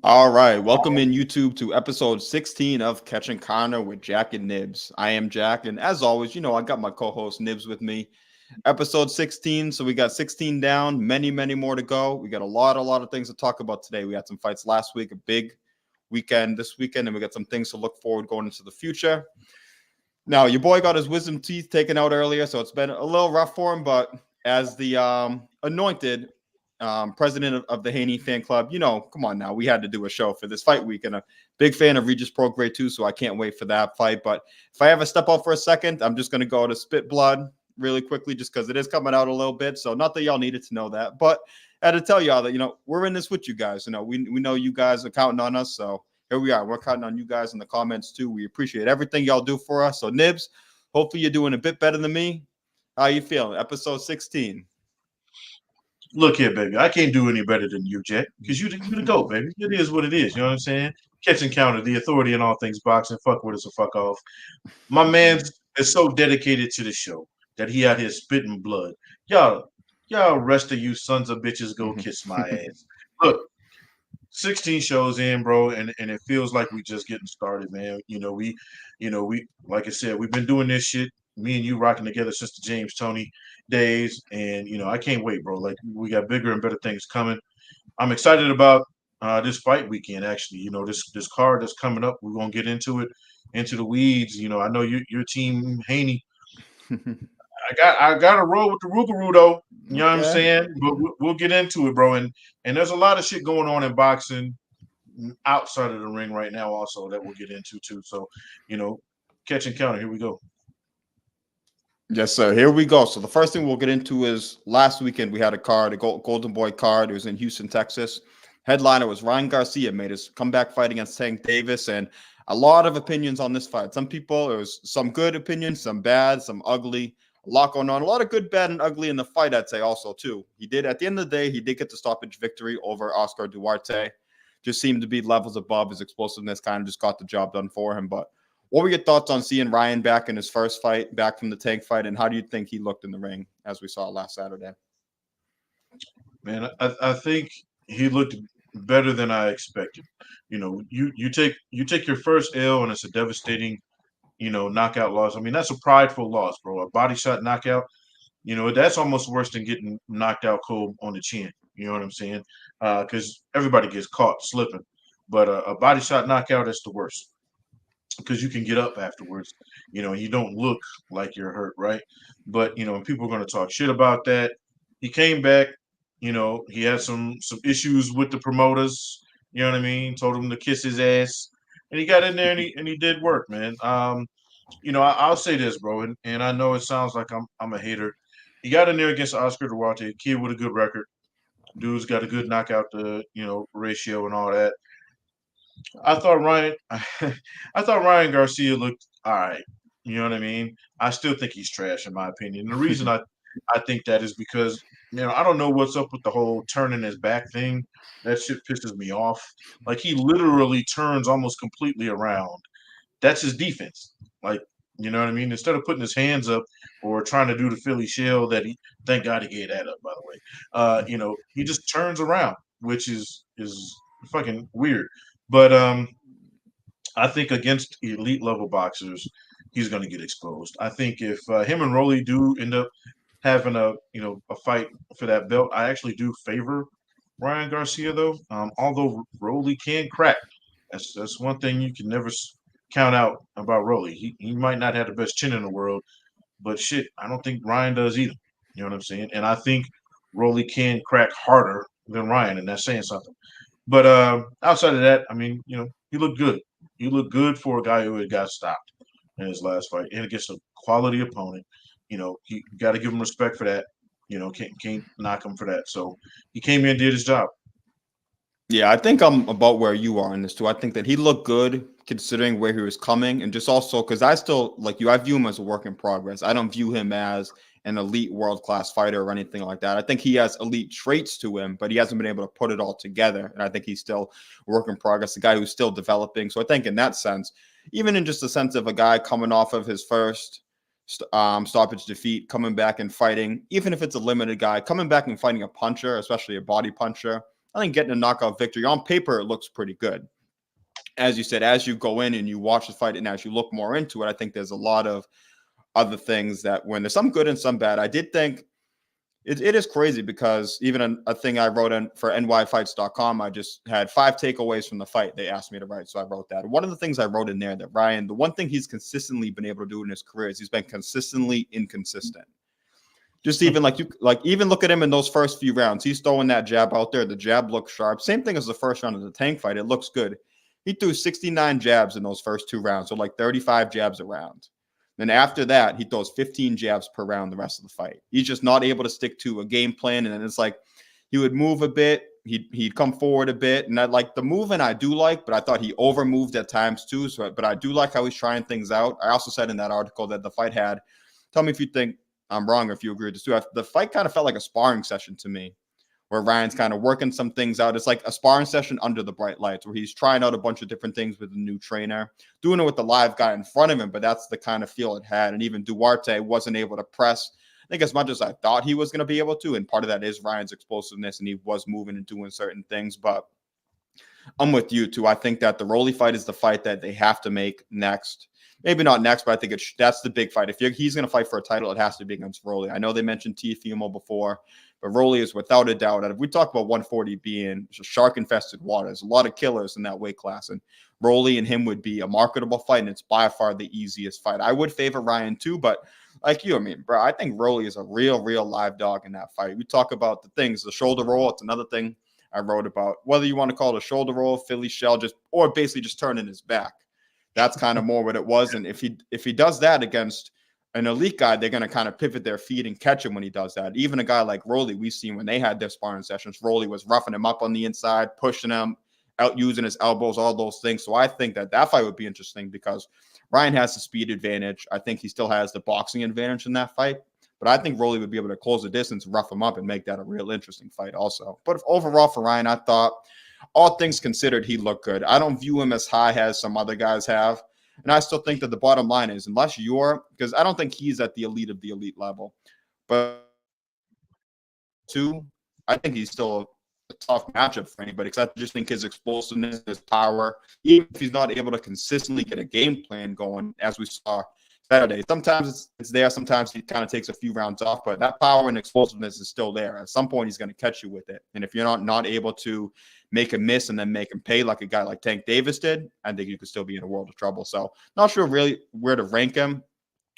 All right, welcome in YouTube to episode 16 of Catching Connor with Jack and Nibs. I am Jack, and as always, I got my co-host Nibs with me. Episode 16, so we got 16 down, many more to go. We got a lot of things to talk about today. We had some fights last week, a big weekend this weekend, and we got some things to look forward going into the future. Now, your boy got his wisdom teeth taken out earlier, so it's been a little rough for him, but as the anointed president of the Haney fan club, come on now, we had to do a show for this fight week, and a big fan of Regis Prograis too, so I can't wait for that fight. But if I ever step out for a second, I'm just going to go to spit blood really quickly, just because it is coming out a little bit. So not that y'all needed to know that, but I had to tell y'all that we're in this with you guys. We know you guys are counting on us, so here we are. We're counting on you guys in the comments too. We appreciate everything y'all do for us. So Nibs, hopefully you're doing a bit better than me. How you feeling? Episode 16. Look here, baby. I can't do any better than you, Jack, because you the GOAT, baby. It is what it is. You know what I'm saying? Catch and counter, the authority in all things boxing. Fuck with us or fuck off. My man is so dedicated to the show that he out here spitting blood. Y'all, rest of you sons of bitches, go kiss my ass. Look, 16 shows in, bro, and it feels like we just getting started, man. We like I said, we've been doing this shit. Me and you rocking together since the James Tony days, and I can't wait, bro. Like we got bigger and better things coming. I'm excited about this fight weekend. Actually, this card that's coming up. We're gonna get into the weeds. I know your team Haney. I got to roll with the Rougarou though. You know what I'm Okay. saying? But we'll get into it, bro. And there's a lot of shit going on in boxing outside of the ring right now, also that we'll get into too. So, you know, catch and counter. Here we go. Yes, sir. Here we go. So the first thing we'll get into is last weekend we had a card, a Golden Boy card. It was in Houston, Texas. Headliner was Ryan Garcia, made his comeback fight against Tank Davis, and a lot of opinions on this fight. Some people, it was some good opinions, some bad, some ugly. A lot going on. A lot of good, bad, and ugly in the fight, I'd say also too. He did at the end of the day, he did get the stoppage victory over Oscar Duarte. Just seemed to be levels above. His explosiveness kind of just got the job done for him, but what were your thoughts on seeing Ryan back in his first fight, back from the Tank fight, and how do you think he looked in the ring as we saw last Saturday? Man, I think he looked better than I expected. You take your first L and it's a devastating, knockout loss. I mean, that's a prideful loss, bro. A body shot knockout. That's almost worse than getting knocked out cold on the chin. You know what I'm saying? Because everybody gets caught slipping, but a body shot knockout is the worst because you can get up afterwards. You don't look like you're hurt, right? But when people are going to talk shit about that, he came back. He had some issues with the promoters. You know what I mean? Told him to kiss his ass, and he got in there and he did work, man. I'll say this, bro, and I know it sounds like I'm a hater. He got in there against Oscar Duarte, a kid with a good record. Dude's got a good knockout to ratio and all that. I thought Ryan, I thought Ryan Garcia looked all right. You know what I mean? I still think he's trash in my opinion. And the reason I think that is because I don't know what's up with the whole turning his back thing. That shit pisses me off. Like he literally turns almost completely around. That's his defense. Like, you know what I mean? Instead of putting his hands up or trying to do the Philly shell that he thank God he gave that up, by the way. He just turns around, which is fucking weird. But I think against elite level boxers, he's going to get exposed. I think if him and Rolly do end up having a fight for that belt, I actually do favor Ryan Garcia though. Although Rolly can crack, that's one thing you can never count out about Rolly. He might not have the best chin in the world, but shit, I don't think Ryan does either. You know what I'm saying? And I think Rolly can crack harder than Ryan, and that's saying something. But outside of that, I mean, he looked good. He looked good for a guy who had got stopped in his last fight and against a quality opponent. He got to give him respect for that. Can't knock him for that. So he came in, did his job. Yeah, I think I'm about where you are in this too. I think that he looked good considering where he was coming, and just also because I still like you, I view him as a work in progress. I don't view him as an elite world class fighter or anything like that. I think he has elite traits to him, but he hasn't been able to put it all together. And I think he's still a work in progress, a guy who's still developing. So I think in that sense, even in just the sense of a guy coming off of his first stoppage defeat, coming back and fighting, even if it's a limited guy, coming back and fighting a puncher, especially a body puncher, I think getting a knockout victory on paper, it looks pretty good. As you said, as you go in and you watch the fight and as you look more into it, I think there's a lot of other things that when there's some good and some bad. I did think it is crazy because even a thing I wrote in for nyfights.com, I just had 5 takeaways from the fight they asked me to write. So I wrote that. One of the things I wrote in there that Ryan, the one thing he's consistently been able to do in his career is he's been consistently inconsistent. Just even even look at him in those first few rounds. He's throwing that jab out there. The jab looks sharp. Same thing as the first round of the Tank fight. It looks good. He threw 69 jabs in those first 2 rounds, so like 35 jabs a round. Then after that, he throws 15 jabs per round the rest of the fight. He's just not able to stick to a game plan. And then it's like he would move a bit. He'd come forward a bit. And I like the movement I do like, but I thought he over moved at times too. But I do like how he's trying things out. I also said in that article that the fight had, tell me if you think I'm wrong or if you agree with this too. The fight kind of felt like a sparring session to me, where Ryan's kind of working some things out. It's like a sparring session under the bright lights where he's trying out a bunch of different things with a new trainer, doing it with the live guy in front of him, but that's the kind of feel it had. And even Duarte wasn't able to press, I think, as much as I thought he was going to be able to. And part of that is Ryan's explosiveness, and he was moving and doing certain things. But I'm with you, too. I think that the Rolly fight is the fight that they have to make next. Maybe not next, but I think that's the big fight. If he's going to fight for a title, it has to be against Rolly. I know they mentioned Teofimo before, but Rolly is without a doubt. And if we talk about 140 being shark-infested water, there's a lot of killers in that weight class. And Rolly and him would be a marketable fight, and it's by far the easiest fight. I would favor Ryan too, but like you, I mean, bro, I think Rolly is a real live dog in that fight. We talk about the things, the shoulder roll. It's another thing I wrote about. Whether you want to call it a shoulder roll, Philly shell, or basically just turning his back. That's kind of more what it was. And if he does that against an elite guy, they're going to kind of pivot their feet and catch him when he does that. Even a guy like Rolly, we've seen when they had their sparring sessions, Rolly was roughing him up on the inside, pushing him, out using his elbows, all those things. So I think that fight would be interesting because Ryan has the speed advantage. I think he still has the boxing advantage in that fight. But I think Rolly would be able to close the distance, rough him up, and make that a real interesting fight also. But overall for Ryan, I thought, all things considered, he looked good. I don't view him as high as some other guys have. And I still think that the bottom line is, because I don't think he's at the elite of the elite level. But I think he's still a tough matchup for anybody because I just think his explosiveness, his power, even if he's not able to consistently get a game plan going, as we saw Saturday. Sometimes it's there. Sometimes he kind of takes a few rounds off, but that power and explosiveness is still there. At some point, he's going to catch you with it. And if you're not able to make him miss and then make him pay like a guy like Tank Davis did, I think you could still be in a world of trouble. So not sure really where to rank him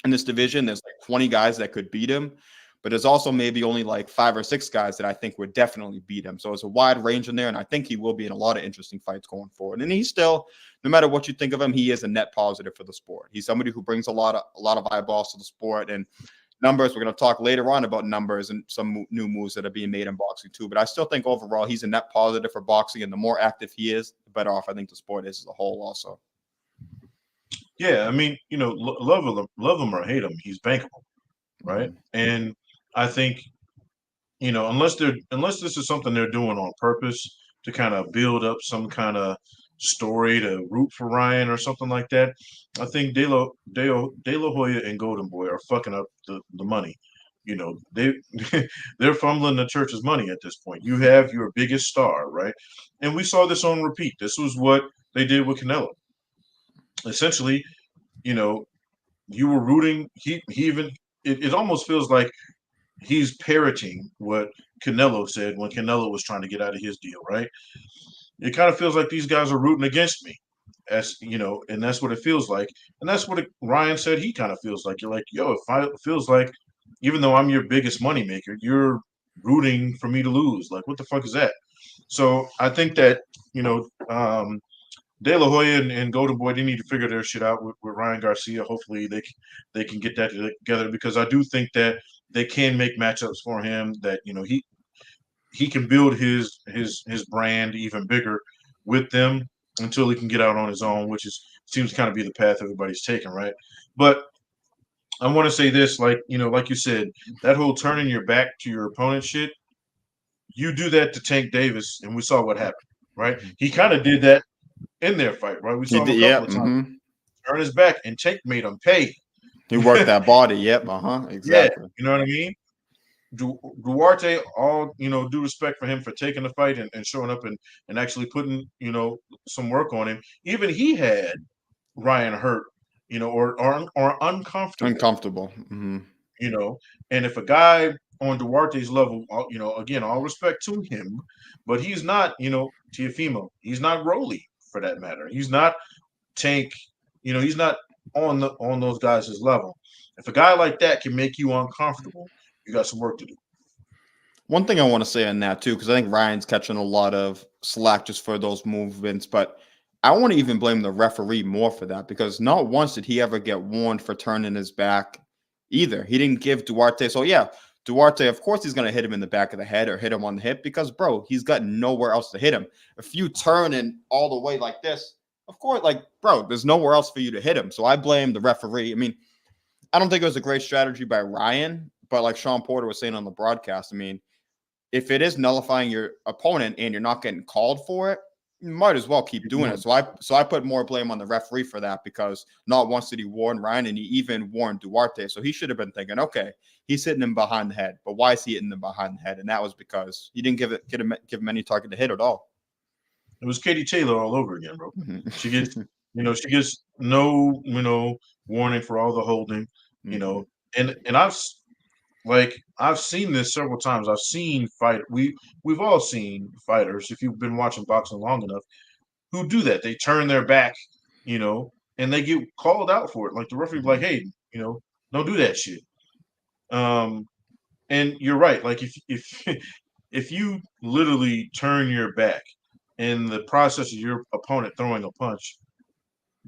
in this division. There's like 20 guys that could beat him, but there's also maybe only like 5 or 6 guys that I think would definitely beat him. So it's a wide range in there, and I think he will be in a lot of interesting fights going forward. And he's still, no matter what you think of him, he is a net positive for the sport. He's somebody who brings a lot of eyeballs to the sport. And numbers, we're going to talk later on about numbers and some new moves that are being made in boxing too. But I still think overall he's a net positive for boxing, and the more active he is, the better off I think the sport is as a whole also. Yeah, I mean, love him or hate him, he's bankable, right? Mm-hmm. And I think, unless this is something they're doing on purpose to kind of build up some kind of story to root for Ryan or something like that, I think De La Hoya and Golden Boy are fucking up the money. They're fumbling the church's money at this point. You have your biggest star, right? And we saw this on repeat. This was what they did with Canelo. Essentially, you were rooting. He even it almost feels like he's parroting what Canelo said when Canelo was trying to get out of his deal, right? It kind of feels like these guys are rooting against me, and that's what it feels like. And that's what Ryan said he kind of feels like. You're like, yo, it feels like, even though I'm your biggest moneymaker, you're rooting for me to lose. Like, what the fuck is that? So I think that, De La Hoya and Golden Boy, they need to figure their shit out with Ryan Garcia. Hopefully they can get that together, because I do think that they can make matchups for him that, he can build his brand even bigger with them until he can get out on his own, which seems to kind of be the path everybody's taking, right? But I want to say this, like you said, that whole turning your back to your opponent shit, you do that to Tank Davis, and we saw what happened, right? He kind of did that in their fight, right? We saw him a couple of times turn his back, and Tank made him pay. He worked that body. Yep. Exactly. Yeah, you know what I mean? Duarte, all due respect for him for taking the fight and showing up and actually putting some work on him. Even he had Ryan hurt, or uncomfortable, Uncomfortable. Mm-hmm. you know. And if a guy on Duarte's level, again, all respect to him, but he's not, Teofimo. He's not Rolly for that matter. He's not Tank. He's not on those guys' level. If a guy like that can make you uncomfortable, you got some work to do. One thing I want to say on that too, because I think Ryan's catching a lot of slack just for those movements, but I want to even blame the referee more for that because not once did he ever get warned for turning his back either. He didn't give Duarte. So yeah, Duarte, of course, he's going to hit him in the back of the head or hit him on the hip because, bro, he's got nowhere else to hit him. If you turn in all the way like this, of course, like, bro, there's nowhere else for you to hit him. So I blame the referee. I mean, I don't think it was a great strategy by Ryan, but like Sean Porter was saying on the broadcast, I mean, if it is nullifying your opponent and you're not getting called for it, you might as well keep doing it. So I put more blame on the referee for that because not once did he warn Ryan, and he even warned Duarte. So he should have been thinking, okay, he's hitting him behind the head, but why is he hitting him behind the head? And that was because he didn't give him any target to hit at all. It was Katie Taylor all over again, bro. Mm-hmm. She gets no warning for all the holding, and I've seen this several times. I've seen we've all seen fighters, if you've been watching boxing long enough, who do that. They turn their back, and they get called out for it. Like the referee be like, hey, don't do that shit. And you're right. Like if if you literally turn your back in the process of your opponent throwing a punch,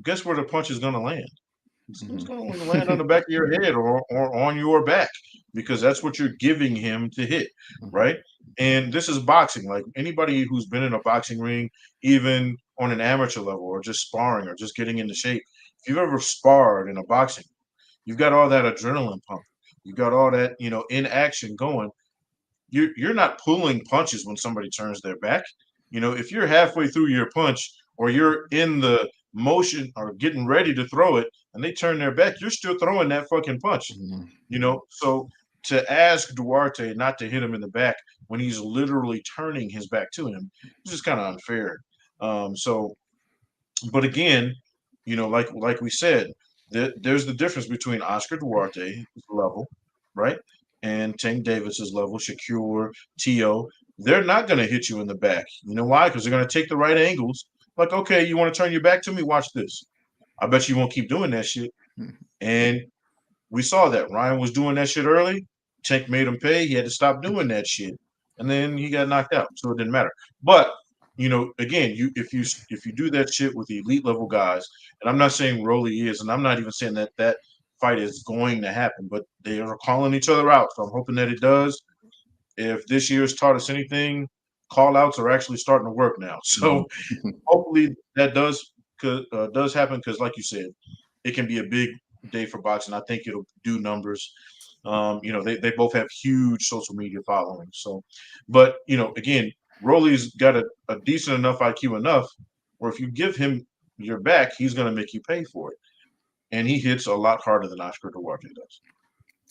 guess where the punch is going to land? It's going to land on the back of your head or on your back because that's what you're giving him to hit, right? And this is boxing. Like anybody who's been in a boxing ring, even on an amateur level or just sparring or just getting into shape, if you've ever sparred in a boxing, you've got all that adrenaline pump. You've got all that, in action going. You're not pulling punches when somebody turns their back. If you're halfway through your punch or you're in the motion or getting ready to throw it and they turn their back, you're still throwing that fucking punch. So to ask Duarte not to hit him in the back when he's literally turning his back to him is just kind of unfair. But again, like we said, there's the difference between Oscar Duarte's level, right, and Tank Davis's level, Shakur, Tio. They're not going to hit you in the back. You know why? Because they're going to take the right angles. Like, okay, you want to turn your back to me? Watch this. I bet you won't keep doing that shit. And we saw that. Ryan was doing that shit early. Tank made him pay. He had to stop doing that shit. And then he got knocked out. So it didn't matter. But again, if you do that shit with the elite level guys, and I'm not saying Rolly is, and I'm not even saying that fight is going to happen, but they are calling each other out. So I'm hoping that it does. If this year's taught us anything, call outs are actually starting to work now. So hopefully that does happen because, like you said, it can be a big day for boxing. I think it'll do numbers. They both have huge social media followings. So, but again, Rolly's got a decent enough IQ enough where if you give him your back, he's going to make you pay for it. And he hits a lot harder than Oscar Duarte does.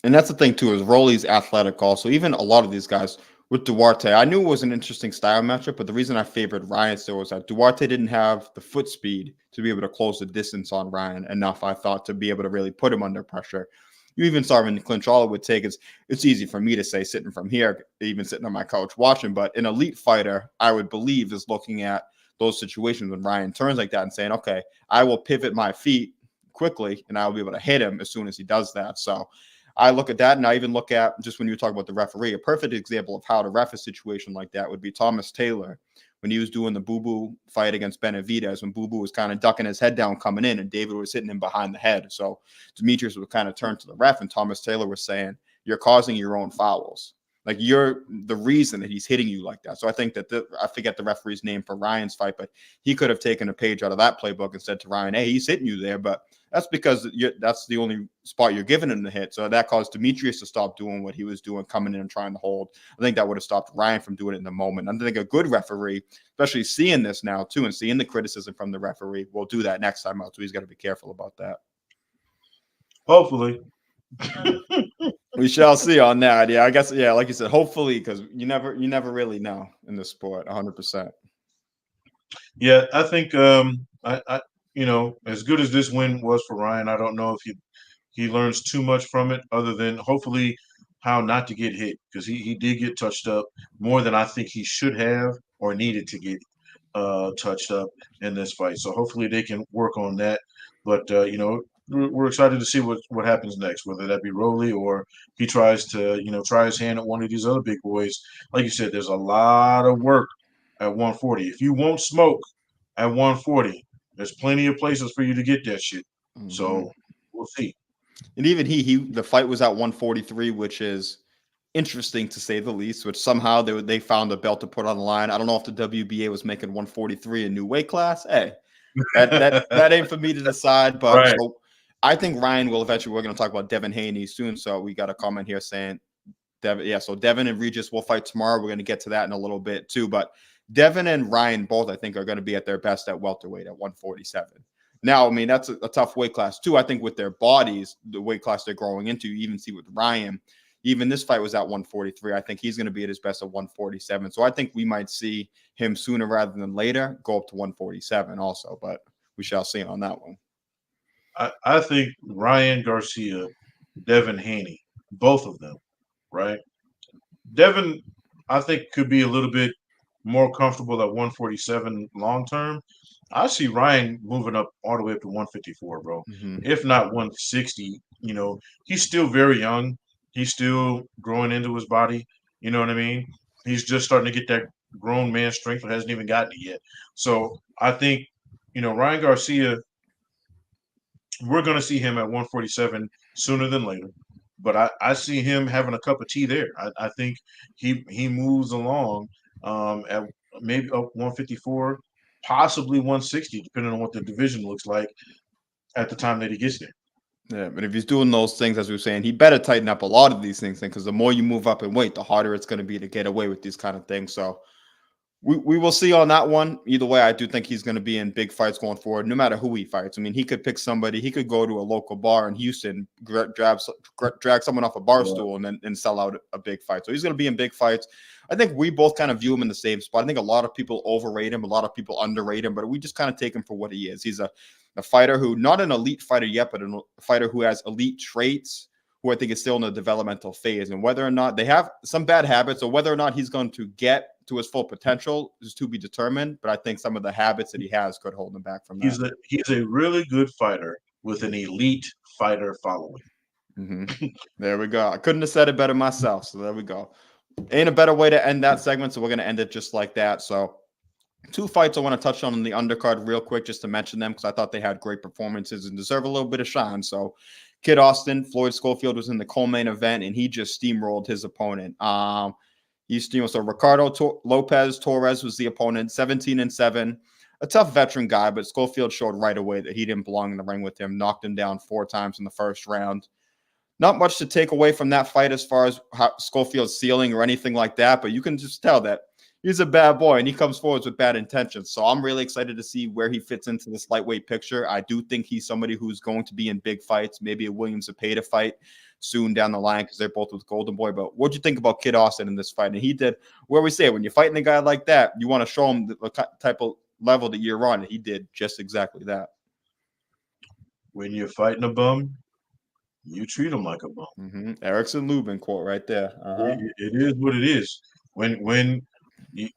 And that's the thing too, is Rolly's athletic also. Even a lot of these guys with Duarte, I knew it was an interesting style matchup, but the reason I favored Ryan still was that Duarte didn't have the foot speed to be able to close the distance on Ryan enough, I thought, to be able to really put him under pressure. You even saw him in the clinch. All it would take is, it's easy for me to say sitting from here, even sitting on my couch watching, but an elite fighter, I would believe, is looking at those situations when Ryan turns like that and saying, okay, I will pivot my feet quickly and I'll be able to hit him as soon as he does that. So I look at that, and I even look at, just when you talk about the referee, a perfect example of how to ref a situation like that would be Thomas Taylor when he was doing the Boo fight against Benavidez, when Boo was kind of ducking his head down coming in and David was hitting him behind the head. So Demetrius would kind of turn to the ref, and Thomas Taylor was saying, you're causing your own fouls. Like, you're the reason that he's hitting you like that. So I think that I forget the referee's name for Ryan's fight, but he could have taken a page out of that playbook and said to Ryan, hey, he's hitting you there, but that's because that's the only spot you're giving him to hit. So that caused Demetrius to stop doing what he was doing, coming in and trying to hold. I think that would have stopped Ryan from doing it in the moment. I think a good referee, especially seeing this now too and seeing the criticism from the referee, will do that next time out. So he's got to be careful about that. Hopefully. We shall see on that. Yeah, I guess. Yeah, like you said, hopefully, because you never really know in this sport, 100%. Yeah, I think as good as this win was for Ryan, I don't know if he learns too much from it, other than hopefully how not to get hit, because he did get touched up more than I think he should have or needed to get touched up in this fight. So hopefully they can work on that. But we're excited to see what happens next, whether that be Rowley or he tries to try his hand at one of these other big boys. Like you said, there's a lot of work at 140. If you won't smoke at 140, there's plenty of places for you to get that shit. Hmm. So we'll see. And even the fight was at 143, which is interesting to say the least. Which somehow they found a belt to put on the line. I don't know if the WBA was making 143 a new weight class. Hey, that ain't for me to decide. But Right. so I think Ryan will eventually. We're going to talk about Devin Haney soon. So we got a comment here saying Devin. Yeah, so Devin and Regis will fight tomorrow. We're going to get to that in a little bit too. But Devin and Ryan both, I think, are going to be at their best at welterweight at 147. Now, I mean, that's a tough weight class too. I think with their bodies, the weight class they're growing into, you even see with Ryan, even this fight was at 143. I think he's going to be at his best at 147. So I think we might see him sooner rather than later go up to 147 also, but we shall see on that one. I think Ryan Garcia, Devin Haney, both of them, right? Devin, I think, could be a little bit more comfortable at 147 long term. I see Ryan moving up all the way up to 154, bro. Mm-hmm. If not 160, he's still very young. He's still growing into his body. You know what I mean? He's just starting to get that grown man strength, but hasn't even gotten it yet. So I think, Ryan Garcia, we're going to see him at 147 sooner than later. But I see him having a cup of tea there. I think he moves along at maybe up 154, possibly 160, depending on what the division looks like at the time that he gets there. Yeah, but if he's doing those things, as we were saying, he better tighten up a lot of these things, because the more you move up in weight, the harder it's going to be to get away with these kind of things. So we will see on that one. Either way, I do think he's going to be in big fights going forward, no matter who he fights. I mean, he could pick somebody. He could go to a local bar in Houston, drag someone off a bar Yeah. stool, and then sell out a big fight. So he's going to be in big fights. I think we both kind of view him in the same spot. I think a lot of people overrate him, a lot of people underrate him, but we just kind of take him for what he is. He's a fighter who, not an elite fighter yet, but a fighter who has elite traits, who I think is still in the developmental phase. And whether or not they have some bad habits, or whether or not he's going to get to his full potential, is to be determined. But I think some of the habits that he has could hold him back from that. He's a really good fighter with an elite fighter following. Mm-hmm. There we go. I couldn't have said it better myself. So there we go. Ain't a better way to end that segment. So we're going to end it just like that. So two fights I want to touch on in the undercard real quick, just to mention them, because I thought they had great performances and deserve a little bit of shine. So Kid Austin, Floyd Schofield was in the co-main event, and he just steamrolled his opponent. So Ricardo Lopez Torres was the opponent, 17-7. A tough veteran guy, but Schofield showed right away that he didn't belong in the ring with him. Knocked him down 4 times in the first round. Not much to take away from that fight as far as Schofield's ceiling or anything like that, but you can just tell that he's a bad boy and he comes forward with bad intentions. So I'm really excited to see where he fits into this lightweight picture. I do think he's somebody who's going to be in big fights, maybe a Williams Zepeda fight soon down the line, because they're both with Golden Boy. But what'd you think about Kid Austin in this fight? And he did, where we say, when you're fighting a guy like that, you want to show him the type of level that you're on. And he did just exactly that. When you're fighting a bum, you treat him like a bum. Mm-hmm. Erickson Lubin quote right there. It is what it is. When we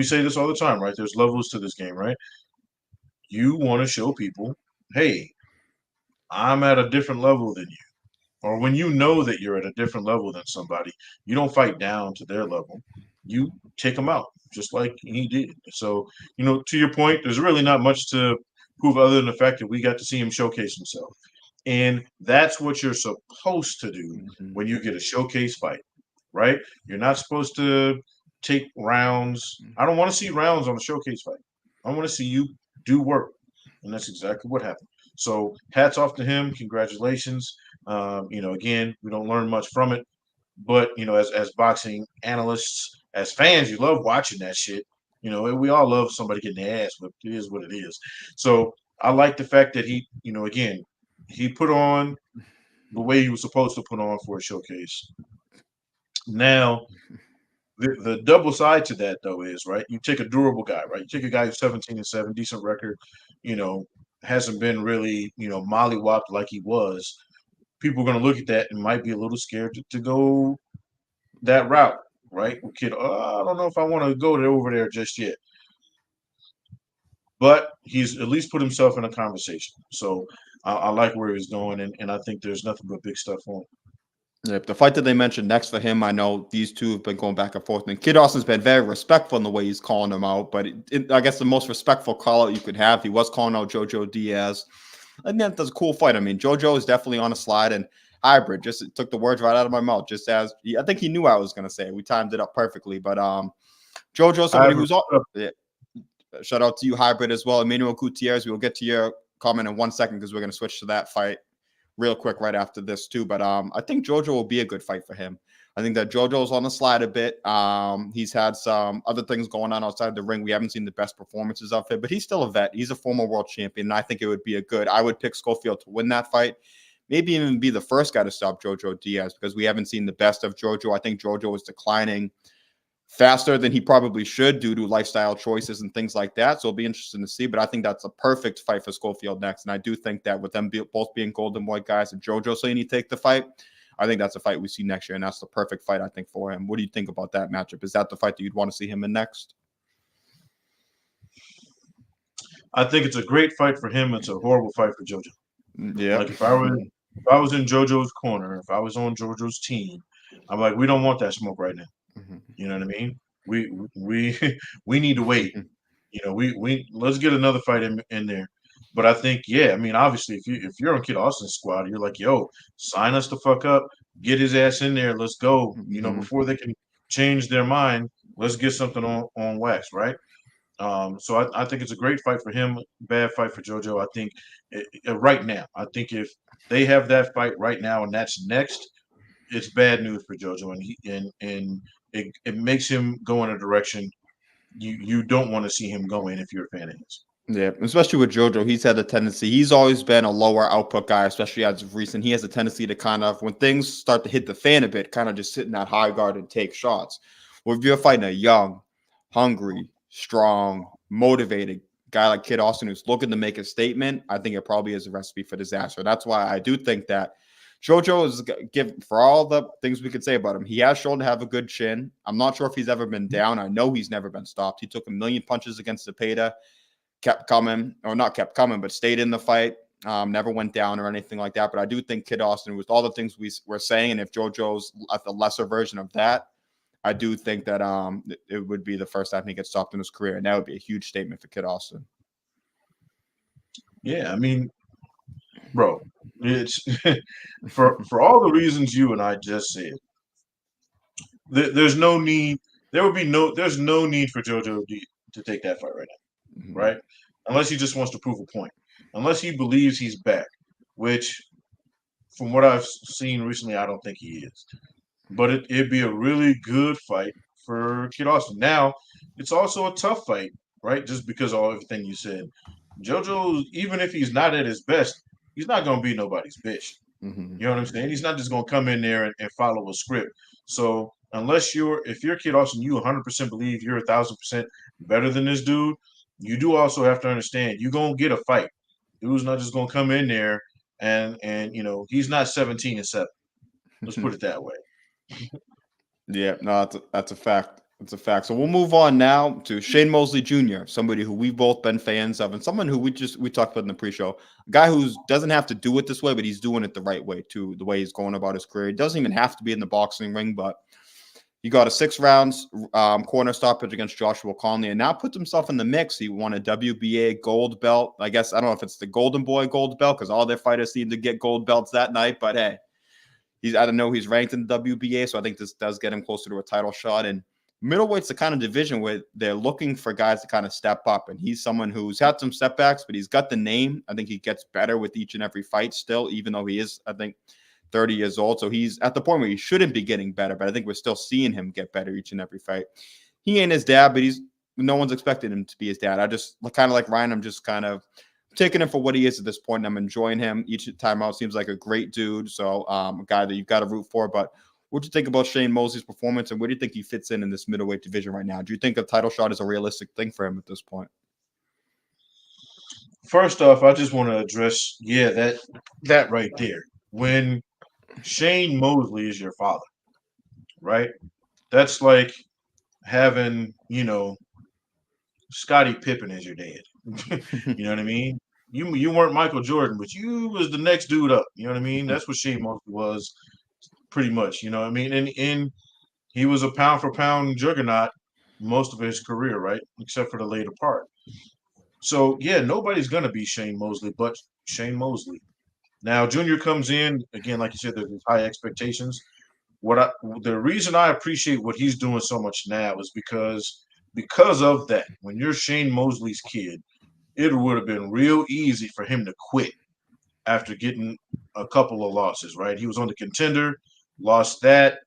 say this all the time, right? There's levels to this game, right? You want to show people, hey, I'm at a different level than you. Or when you know that you're at a different level than somebody, you don't fight down to their level. You take them out, just like he did. So, to your point, there's really not much to prove other than the fact that we got to see him showcase himself. And that's what you're supposed to do Mm-hmm. when you get a showcase fight, right? You're not supposed to take rounds. I don't want to see rounds on a showcase fight. I want to see you do work. And that's exactly what happened. So hats off to him. Congratulations. Again, we don't learn much from it, but as boxing analysts, as fans, you love watching that shit. We all love somebody getting their ass whipped. It is what it is. So I like the fact that he, again, he put on the way he was supposed to put on for a showcase. Now, the double side to that though is right. You take a durable guy, right? You take a guy who's 17-7, decent record, you know, hasn't been really, mollywopped like he was. People are going to look at that and might be a little scared to go that route, right? Kid, I don't know if I want to go over there just yet. But he's at least put himself in a conversation. So I like where he's going, and I think there's nothing but big stuff for him. Yeah, the fight that they mentioned next for him, I know these two have been going back and forth. And Kid Austin's been very respectful in the way he's calling him out. But I guess the most respectful call out you could have, he was calling out Jojo Diaz. And that's a cool fight. I mean, Jojo is definitely on a slide, and hybrid just took the words right out of my mouth. Just as I think he knew I was going to say it. We timed it up perfectly. But Jojo, somebody who's all, yeah, shout out to you, hybrid as well. Emmanuel Gutierrez. We'll get to your comment in 1 second because we're going to switch to that fight real quick right after this too. But I think Jojo will be a good fight for him. I think that Jojo's on the slide a bit. He's had some other things going on outside the ring. We haven't seen the best performances of him, but he's still a vet. He's a former world champion, and I think it would be I would pick Schofield to win that fight. Maybe even be the first guy to stop Jojo Diaz because we haven't seen the best of Jojo. I think Jojo is declining faster than he probably should due to lifestyle choices and things like that. So it'll be interesting to see. But I think that's a perfect fight for Schofield next. And I do think that with them both being golden boy guys and Jojo saying he take the fight, I think that's a fight we see next year. And that's the perfect fight, I think, for him. What do you think about that matchup? Is that the fight that you'd want to see him in next? I think it's a great fight for him. It's a horrible fight for Jojo. Yeah. Like if I was in Jojo's corner, if I was on Jojo's team, I'm like, we don't want that smoke right now. Mm-hmm. You know what I mean? We need to wait. We let's get another fight in there. But I think, yeah, I mean, obviously, if you're on Kid Austin's squad, you're like, yo, sign us the fuck up, get his ass in there, let's go. Before they can change their mind, let's get something on wax, right? So I think it's a great fight for him, bad fight for JoJo. I think right now, I think if they have that fight right now and that's next, it's bad news for JoJo, and it makes him go in a direction you don't want to see him go in if you're a fan of his. Yeah, especially with JoJo, he's had a tendency. He's always been a lower output guy, especially as of recent. He has a tendency to kind of, when things start to hit the fan a bit, kind of just sit in that high guard and take shots. Well, if you're fighting a young, hungry, strong, motivated guy like Kid Austin who's looking to make a statement, I think it probably is a recipe for disaster. That's why I do think that JoJo is given, for all the things we could say about him, he has shown to have a good chin. I'm not sure if he's ever been down. I know he's never been stopped. He took 1,000,000 punches against Zepeda. Kept coming, or not kept coming, but stayed in the fight. Never went down or anything like that. But I do think Kid Austin, with all the things we were saying, and if JoJo's at the lesser version of that, I do think that it would be the first time he gets stopped in his career, and that would be a huge statement for Kid Austin. Yeah, I mean, bro, it's for all the reasons you and I just said. There's no need. There's no need for JoJo to take that fight right now. Mm-hmm. Right? Unless he just wants to prove a point. Unless he believes he's back, which, from what I've seen recently, I don't think he is. But it'd be a really good fight for Kid Austin. Now, it's also a tough fight, right? Just because of everything you said. JoJo, even if he's not at his best, he's not going to be nobody's bitch. Mm-hmm. You know what I'm saying? He's not just going to come in there and follow a script. So if you're Kid Austin, you 100% believe you're 1,000% better than this dude. You do also have to understand you're gonna get a fight. Dude's not just gonna come in there and he's not 17-7. Let's put it that way. Yeah, no, that's a fact. It's a fact. So we'll move on now to Shane Mosley Jr., somebody who we've both been fans of, and someone who we talked about in the pre-show. A guy who doesn't have to do it this way, but he's doing it the right way too. The way he's going about his career. He doesn't even have to be in the boxing ring, but he got a 6 rounds corner stoppage against Joshua Conley and now puts himself in the mix. He won a WBA gold belt. I guess I don't know if it's the Golden Boy gold belt because all their fighters seem to get gold belts that night. But hey, I don't know, he's ranked in the WBA, so I think this does get him closer to a title shot. And middleweight's the kind of division where they're looking for guys to kind of step up. And he's someone who's had some setbacks, but he's got the name. I think he gets better with each and every fight still, even though he is, I think, 30 years old. So he's at the point where he shouldn't be getting better, but I think we're still seeing him get better each and every fight. He ain't his dad, but no one's expecting him to be his dad. I just kind of like Ryan. I'm just kind of taking him for what he is at this point. And I'm enjoying him each time out. Seems like a great dude. So a guy that you've got to root for. But what do you think about Shane Mosley's performance, and where do you think he fits in this middleweight division right now? Do you think a title shot is a realistic thing for him at this point? First off, I just want to address, that right there. When Shane Mosley is your father, right? That's like having, Scottie Pippen as your dad. You know what I mean? You weren't Michael Jordan, but you was the next dude up. You know what I mean? That's what Shane Mosley was, pretty much. You know what I mean? And he was a pound for pound juggernaut most of his career, right? Except for the later part. So yeah, nobody's gonna be Shane Mosley but Shane Mosley. Now Junior comes in again, like you said, there's high expectations. The reason I appreciate what he's doing so much now is because of that. When you're Shane Mosley's kid, it would have been real easy for him to quit after getting a couple of losses, right? He was on the contender, lost that.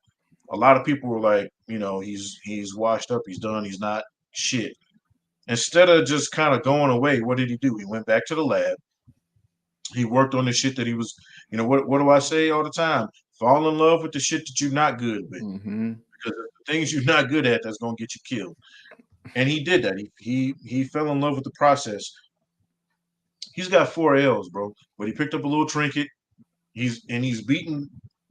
A lot of people were like, he's washed up, he's done, he's not shit. Instead of just kind of going away, what did he do? He went back to the lab. He worked on the shit that he was, what do I say all the time? Fall in love with the shit that you're not good with. Mm-hmm. Because the things you're not good at, that's going to get you killed. And he did that. He fell in love with the process. He's got 4 L's, bro. But he picked up a little trinket. He's beating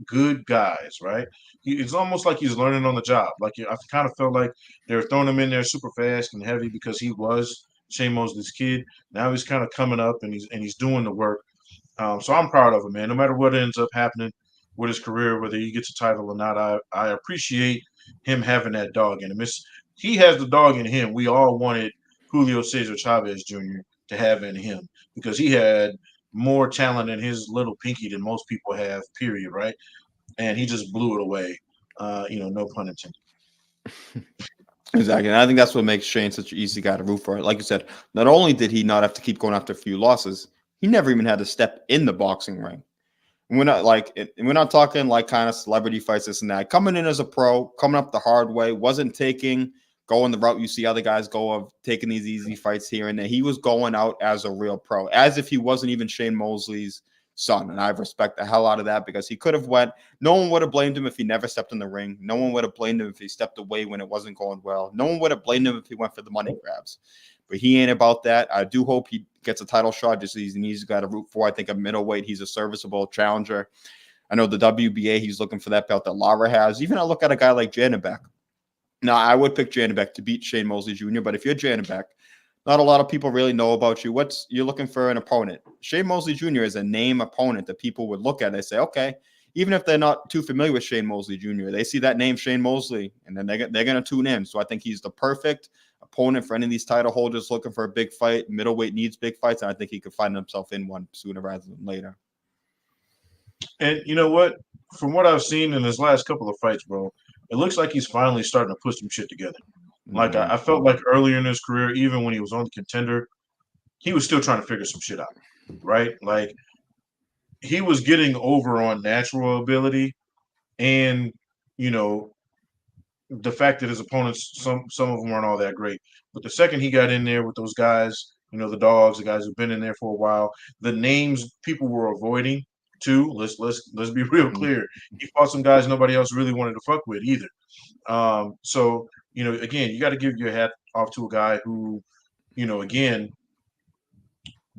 good guys, right? It's almost like he's learning on the job. Like I kind of felt like they were throwing him in there super fast and heavy because he was Shane Mosley's kid. Now he's kind of coming up and he's doing the work. So I'm proud of him, man. No matter what ends up happening with his career, whether he gets a title or not, I appreciate him having that dog in him. He has the dog in him. We all wanted Julio Cesar Chavez Jr. to have in him because he had more talent in his little pinky than most people have, period, right? And he just blew it away. No pun intended. Exactly. And I think that's what makes Shane such an easy guy to root for. Like you said, not only did he not have to keep going after a few losses, he never even had to step in the boxing ring. And we're not talking like kind of celebrity fights, this and that. Coming in as a pro, coming up the hard way, wasn't going the route you see other guys go of taking these easy fights here and there. He was going out as a real pro, as if he wasn't even Shane Mosley's son. And I respect the hell out of that because he could have went. No one would have blamed him if he never stepped in the ring. No one would have blamed him if he stepped away when it wasn't going well. No one would have blamed him if he went for the money grabs. But he ain't about that. I do hope he gets a title shot. Just he's got to root for. I think a middleweight, he's a serviceable challenger. I know the WBA, he's looking for that belt that Lara has. Even I look at a guy like Janabek. Now, I would pick Janabek to beat Shane Mosley Jr., but if you're Janabek, not a lot of people really know about you. You're looking for an opponent. Shane Mosley Jr. is a name opponent that people would look at and say, okay, even if they're not too familiar with Shane Mosley Jr., they see that name Shane Mosley, and then they're going to tune in. So I think he's the perfect opponent for any of these title holders looking for a big fight. Middleweight needs big fights, and I think he could find himself in one sooner rather than later. And you know what? From what I've seen in his last couple of fights, bro, it looks like he's finally starting to put some shit together. Like I felt like earlier in his career, even when he was on the contender, he was still trying to figure some shit out, right? Like he was getting over on natural ability, and the fact that his opponents, some of them weren't all that great. But the second he got in there with those guys, the dogs, the guys who've been in there for a while, the names people were avoiding too. Let's be real clear. He fought some guys nobody else really wanted to fuck with either. So again, you got to give your hat off to a guy who, again,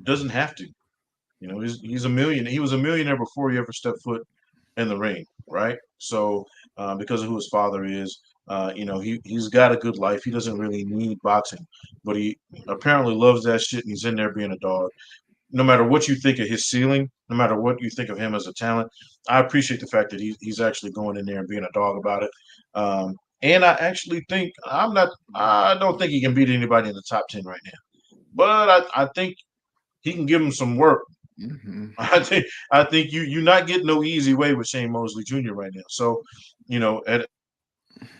doesn't have to. He's a million. He was a millionaire before he ever stepped foot in the ring, right? So because of who his father is, he's got a good life. He doesn't really need boxing, but he apparently loves that shit, and he's in there being a dog. No matter what you think of his ceiling, no matter what you think of him as a talent, I appreciate the fact that he's actually going in there and being a dog about it. And I actually think I don't think he can beat anybody in the top 10 right now, but I think he can give him some work. Mm-hmm. I think you're not getting no easy way with Shane Mosley Jr. right now. So,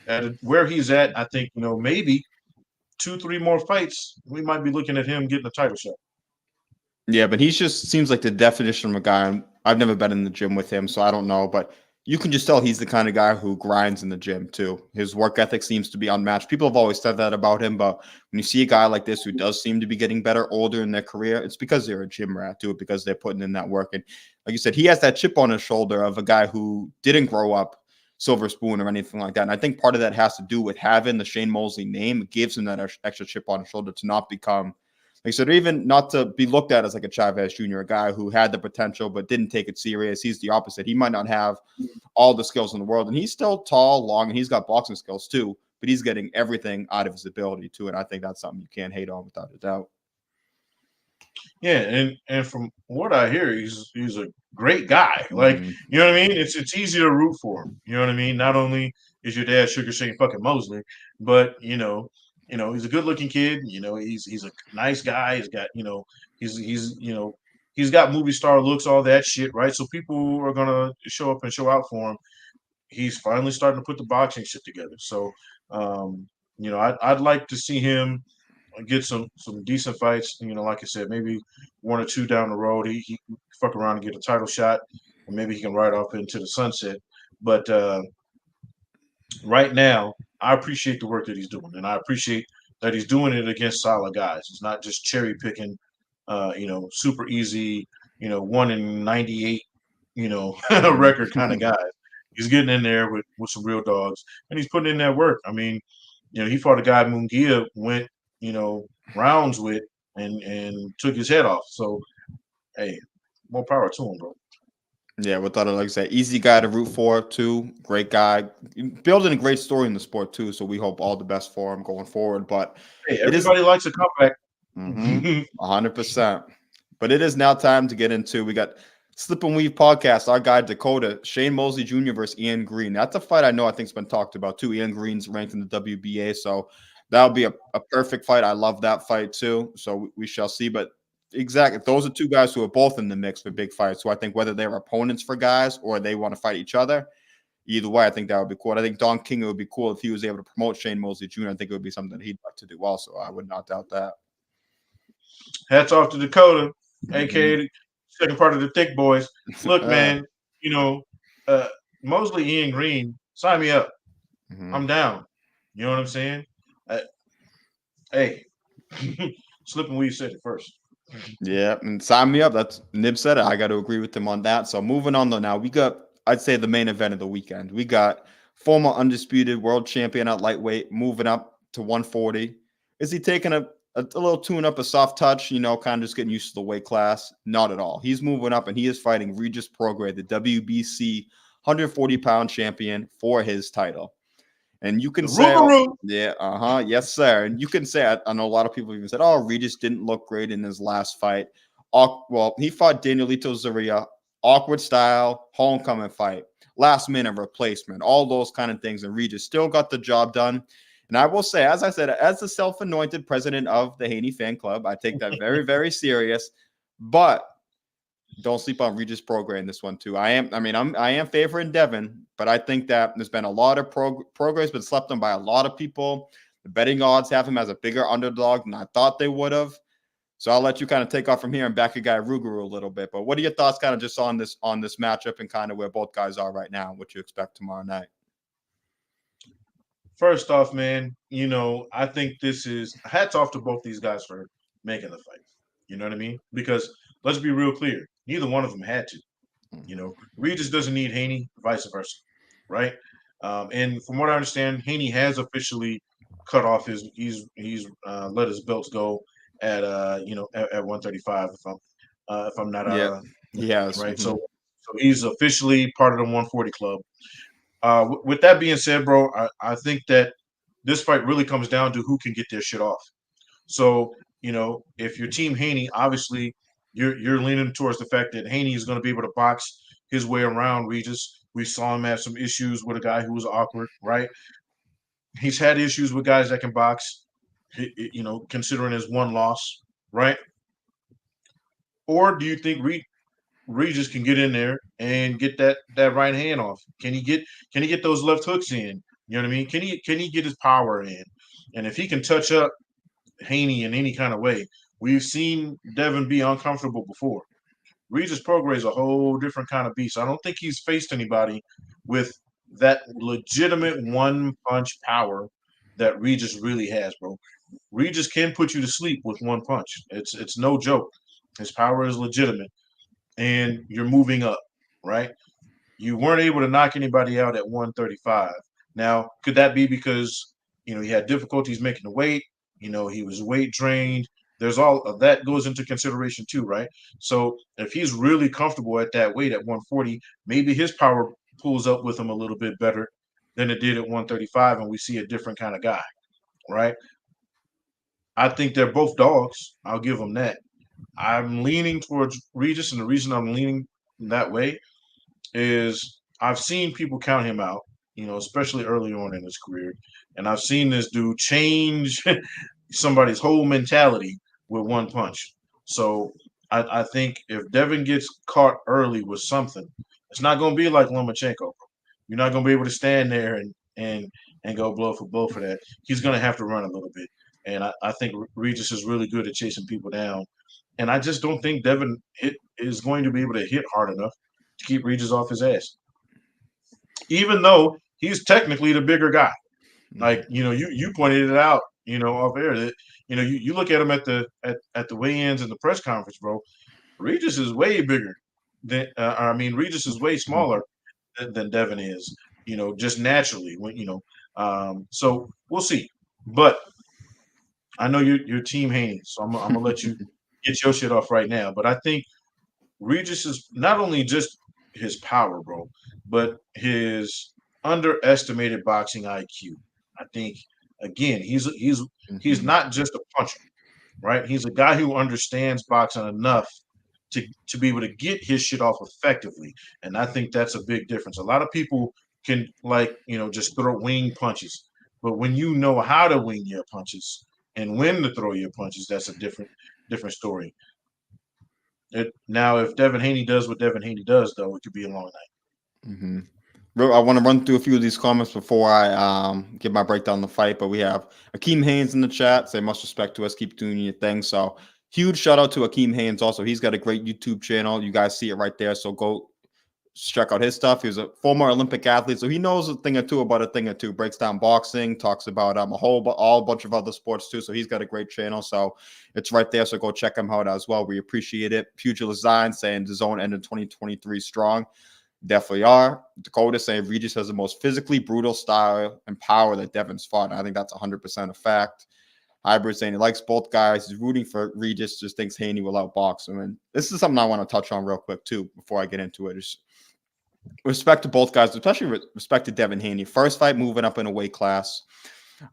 at where he's at, I think maybe 2-3 more fights, we might be looking at him getting a title shot. Yeah, but he just seems like the definition of a guy. I've never been in the gym with him, so I don't know. But You can just tell he's the kind of guy who grinds in the gym too. His work ethic seems to be unmatched. People have always said that about him, but when you see a guy like this who does seem to be getting better older in their career, it's because they're a gym rat too, because they're putting in that work. And like you said, he has that chip on his shoulder of a guy who didn't grow up silver spoon or anything like that. And I think part of that has to do with having the Shane Mosley name. It gives him that extra chip on his shoulder to not become, like I said, or even not to be looked at as like a Chavez Jr., a guy who had the potential but didn't take it serious. He's the opposite. He might not have all the skills in the world, and he's still tall, long, and he's got boxing skills too, but he's getting everything out of his ability too. And I think that's something you can't hate on without a doubt. Yeah, and from what I hear, he's a great guy. Like, you know what I mean? It's easy to root for him. You know what I mean? Not only is your dad Sugar Shane fucking Mosley, but he's a good looking kid. He's a nice guy. He's got he's got movie star looks, all that shit, right? So people are gonna show up and show out for him. He's finally starting to put the boxing shit together. So, I'd like to see him get some decent fights. Like I said, maybe one or two down the road, he fuck around and get a title shot, and maybe he can ride off into the sunset. But right now, I appreciate the work that he's doing, and I appreciate that he's doing it against solid guys. It's not just cherry picking, super easy, 1 in 98, record kind of guys. He's getting in there with some real dogs, and he's putting in that work. I mean, he fought a guy Munguia went, rounds with and took his head off. So, hey, more power to him, bro. Yeah, without it, like I said, easy guy to root for too. Great guy, building a great story in the sport too. So we hope all the best for him going forward. But Hey, it is everybody likes a comeback. 100%. But it is now time to get into. We got Slip and Weave podcast. Our guy Dakota Shane Mosley Jr. versus Ian Green. That's a fight I know I think's been talked about too. Ian Green's ranked in the WBA, so that'll be a perfect fight. I love that fight too. So we shall see. But exactly, those are two guys who are both in the mix for big fights. So I think whether they're opponents for guys or they want to fight each other, either way, I think that would be cool. And I think Don King, it would be cool if he was able to promote Shane Mosley Jr. I think it would be something he'd like to do also. I would not doubt that. Hats off to Dakota, aka the second part of the Thick Boys. Look, man, Mosley, Ian Green, sign me up. I'm down. You know what I'm saying? Hey, Slip and Weave said it first. Yeah, and sign me up. That's Nib said it. I got to agree with him on that. So moving on though, now we got, I'd say, the main event of the weekend. We got former undisputed world champion at lightweight moving up to 140. Is he taking a little tune up, a soft touch, kind of just getting used to the weight class? Not at all. He's moving up and he is fighting Regis Prograis, the WBC 140-pound champion, for his title. And you can say, yes, sir. And you can say, I know a lot of people even said, oh, Regis didn't look great in his last fight. Well, he fought Danielito Zorrilla, awkward style, homecoming fight, last minute replacement, all those kind of things. And Regis still got the job done. And I will say, as I said, as the self-anointed president of the Haney fan club, I take that very, very serious. But don't sleep on Regis Prograis in this one too. I am favoring Devin, but I think that there's been a lot of Prograis been slept on by a lot of people. The betting odds have him as a bigger underdog than I thought they would have. So I'll let you kind of take off from here and back a guy Ruger a little bit. But what are your thoughts kind of just on this matchup and kind of where both guys are right now and what you expect tomorrow night? First off, man, I think this is hats off to both these guys for making the fight. You know what I mean? Because let's be real clear, neither one of them had to. Regis doesn't need Haney, vice versa, right? And from what I understand, Haney has officially cut off he's let his belts go at at 135 if I'm not yes, right. So he's officially part of the 140 club. With that being said, bro, I think that this fight really comes down to who can get their shit off. So, if your team Haney, obviously you're leaning towards the fact that Haney is going to be able to box his way around Regis. We saw him have some issues with a guy who was awkward, right? He's had issues with guys that can box, considering his one loss, right? Or do you think Regis can get in there and get that right hand off? Can he get those left hooks in? You know what I mean? Can he get his power in? And if he can touch up Haney in any kind of way, we've seen Devin be uncomfortable before. Regis Prograis is a whole different kind of beast. I don't think he's faced anybody with that legitimate one punch power that Regis really has, bro. Regis can put you to sleep with one punch. It's no joke. His power is legitimate, and you're moving up, right? You weren't able to knock anybody out at 135. Now, could that be because he had difficulties making the weight? He was weight drained. There's all of that goes into consideration too, right? So if he's really comfortable at that weight at 140, maybe his power pulls up with him a little bit better than it did at 135, and we see a different kind of guy, right? I think they're both dogs. I'll give them that. I'm leaning towards Regis, and the reason I'm leaning that way is I've seen people count him out, especially early on in his career. And I've seen this dude change somebody's whole mentality with one punch. So I think if Devin gets caught early with something, it's not going to be like Lomachenko. You're not going to be able to stand there and go blow for blow for that. He's going to have to run a little bit. And I think Regis is really good at chasing people down. And I just don't think Devin is going to be able to hit hard enough to keep Regis off his ass, even though he's technically the bigger guy. Like you pointed it out, off air that you look at him at the weigh-ins and the press conference, bro. Regis is way bigger than Regis is way smaller than Devin is, just naturally. So we'll see. But I know you're Team Haney, so I'm gonna let you get your shit off right now. But I think Regis is not only just his power, bro, but his underestimated boxing IQ. I think again, he's not just a puncher, right? He's a guy who understands boxing enough to be able to get his shit off effectively, and I think that's a big difference. A lot of people can just throw wing punches, but when you know how to wing your punches and when to throw your punches, that's a different story. Now, if Devin Haney does what Devin Haney does, though, it could be a long night. Mm-hmm. I want to run through a few of these comments before I give my breakdown on the fight. But we have Akeem Haynes in the chat. Say much respect to us. Keep doing your thing. So huge shout out to Akeem Haynes. Also, he's got a great YouTube channel. You guys see it right there. So go check out his stuff. He was a former Olympic athlete, so he knows a thing or two about a thing or two. Breaks down boxing, talks about all bunch of other sports too. So he's got a great channel. So it's right there. So go check him out as well. We appreciate it. Pugilist Zion saying the zone ended 2023 strong. Definitely are. Dakota saying Regis has the most physically brutal style and power that Devin's fought. And I think that's 100% a fact. Hybrid saying he likes both guys. He's rooting for Regis. Just thinks Haney will outbox him. And this is something I want to touch on real quick too before I get into it. Is respect to both guys, especially respect to Devin Haney. First fight moving up in a weight class.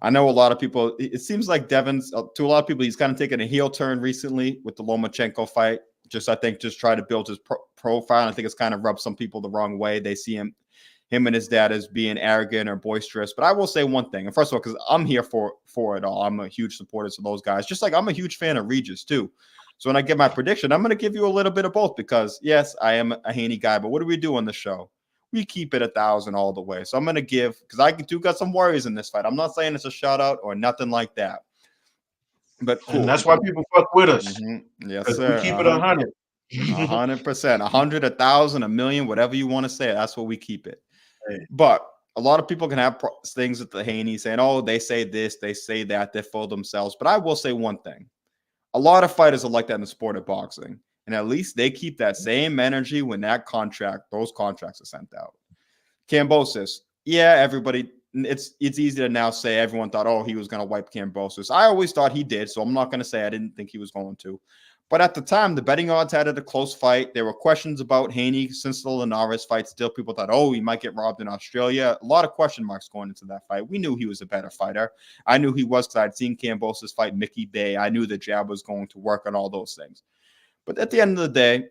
I know a lot of people, it seems like Devin's, to a lot of people, he's kind of taken a heel turn recently with the Lomachenko fight. I think try to build his profile. I think it's kind of rubbed some people the wrong way. They see him and his dad as being arrogant or boisterous. But I will say one thing. And first of all, because I'm here for it all. I'm a huge supporter of those guys. Just like I'm a huge fan of Regis too. So when I give my prediction, I'm going to give you a little bit of both because, yes, I am a Haney guy. But what do we do on the show? We keep it 1,000 all the way. So I'm going to give, because I do got some worries in this fight. I'm not saying it's a shutout or nothing like that. But cool. And that's why people fuck with us. Yes, sir. We keep it 100. 100%. 100, 1,000, a million, whatever you want to say. That's what we keep it. Hey. But a lot of people can have things with the Haney saying, oh, they say this, they say that, they fool themselves. But I will say one thing. A lot of fighters are like that in the sport of boxing. And at least they keep that same energy when those contracts are sent out. Kambosos. Yeah, everybody, it's easy to now say everyone thought, oh, he was going to wipe Kambosos. I always thought he did, so I'm not going to say I didn't think he was going to. But at the time, the betting odds had it a close fight. There were questions about Haney since the Linares fight. Still, people thought, oh, he might get robbed in Australia. A lot of question marks going into that fight. We knew he was a better fighter. I knew he was because I'd seen Kambosos fight Mickey Bay. I knew the jab was going to work on all those things. But at the end of the day,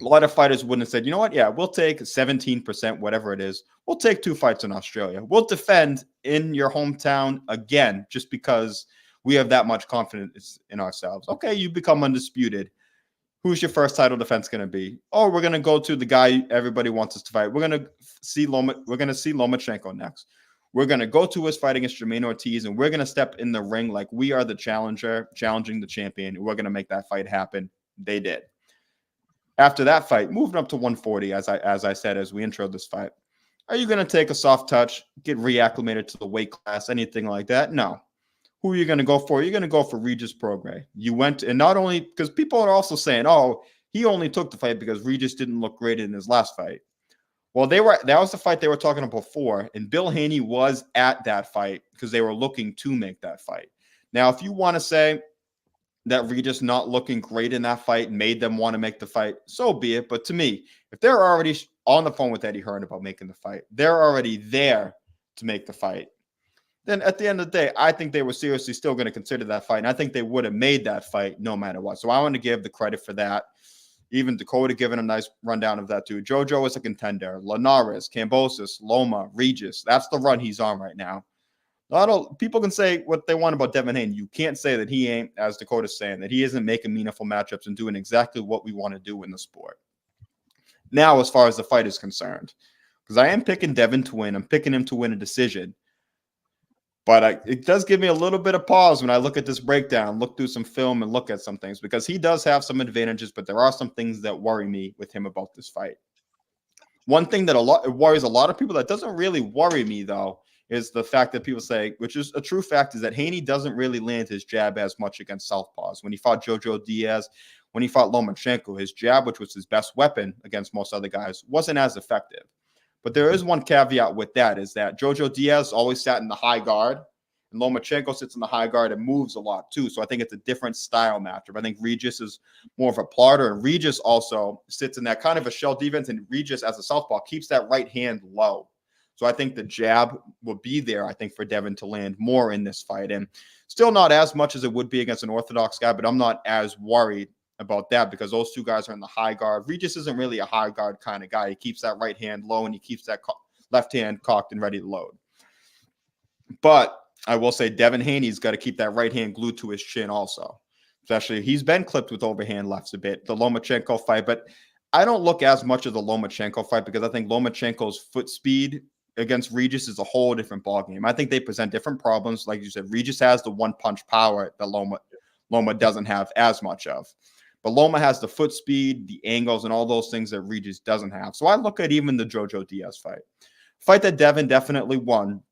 a lot of fighters wouldn't have said, you know what? Yeah, we'll take 17%, whatever it is. We'll take 2 fights in Australia. We'll defend in your hometown again just because we have that much confidence in ourselves. Okay, you become undisputed. Who's your first title defense going to be? Oh, we're going to go to the guy everybody wants us to fight. We're going to see Lomachenko next. We're going to go to his fight against Jermaine Ortiz, and we're going to step in the ring like we are the challenger, challenging the champion. We're going to make that fight happen. They did. After that fight, moving up to 140, as I said as we intro this fight, are you going to take a soft touch, get reacclimated to the weight class, anything like that? No. Who are you going to go for? You're going to go for Regis Prograis. You went, and not only because people are also saying, oh, he only took the fight because Regis didn't look great in his last fight. Well, that was the fight they were talking about before, and Bill Haney was at that fight because they were looking to make that fight. Now, if you want to say that Regis not looking great in that fight made them want to make the fight, so be it. But to me, if they're already on the phone with Eddie Hearn about making the fight, they're already there to make the fight, then at the end of the day, I think they were seriously still going to consider that fight. And I think they would have made that fight no matter what. So I want to give the credit for that. Even Dakota giving a nice rundown of that too. JoJo is a contender. Linares, Kambosos, Loma, Regis. That's the run he's on right now. People can say what they want about Devin Haney. You can't say that he ain't, as Dakota's saying, that he isn't making meaningful matchups and doing exactly what we want to do in the sport. Now, as far as the fight is concerned, because I am picking Devin to win. I'm picking him to win a decision. But it does give me a little bit of pause when I look at this breakdown, look through some film and look at some things, because he does have some advantages, but there are some things that worry me with him about this fight. One thing that worries a lot of people that doesn't really worry me, though, is the fact that people say, which is a true fact, is that Haney doesn't really land his jab as much against southpaws. When he fought Jojo Diaz, when he fought Lomachenko, his jab, which was his best weapon against most other guys, wasn't as effective. But there is one caveat with that, is that Jojo Diaz always sat in the high guard, and Lomachenko sits in the high guard and moves a lot too. So I think it's a different style matchup. I think Regis is more of a plotter, and Regis also sits in that kind of a shell defense, and Regis as a southpaw keeps that right hand low. So I think the jab will be there, I think, for Devin to land more in this fight. And still not as much as it would be against an orthodox guy, but I'm not as worried about that because those two guys are in the high guard. Regis isn't really a high guard kind of guy. He keeps that right hand low, and he keeps that left hand cocked and ready to load. But I will say Devin Haney's got to keep that right hand glued to his chin also. Especially, he's been clipped with overhand lefts a bit, the Lomachenko fight. But I don't look as much of the Lomachenko fight because I think Lomachenko's foot speed against Regis is a whole different ballgame. I think they present different problems. Like you said, Regis has the one-punch power that Loma doesn't have as much of. But Loma has the foot speed, the angles, and all those things that Regis doesn't have. So I look at even the Jojo Diaz fight that Devin definitely won.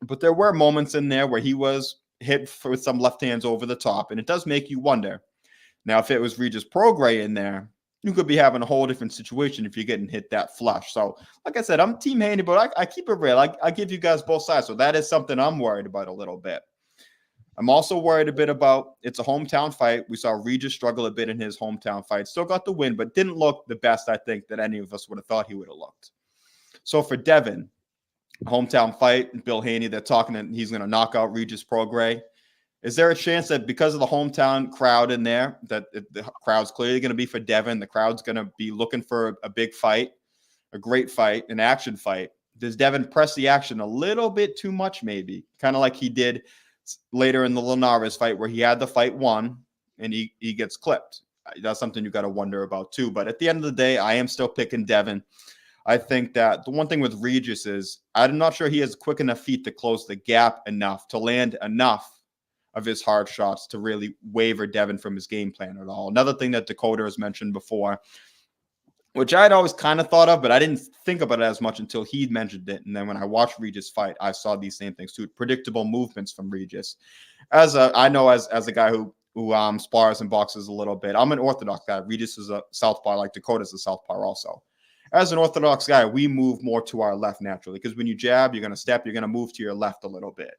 But there were moments in there where he was hit with some left hands over the top, and it does make you wonder. Now, if it was Regis Prograis in there, you could be having a whole different situation if you're getting hit that flush. So, like I said, I'm Team Haney, but I keep it real. I give you guys both sides. So that is something I'm worried about a little bit. I'm also worried a bit about it's a hometown fight. We saw Regis struggle a bit in his hometown fight. Still got the win, but didn't look the best, I think, that any of us would have thought he would have looked. So for Devin, hometown fight, Bill Haney, they're talking that he's going to knock out Regis Prograis. Is there a chance that because of the hometown crowd in there, that the crowd's clearly going to be for Devin, the crowd's going to be looking for a big fight, a great fight, an action fight? Does Devin press the action a little bit too much maybe? Kind of like he did later in the Linares fight where he had the fight won and he gets clipped. That's something you got to wonder about too. But at the end of the day, I am still picking Devin. I think that the one thing with Regis is I'm not sure he has quick enough feet to close the gap enough to land enough of his hard shots to really waver Devin from his game plan at all. Another thing that Dakota has mentioned before, which I'd always kind of thought of, but I didn't think about it as much until he mentioned it. And then when I watched Regis fight, I saw these same things too. Predictable movements from Regis. I know as a guy who spars and boxes a little bit, I'm an orthodox guy. Regis is a southpaw, like Dakota's a southpaw also. As an orthodox guy, we move more to our left naturally because when you jab, you're going to step, you're going to move to your left a little bit.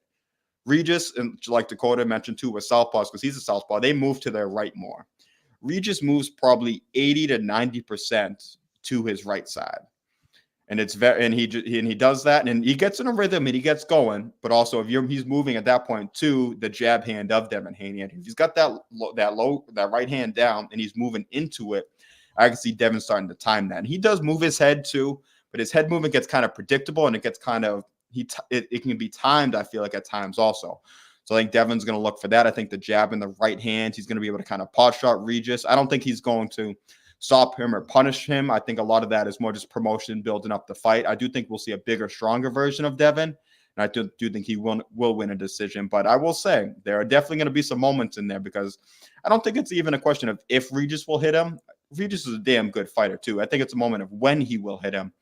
Regis, and like Dakota mentioned too, with southpaws, because he's a southpaw, they move to their right more. Regis moves probably 80 to 90% to his right side, and he does that, and he gets in a rhythm and he gets going. But also, if he's moving at that point to the jab hand of Devin Haney, and if he's got that right hand down and he's moving into it, I can see Devin starting to time that. And he does move his head too, but his head movement gets kind of predictable and it gets kind of it can be timed, I feel like, at times also. So I think Devin's going to look for that. I think the jab in the right hand, he's going to be able to kind of pot shot Regis. I don't think he's going to stop him or punish him. I think a lot of that is more just promotion, building up the fight. I do think we'll see a bigger, stronger version of Devin. And I do think he will win a decision. But I will say there are definitely going to be some moments in there because I don't think it's even a question of if Regis will hit him. Regis is a damn good fighter too. I think it's a moment of when he will hit him.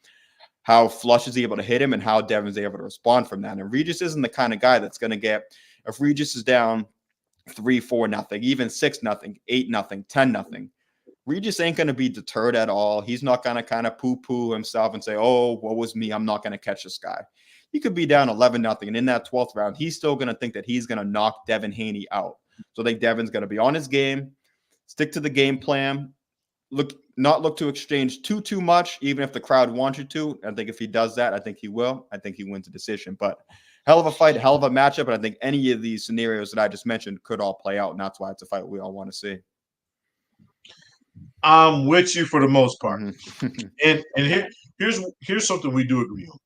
How Flush is able to hit him and how Devin's able to respond from that. And Regis isn't the kind of guy that's going to get, if Regis is down 3-4-0, even 6-0, 8-0, 10-0, Regis ain't going to be deterred at all. He's not going to kind of poo-poo himself and say, oh, what was me? I'm not going to catch this guy. He could be down 11-0. And in that 12th round, he's still going to think that he's going to knock Devin Haney out. So I think Devin's going to be on his game, stick to the game plan, not look to exchange too much, even if the crowd wants you to. I think if he does that, I think he will. I think he wins the decision. But hell of a fight, hell of a matchup. And I think any of these scenarios that I just mentioned could all play out. And that's why it's a fight we all want to see. I'm with you for the most part. Mm-hmm. and here's something we do agree on.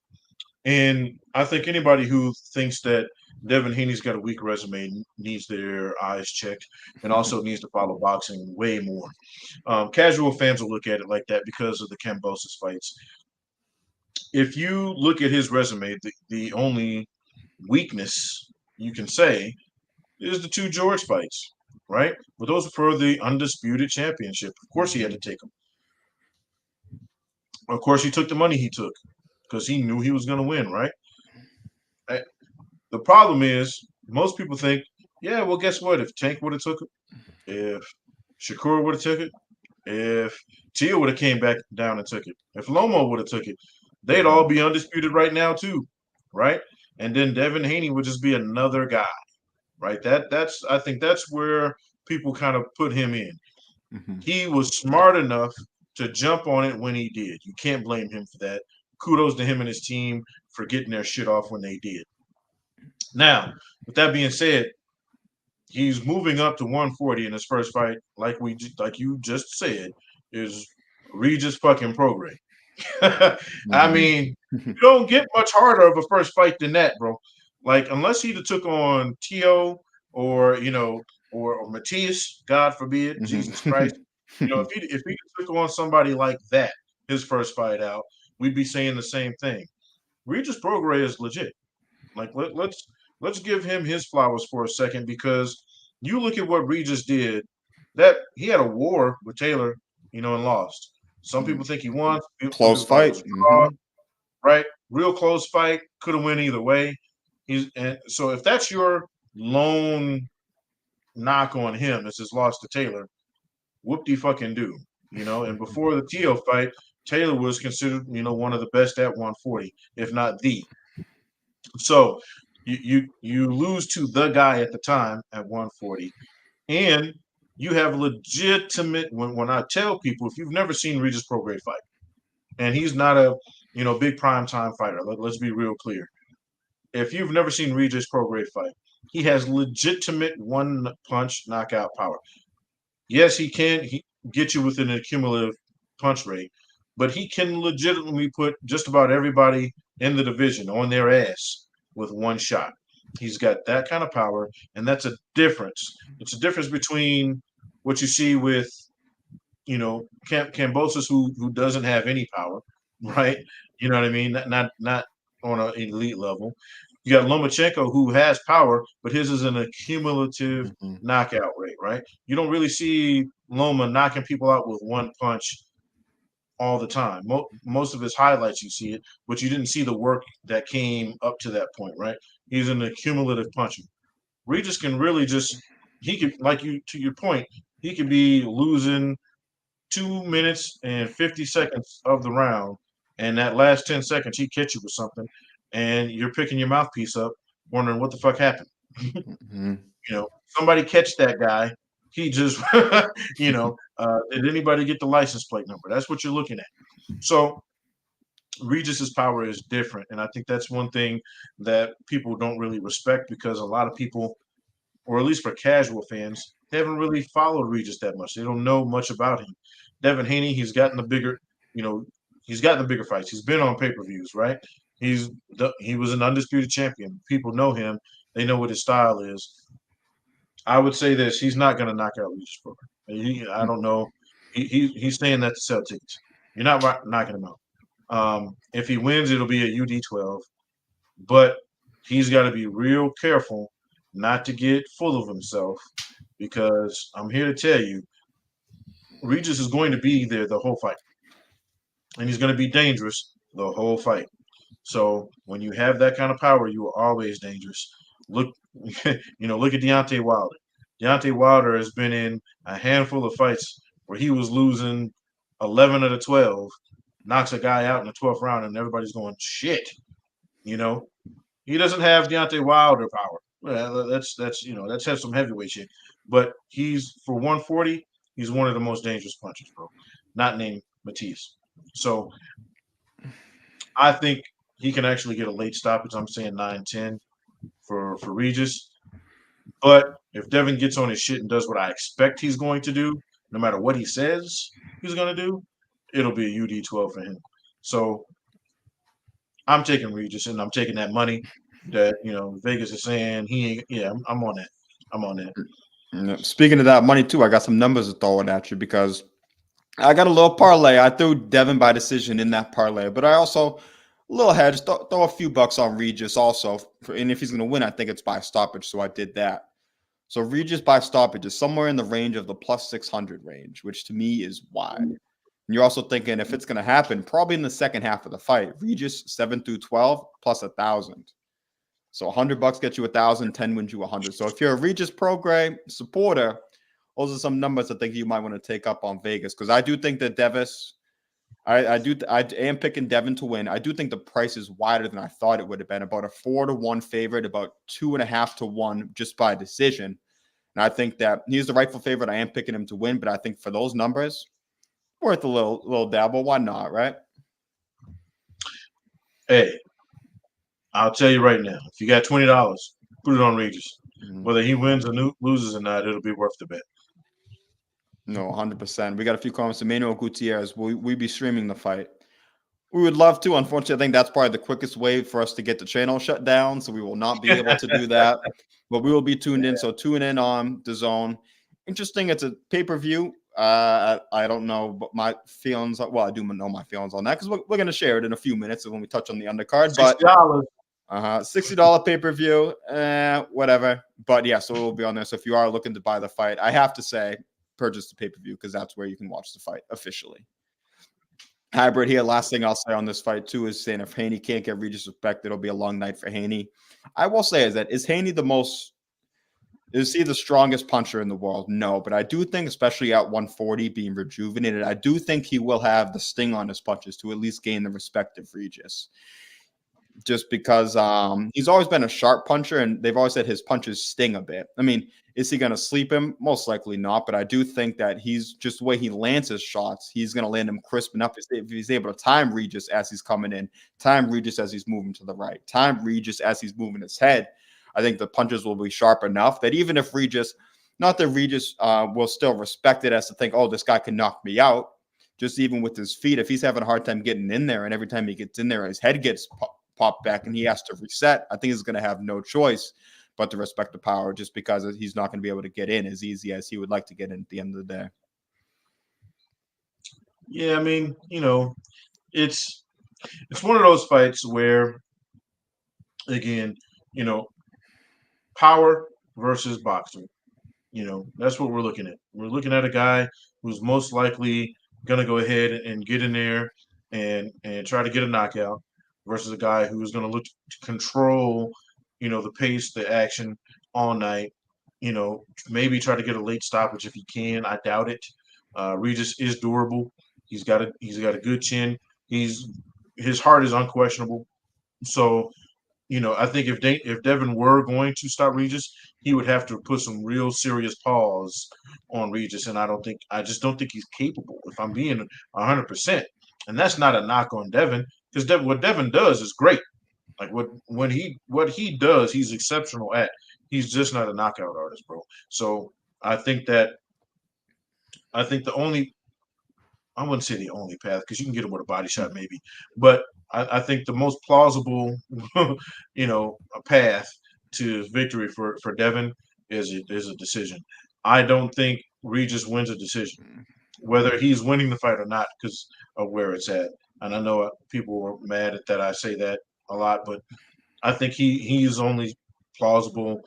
And I think anybody who thinks that Devin Haney's got a weak resume needs their eyes checked and also needs to follow boxing way more. Casual fans will look at it like that because of the Kambosos fights. If you look at his resume, the only weakness you can say is the 2 George fights, right? But those were for the undisputed championship. Of course he had to take them. Of course he took the money he took because he knew he was going to win, right? The problem is most people think, yeah, well, guess what? If Tank would have took it, if Shakur would have took it, if Tia would have came back down and took it, if Lomo would have took it, they'd all be undisputed right now too, right? And then Devin Haney would just be another guy, right? I think that's where people kind of put him in. Mm-hmm. He was smart enough to jump on it when he did. You can't blame him for that. Kudos to him and his team for getting their shit off when they did. Now, with that being said, he's moving up to 140 in his first fight, like you just said, is Regis fucking Prograis. I mean, you don't get much harder of a first fight than that, bro. Like, unless he'd have took on Tio or or Matias, God forbid, Jesus Christ. If he took on somebody like that, his first fight out, we'd be saying the same thing. Regis Prograis is legit. Like, let's give him his flowers for a second, because you look at what Regis did. That he had a war with Taylor, and lost. Some people think he won. Close fight, right? Real close fight. Could have went either way. So if that's your lone knock on him, is his loss to Taylor, whoop-de-fucking do. And before the Tio fight, Taylor was considered, one of the best at 140, if not the. So you lose to the guy at the time at 140, and you have legitimate. When I tell people, if you've never seen Regis Prograis fight, and he's not a big prime time fighter, let's be real clear. If you've never seen Regis Prograis fight, he has legitimate one punch knockout power. Yes, he can get you within an cumulative punch rate, but he can legitimately put just about everybody in the division on their ass with one shot. He's got that kind of power, and that's a difference. It's a difference between what you see with, Kambosos, who doesn't have any power, right? You know what I mean? Not on an elite level. You got Lomachenko, who has power, but his is an accumulative knockout rate, right? You don't really see Loma knocking people out with one punch all the time. Most of his highlights, you see it, but you didn't see the work that came up to that point, right? He's an accumulative puncher. Regis can really he could, to your point, he could be losing 2 minutes and 50 seconds of the round, and that last 10 seconds, he catch you with something, and you're picking your mouthpiece up, wondering what the fuck happened. Somebody catch that guy. He just, did anybody get the license plate number? That's what you're looking at. So Regis's power is different, and I think that's one thing that people don't really respect, because a lot of people, or at least for casual fans, they haven't really followed Regis that much. They don't know much about him. Devin Haney, he's gotten the bigger fights. He's been on pay-per-views, right? He was an undisputed champion. People know him. They know what his style is. I would say this: he's not going to knock out Regis Prograis. I don't know. He's saying that to sell tickets. You're not knocking him out. If he wins, it'll be a UD12. But he's got to be real careful not to get full of himself, because I'm here to tell you, Regis is going to be there the whole fight, and he's going to be dangerous the whole fight. So when you have that kind of power, you are always dangerous. Look, look at Deontay Wilder. Deontay Wilder has been in a handful of fights where he was losing 11 of the 12, knocks a guy out in the 12th round, and everybody's going shit. You know, he doesn't have Deontay Wilder power. Well, that's some heavyweight shit. But he's for 140, he's one of the most dangerous punchers, bro. Not named Matisse. So I think he can actually get a late stoppage. I'm saying 9-10 for Regis. But if Devin gets on his shit and does what I expect he's going to do, no matter what he says he's going to do, it'll be a UD12 for him. So I'm taking Regis, and I'm taking that money that Vegas is saying he ain't. Yeah, I'm on that. I'm on that. Speaking of that money too, I got some numbers to throw at you because I got a little parlay. I threw Devin by decision in that parlay, but I also a little hedge, throw a few bucks on Regis also. And if he's going to win, I think it's by stoppage, so I did that. So Regis by stoppage is somewhere in the range of the plus 600 range, which to me is wide. And you're also thinking if it's going to happen, probably in the second half of the fight. Regis 7 through 12 plus 1,000. So $100 gets you 1,000, 10 wins you 100. So if you're a Regis Prograis supporter, those are some numbers I think you might want to take up on Vegas because I do think that I am picking Devin to win. I do think the price is wider than I thought it would have been. About a 4-1 favorite, about 2.5-1 just by decision. And I think that he's the rightful favorite. I am picking him to win, but I think for those numbers, worth a little dabble. Why not, right? Hey, I'll tell you right now. If you got $20, put it on Regis. Whether he wins or loses or not, it'll be worth the bet. No, 100%. We got a few comments. Emmanuel Gutierrez, will we be streaming the fight? We would love to. Unfortunately, I think that's probably the quickest way for us to get the channel shut down, so we will not be able to do that. But we will be tuned in, so tune in on DAZN. Interesting, it's a pay-per-view. I don't know but my feelings. Well, I do know my feelings on that because we're going to share it in a few minutes when we touch on the undercard. But $60. $60 pay-per-view, whatever. But yeah, so it will be on there. So if you are looking to buy the fight, I have to say, purchase the pay-per-view because that's where you can watch the fight officially. Hybrid here. Last thing I'll say on this fight too is saying if Haney can't get Regis respect, it'll be a long night for Haney. I will say is Haney is he the strongest puncher in the world? No, but I do think, especially at 140 being rejuvenated, I do think he will have the sting on his punches to at least gain the respect of Regis. Just because he's always been a sharp puncher, and they've always said his punches sting a bit. I mean, is he going to sleep him? Most likely not, but I do think that he's just the way he lands his shots, he's going to land them crisp enough if he's able to time Regis as he's coming in, time Regis as he's moving to the right, time Regis as he's moving his head. I think the punches will be sharp enough that even if Regis, not that Regis will still respect it as to think, oh, this guy can knock me out, just even with his feet, if he's having a hard time getting in there and every time he gets in there, his head gets popped back and he has to reset, I think he's going to have no choice but to respect the power just because he's not going to be able to get in as easy as he would like to get in at the end of the day. Yeah, I mean, it's one of those fights where, again, power versus boxing. That's what we're looking at. We're looking at a guy who's most likely going to go ahead and get in there and try to get a knockout versus a guy who's going to look to control, the pace, the action all night. Maybe try to get a late stoppage if he can. I doubt it. Regis is durable. He's got a good chin. His heart is unquestionable. So I think if Devin were going to stop Regis, he would have to put some real serious pause on Regis, and I just don't think he's capable. If I'm being 100%, and that's not a knock on Devin, because what Devin does is great. Like what he does, he's exceptional at. He's just not a knockout artist, bro. So I think the only, I wouldn't say the only path because you can get him with a body shot maybe, but I think the most plausible, a path to victory for Devin is a decision. I don't think Regis wins a decision, whether he's winning the fight or not, because of where it's at. And I know people were mad at that I say that a lot, but I think he's only plausible,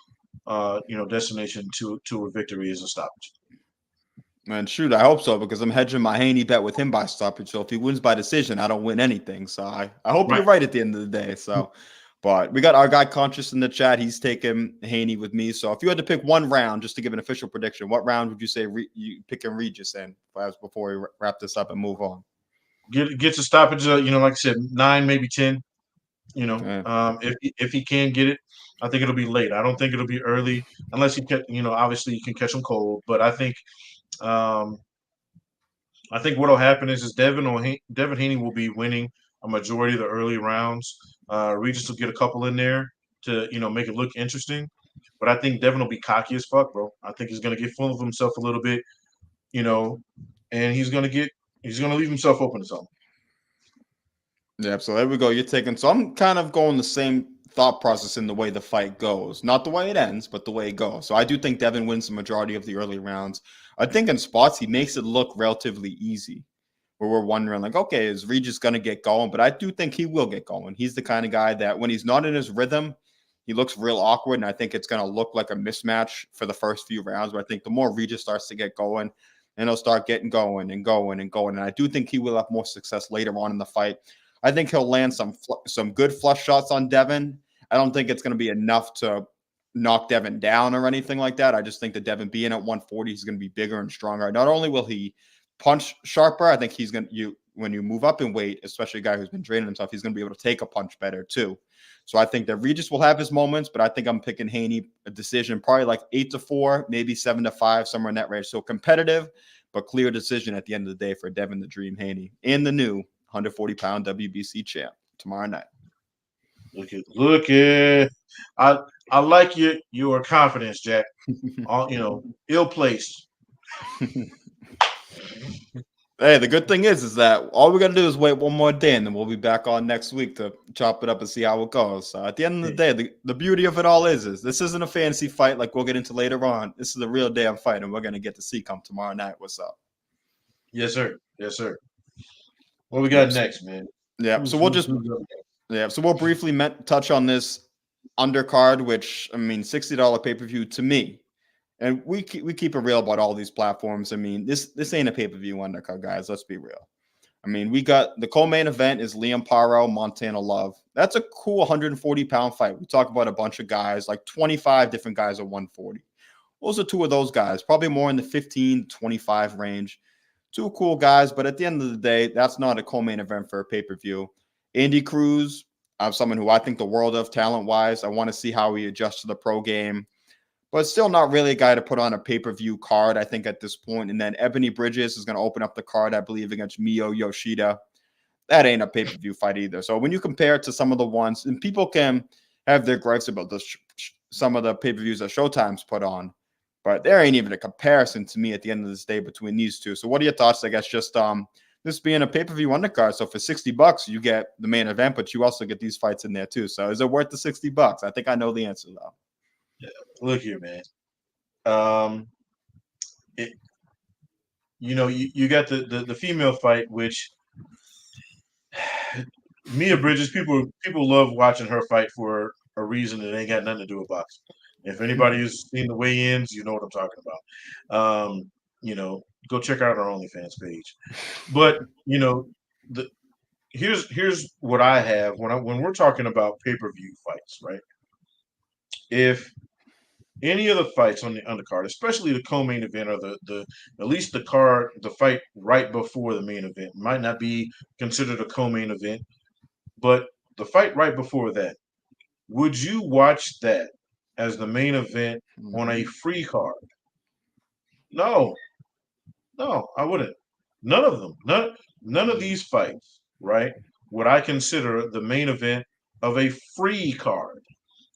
destination to a victory is a stoppage. Man, shoot, I hope so because I'm hedging my Haney bet with him by stoppage. So if he wins by decision, I don't win anything. So I hope you're Right. right at the end of the day. So, but we got our guy Conscious in the chat. He's taking Haney with me. So if you had to pick one round just to give an official prediction, what round would you say you picking Regis in before we wrap this up and move on? Get a stoppage. Like I said, 9, maybe 10. Yeah. If he can get it, I think it'll be late. I don't think it'll be early unless obviously you can catch him cold. But um, I think what'll happen is Devin Haney will be winning a majority of the early rounds. Regis will get a couple in there to make it look interesting. But I think Devin will be cocky as fuck, bro. I think he's gonna get full of himself a little bit, you know, and he's gonna leave himself open to something. Yeah, so there we go. You're taking. So I'm kind of going the same thought process in the way the fight goes, not the way it ends, but the way it goes. So I do think Devin wins the majority of the early rounds. I think in spots he makes it look relatively easy, where we're wondering like, okay, is Regis going to get going? But I do think he will get going. He's the kind of guy that when he's not in his rhythm, he looks real awkward, and I think it's going to look like a mismatch for the first few rounds. But I think the more Regis starts to get going, and he'll start getting going and going and going. And I do think he will have more success later on in the fight. I think he'll land some good flush shots on Devin. I don't think it's going to be enough to knock Devin down or anything like that. I just think that Devin being at 140, he's going to be bigger and stronger. Not only will he punch sharper, I think he's going to when you move up in weight, especially a guy who's been training himself, he's going to be able to take a punch better too. So I think that Regis will have his moments, but I think I'm picking Haney a decision, probably like 8-4, maybe 7-5, somewhere in that range. So competitive, but clear decision at the end of the day for Devin the Dream Haney in the new 140-pound WBC champ tomorrow night. Look at. I like your confidence, Jack. Ill placed. Hey, the good thing is that all we got to do is wait one more day, and then we'll be back on next week to chop it up and see how it goes. So at the end of the day, the beauty of it all is this isn't a fantasy fight like we'll get into later on. This is a real damn fight, and we're going to get to see come tomorrow night. What's up? Yes, sir. Yes, sir. What we got next, man? Yeah, so we'll briefly touch on this undercard, which I mean, $60 pay-per-view to me. And we keep it real about all these platforms. I mean, this ain't a pay-per-view undercard, guys. Let's be real. I mean, we got the co-main event is Liam Paro, Montana Love. That's a cool 140-pound fight. We talk about a bunch of guys, like 25 different guys at 140. Those are two of those guys, probably more in the 15, 25 range. Two cool guys, but at the end of the day, that's not a co-main event for a pay-per-view. Andy Cruz, I'm someone who I think the world of talent-wise. I want to see how he adjusts to the pro game. But still not really a guy to put on a pay-per-view card, I think, at this point. And then Ebony Bridges is going to open up the card, I believe, against Mio Yoshida. That ain't a pay-per-view fight either. So when you compare it to some of the ones, and people can have their gripes about some of the pay-per-views that Showtime's put on, but there ain't even a comparison to me at the end of this day between these two. So what are your thoughts, I guess, just this being a pay-per-view undercard? So for $60, you get the main event, but you also get these fights in there too. So is it worth the $60? I think I know the answer, though. Yeah, look here, man. You got the female fight, which Mia Bridges, people love watching her fight for a reason that ain't got nothing to do with boxing. If anybody has seen the weigh-ins, you know what I'm talking about. Go check out our OnlyFans page. But here's what I have when we're talking about pay-per-view fights, right? If any of the fights on the undercard, especially the co-main event or the at least the fight right before the main event, might not be considered a co-main event, but the fight right before that, would you watch that as the main event on a free card? No, I wouldn't. None of them. None of these fights, right, would I consider the main event of a free card.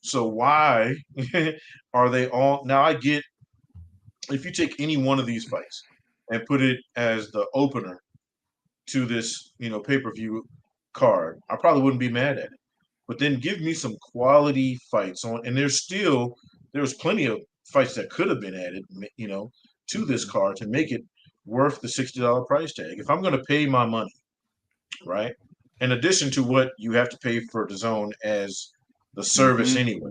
So why are they all now? I get if you take any one of these fights and put it as the opener to this, pay-per-view card, I probably wouldn't be mad at it. But then give me some quality fights on, and there's plenty of fights that could have been added, to this card to make it worth the $60 price tag. If I'm going to pay my money, right, in addition to what you have to pay for the zone as the service anyway,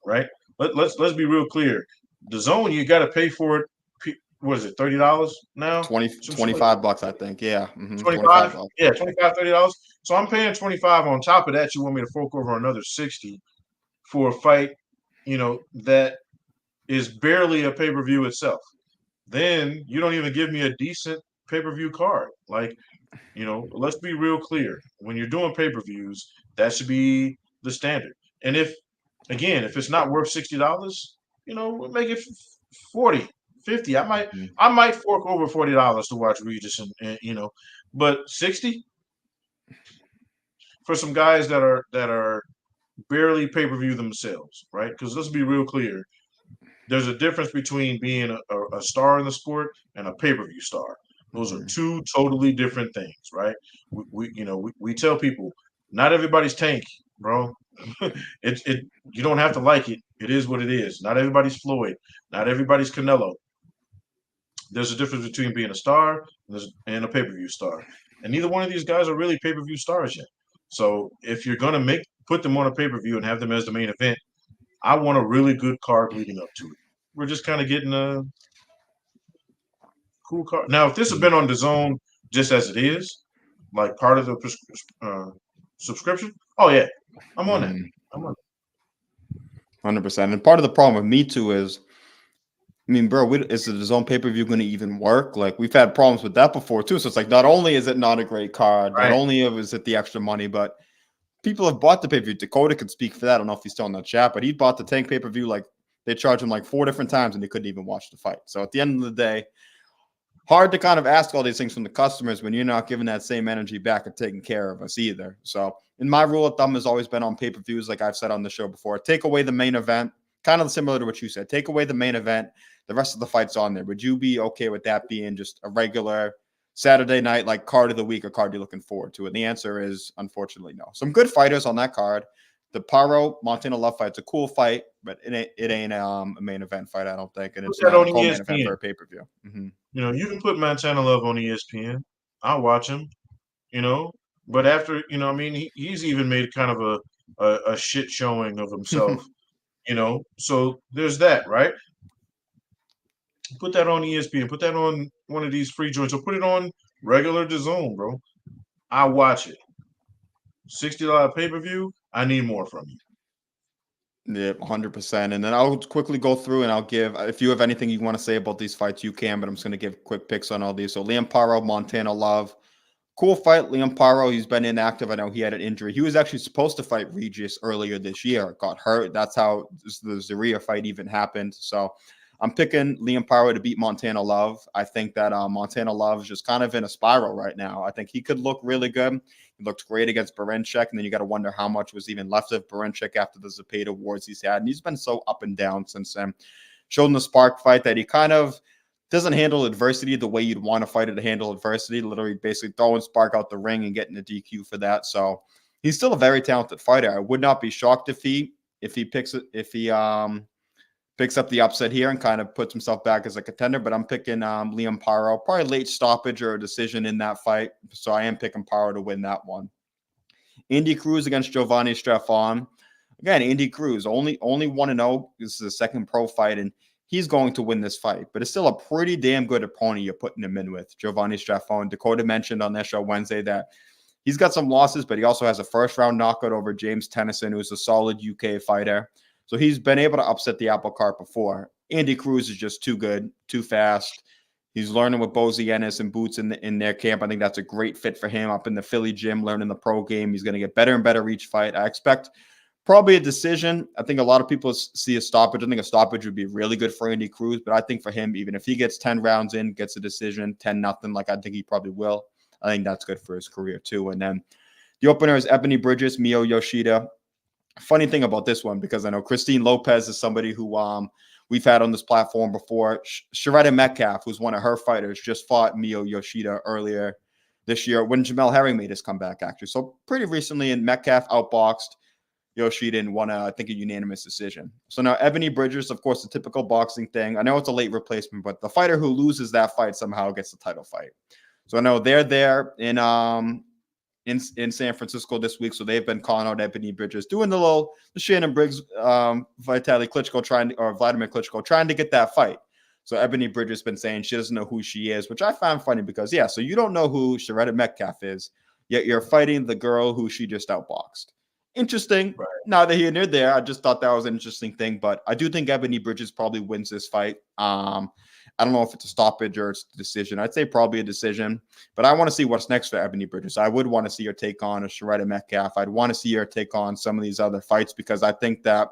right? Let's be real clear. The zone, you got to pay for it what is it, $30 now? 25 bucks, I think. Yeah. 25 25? bucks. Yeah, $25, $30. So I'm paying 25 on top of that. You want me to fork over another 60 for a fight, that is barely a pay-per-view itself. Then you don't even give me a decent pay-per-view card. Like, let's be real clear. When you're doing pay-per-views, that should be the standard. And if it's not worth $60, we'll make it 40, 50. I might fork over $40 to watch Regis and but 60 for some guys that are barely pay-per-view themselves, right? Because let's be real clear. There's a difference between being a star in the sport and a pay-per-view star. Those are two totally different things, right? We tell people not everybody's Tank, bro. You don't have to like it. It is what it is. Not everybody's Floyd. Not everybody's Canelo. There's a difference between being a star and a pay-per-view star, and neither one of these guys are really pay-per-view stars yet. So if you're gonna put them on a pay-per-view and have them as the main event, I want a really good card leading up to it. We're just kind of getting a cool card. Now, if this had been on DAZN just as it is, like part of the subscription, oh yeah, I'm on that. I'm on that. 100%. And part of the problem with me too is, I mean, bro, is the DAZN pay-per-view going to even work? Like, we've had problems with that before too. So it's like, not only is it not a great card, Right. not only is it the extra money, but people have bought the pay-per-view. Dakota could speak for that. I don't know if he's still in the chat, but he bought the Tank pay-per-view. Like, they charged him like 4 different times and he couldn't even watch the fight. So at the end of the day, hard to kind of ask all these things from the customers when you're not giving that same energy back and taking care of us either. So in my rule of thumb has always been on pay-per-views, like I've said on the show before, take away the main event, kind of similar to what you said. Take away the main event, the rest of the fights on there. Would you be okay with that being just a regular Saturday night, like card of the week or card you're looking forward to? And the answer is unfortunately no. Some good fighters on that card. The Paro Montana Love fight's a cool fight, but it ain't a main event fight, I don't think. And it's not a co-main event for a pay-per-view. You can put Montana Love on ESPN. I'll watch him, but after, he's even made kind of a shit showing of himself, so there's that, right? Put that on ESPN, put that on one of these free joints, or put it on regular DAZN, bro. I'll watch it. $60 pay-per-view, I need more from you. Yeah, 100%. And then I'll quickly go through and I'll give, if you have anything you want to say about these fights, you can, but I'm just going to give quick picks on all these. So Liam Paro, Montana Love. Cool fight. Liam Paro, he's been inactive. I know he had an injury. He was actually supposed to fight Regis earlier this year. Got hurt. That's how the Zaria fight even happened. So I'm picking Liam Paro to beat Montana Love. I think that Montana Love is just kind of in a spiral right now. I think he could look really good. He looked great against Barenchek, and then you got to wonder how much was even left of Barenchek after the Zepeda wars he's had. And he's been so up and down since then. Showed in the Spark fight that he kind of doesn't handle adversity the way you'd want a fighter to handle adversity, literally basically throwing Spark out the ring and getting a DQ for that. So he's still a very talented fighter. I would not be shocked if he picks up the upset here and kind of puts himself back as a contender, but I'm picking Liam Paro, probably late stoppage or a decision in that fight. So I am picking Paro to win that one. Andy Cruz against Giovanni Straffon. Again, Andy Cruz, only 1-0. This is the second pro fight, and he's going to win this fight, but it's still a pretty damn good opponent you're putting him in with. Giovanni Straffon. Dakota mentioned on their show Wednesday that he's got some losses, but he also has a first-round knockout over James Tennyson, who's a solid UK fighter. So he's been able to upset the apple cart before. Andy Cruz is just too good, too fast. He's learning with Bozy Ennis and Boots in their camp. I think that's a great fit for him up in the Philly gym, learning the pro game. He's going to get better and better each fight. I expect probably a decision. I think a lot of people see a stoppage. I think a stoppage would be really good for Andy Cruz, but I think for him, even if he gets 10 rounds in, gets a decision, 10-0, like I think he probably will, I think that's good for his career too. And then the opener is Ebony Bridges, Mio Yoshida. Funny thing about this one, because I know Christine Lopez is somebody who we've had on this platform before. Sharetta Metcalf, who's one of her fighters, just fought Mio Yoshida earlier this year when Jamel Herring made his comeback, actually. So pretty recently, and Metcalf outboxed Yoshida and won, I think, a unanimous decision. So now Ebony Bridges, of course, the typical boxing thing. I know it's a late replacement, but the fighter who loses that fight somehow gets the title fight. So I know they're there in San Francisco this week, so they've been calling out Ebony Bridges, doing the Shannon Briggs, Vladimir Klitschko trying to get that fight. So Ebony Bridges has been saying she doesn't know who she is, which I find funny because, yeah, so you don't know who Sharetta Metcalf is, yet you're fighting the girl who she just outboxed. Interesting. Right. Neither here nor there. I just thought that was an interesting thing, but I do think Ebony Bridges probably wins this fight. I don't know if it's a stoppage or it's a decision. I'd say probably a decision, but I want to see what's next for Ebony Bridges. I would want to see her take on a Sharetta Metcalf. I'd want to see her take on some of these other fights because I think that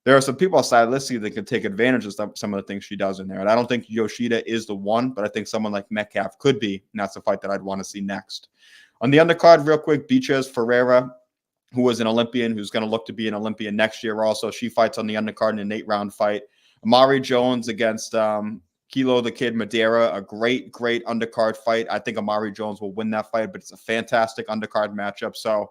there are some people stylistically that can take advantage of some of the things she does in there. And I don't think Yoshida is the one, but I think someone like Metcalf could be, and that's the fight that I'd want to see next. On the undercard, real quick, Beatriz Ferreira, who was an Olympian, who's going to look to be an Olympian next year also. She fights on the undercard in an 8-round fight. Amari Jones against Kilo the Kid Madeira, a great undercard fight. I think Amari Jones will win that fight, but it's a fantastic undercard matchup. So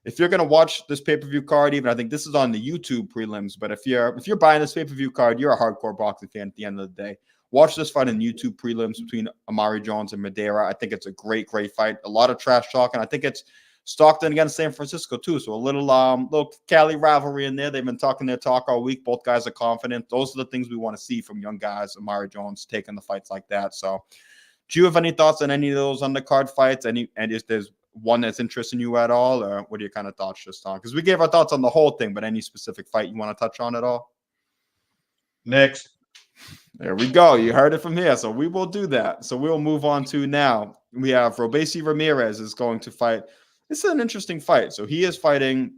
if you're going to watch this pay-per-view card, even I think this is on the YouTube prelims, but if you're buying this pay-per-view card, you're a hardcore boxing fan at the end of the day. Watch this fight in YouTube prelims between Amari Jones and Madeira. I think it's a great fight. A lot of trash talk, and I think it's Stockton against San Francisco too. So a little Cali rivalry in there. They've been talking their talk all week. Both guys are confident. Those are the things we want to see from young guys. Amari Jones taking the fights like that. So do you have any thoughts on any of those undercard fights? And if there's one that's interesting you at all, or what are your kind of thoughts just on? Because we gave our thoughts on the whole thing, but any specific fight you want to touch on at all? Next. There we go. You heard it from here. So we will do that. So we'll move on to now. We have Robeisy Ramirez is going to fight. This is an interesting fight. So he is fighting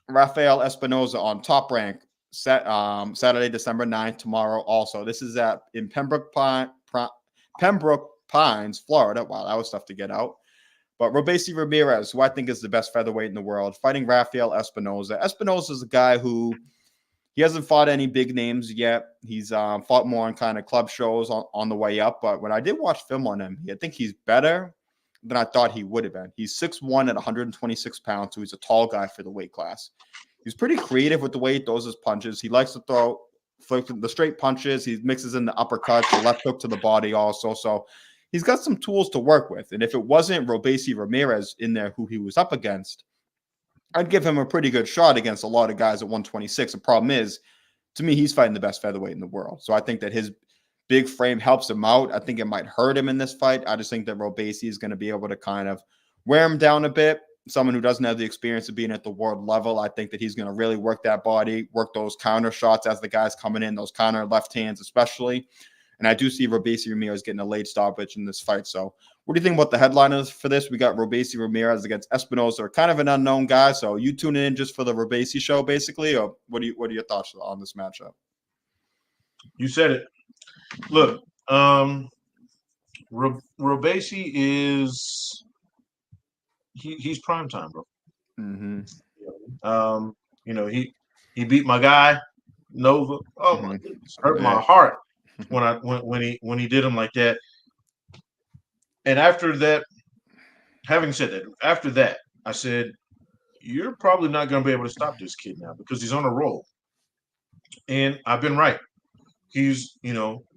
Rafael Espinoza on Top Rank Saturday, December 9th, tomorrow also. This is in Pembroke Pines, Florida. Wow, that was tough to get out. But Robeisy Ramirez, who I think is the best featherweight in the world, fighting Rafael Espinoza. Espinoza is a guy who he hasn't fought any big names yet. He's fought more on kind of club shows on the way up. But when I did watch film on him, I think he's better than I thought he would have been. He's 6'1" at 126 pounds, so he's a tall guy for the weight class. He's pretty creative with the way he throws his punches. He likes to throw the straight punches. He mixes in the uppercuts, the left hook to the body also. So he's got some tools to work with. And if it wasn't Robeisy Ramirez in there who he was up against, I'd give him a pretty good shot against a lot of guys at 126. The problem is, to me, he's fighting the best featherweight in the world. So I think that his big frame helps him out. I think it might hurt him in this fight. I just think that Robeisy is going to be able to kind of wear him down a bit. Someone who doesn't have the experience of being at the world level, I think that he's going to really work that body, work those counter shots as the guys coming in, those counter left hands especially. And I do see Robeisy Ramirez getting a late stoppage in this fight. So what do you think about the headliners for this? We got Robeisy Ramirez against Espinoza, kind of an unknown guy. So you tuning in just for the Robeisy show, basically, or what are your thoughts on this matchup? You said it. Look, Robeisy is he's prime time, bro. Mm-hmm. He beat my guy Nova. Oh my goodness, hurt my heart when he did him like that. And after that, having said that, after that, I said, you're probably not going to be able to stop this kid now because he's on a roll. And I've been right. He's,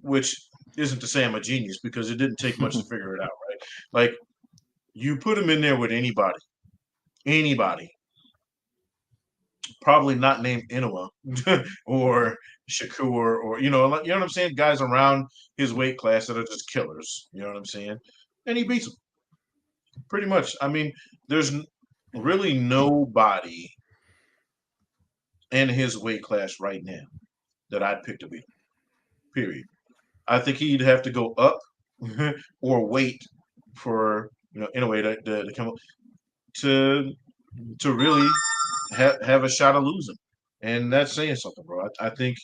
which isn't to say I'm a genius because it didn't take much to figure it out, right? Like, you put him in there with anybody, probably not named Inoue or Shakur or, you know what I'm saying? Guys around his weight class that are just killers, you know what I'm saying? And he beats them. Pretty much. I mean, there's really nobody in his weight class right now that I'd pick to beat him. Period. I think he'd have to go up or wait for Inoue to come up to really have a shot of losing, and that's saying something, bro. I think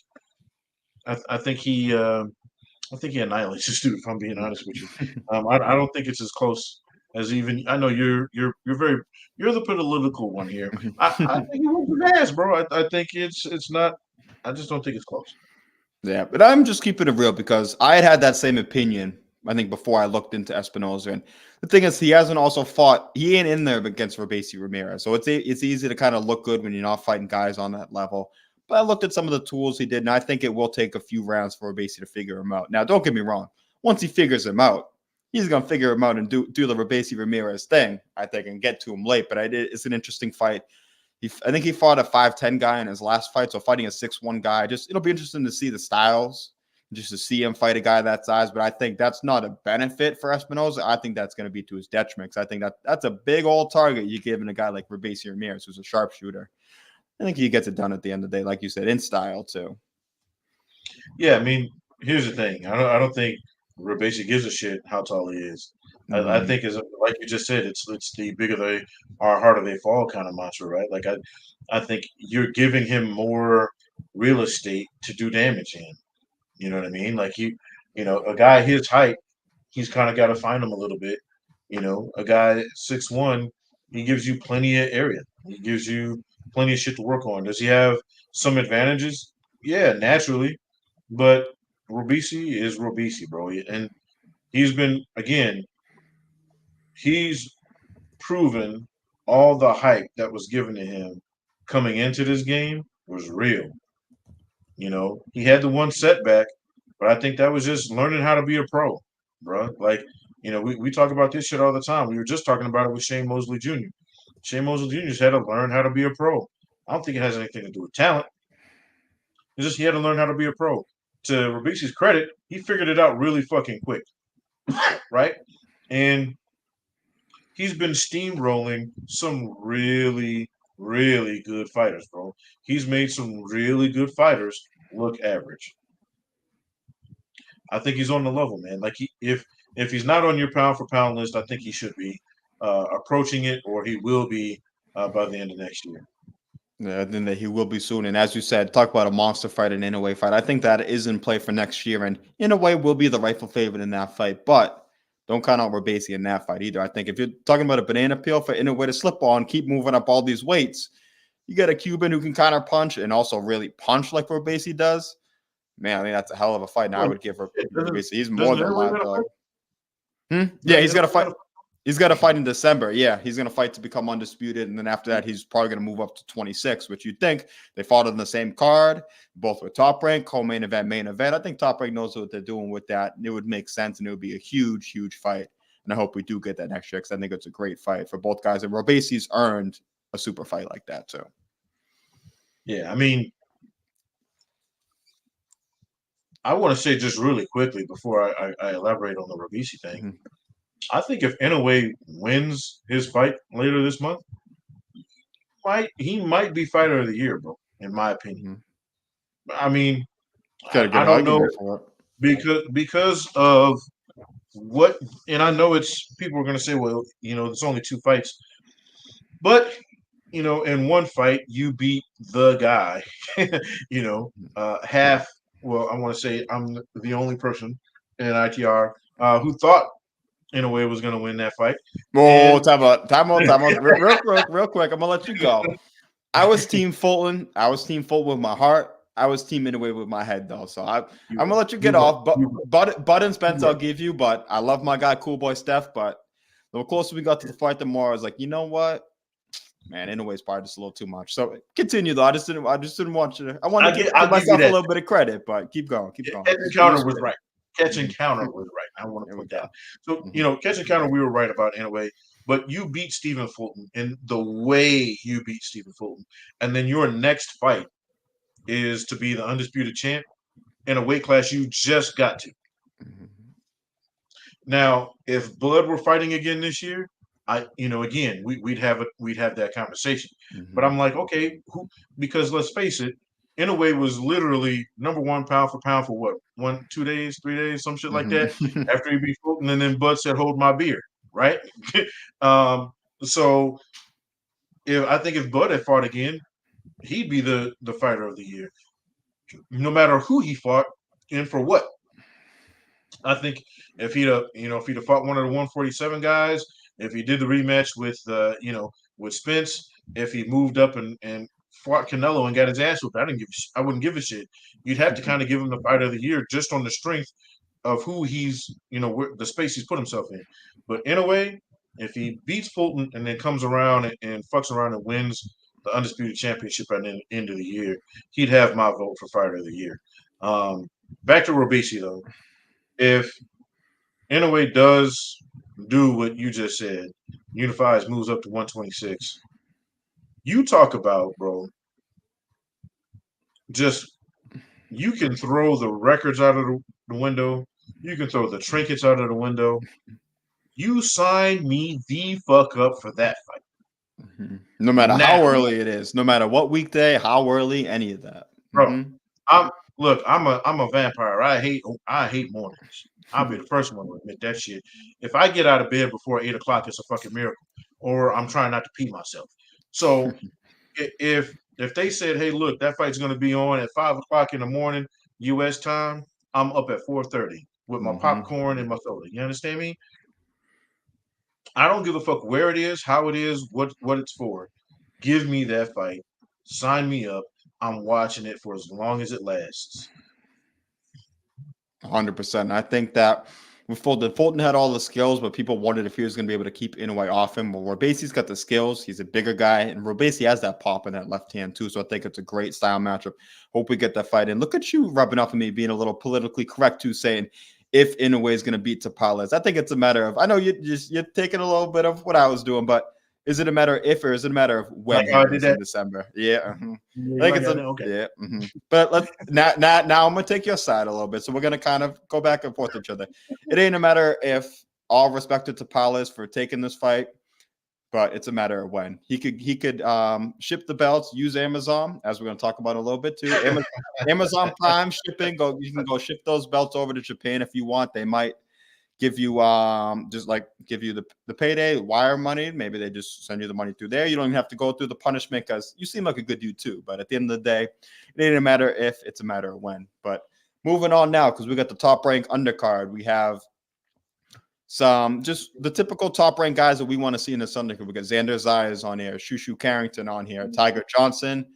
he annihilates this dude. If I'm being honest with you, I don't think it's as close as even. I know you're the political one here. I think he whooped his ass, bro. I think it's not. I just don't think it's close. Yeah, but I'm just keeping it real because I had that same opinion, I think, before I looked into Espinoza. And the thing is, he ain't in there against Robeisy Ramirez. So it's easy to kind of look good when you're not fighting guys on that level. But I looked at some of the tools he did, and I think it will take a few rounds for Robeisy to figure him out. Now, don't get me wrong. Once he figures him out, he's going to figure him out and do the Robeisy Ramirez thing, I think, and get to him late. But it's an interesting fight. I think he fought a 5'10" guy in his last fight, so fighting a 6'1" guy, it'll be interesting to see the styles just to see him fight a guy that size. But I think that's not a benefit for Espinoza. I think that's going to be to his detriment. I think that's a big old target you're giving a guy like Robeisy Ramirez, who's a sharpshooter. I think he gets it done at the end of the day, like you said, in style too. Yeah, I mean, here's the thing. I don't think Robeisy gives a shit how tall he is. I think is like you just said, it's the bigger they are, harder they fall kind of mantra, right? Like I think you're giving him more real estate to do damage in. You know what I mean? Like a guy his height, he's kind of got to find him a little bit. A guy 6'1", he gives you plenty of area. He gives you plenty of shit to work on. Does he have some advantages? Yeah, naturally. But Robeisy is Robeisy, bro. And he's been, again, he's proven all the hype that was given to him coming into this game was real. He had the one setback, but I think that was just learning how to be a pro, bro. Like, we talk about this shit all the time. We were just talking about it with Shane Mosley Jr. Shane Mosley Jr. just had to learn how to be a pro. I don't think it has anything to do with talent. It's just he had to learn how to be a pro. To Robeisy's credit, he figured it out really fucking quick, right? And he's been steamrolling some really, really good fighters, bro. He's made some really good fighters look average. I think he's on the level, man. Like if he's not on your pound for pound list, I think he should be approaching it, or he will be by the end of next year. Yeah, then that he will be soon. And as you said, talk about a monster fight and Inoue fight. I think that is in play for next year, and Inoue will be the rightful favorite in that fight. But don't count out Robeisy in that fight either. I think if you're talking about a banana peel for Inoue to slip on, keep moving up all these weights, you get a Cuban who can counter punch and also really punch like Robeisy does. Man, I think that's a hell of a fight. Now I would give Robeisy. He's more than my dog. Yeah, he's got to fight. He's got to fight in December. Yeah, he's going to fight to become undisputed. And then after that, he's probably going to move up to 26, which you'd think they fought on the same card. Both were Top Rank, co-main event, main event. I think Top Rank knows what they're doing with that. It would make sense, and it would be a huge, huge fight. And I hope we do get that next year because I think it's a great fight for both guys. And Robeisy's earned a super fight like that, too. Yeah, I mean, I want to say just really quickly before I elaborate on the Robeisy thing. I think if Inoue wins his fight later this month, he might be fighter of the year, bro. In my opinion. I mean, I don't know because of what, and I know people are going to say, well, it's only 2 fights, but in one fight you beat the guy, half. Well, I want to say I'm the only person in ITR who thought Inoue was going to win that fight. Oh, time out. Real quick. I'm gonna let you go. I was Team Fulton. I was Team Fulton with my heart. I was Team Inoue with my head, though. So I'm gonna let you get off. But and Spence, I'll give you. But I love my guy, Cool Boy Steph. But the closer we got to the fight, the more I was like, you know what? Man, Inoue's probably just a little too much. So continue though. I just didn't want you to. I want to give myself a little bit of credit, but keep going. Catch Counter was right. Catch and Counter was right. I want to put that. So Catch and Counter, we were right about Inoue, but you beat Stephen Fulton in the way you beat Stephen Fulton, and then your next fight is to be the undisputed champ in a weight class you just got to. Now, if Blood were fighting again this year, again, we'd have that conversation. But I'm like, okay, because let's face it, Inoue was literally number 1 pound for pound for what, 1, 2 days, 3 days, some shit like that. After he beat Fulton, and then Bud said, "Hold my beer," right? So I think if Bud had fought again, he'd be the fighter of the year, no matter who he fought and for what. I think if he'd have fought one of the 147 guys, if he did the rematch with with Spence, if he moved up and fought Canelo and got his ass whooped, I wouldn't give a shit. You'd have to kind of give him the fight of the year just on the strength of who he's, the space he's put himself in. But in a way, if he beats Fulton and then comes around and fucks around and wins the undisputed championship at the end of the year, he'd have my vote for fighter of the year. Back to Robeisy though. If Inoue does do what you just said, unifies, moves up to 126, you talk about, bro, just You can throw the records out of the window. You can throw the trinkets out of the window. You sign me the fuck up for that fight. No matter how Now, early it is, no matter what weekday, how early, any of that. bro, I'm a vampire. I hate mornings. I'll be the first one to admit that shit. If I get out of bed before 8 o'clock, it's a fucking miracle. Or I'm trying not to pee myself. So if they said, hey, look, that fight's gonna be on at 5 o'clock in the morning, US time, I'm up at 4:30 with my popcorn and my soda. You understand me? I don't give a fuck where it is, how it is, what it's for. Give me that fight. Sign me up. I'm watching it for as long as it lasts. 100%. I think that with Fulton had all the skills, but people wondered if he was going to be able to keep Inoue off him. Well, Robeisy's got the skills. He's a bigger guy, and Robeisy has that pop in that left hand too. So I think it's a great style matchup. Hope we get that fight in. Look at you rubbing off on me, being a little politically correct too, saying if Inoue is going to beat Tapales. I think it's a matter of. I know you're taking a little bit of what I was doing, but is it a matter of if or is it a matter of when Like it is in December? Yeah. I think it's okay. yeah. But let's now I'm gonna take your side a little bit. So we're gonna kind of go back and forth with each other. It ain't a matter if all respect to Tapales for taking this fight, but it's a matter of when. He could ship the belts, use Amazon, as we're gonna talk about in a little bit too. Amazon Prime shipping, you can go ship those belts over to Japan if you want. They might give you give you the payday, wire money. Maybe they just send you the money through there. You don't even have to go through the punishment because you seem like a good dude too. But at the end of the day, it ain't a matter if, it's a matter of when. But moving on now, because we got the top rank undercard. We have some just the typical top rank guys that we want to see in this undercard. We got Xander Zayas on here, Shushu Carrington on here, Tiger Johnson,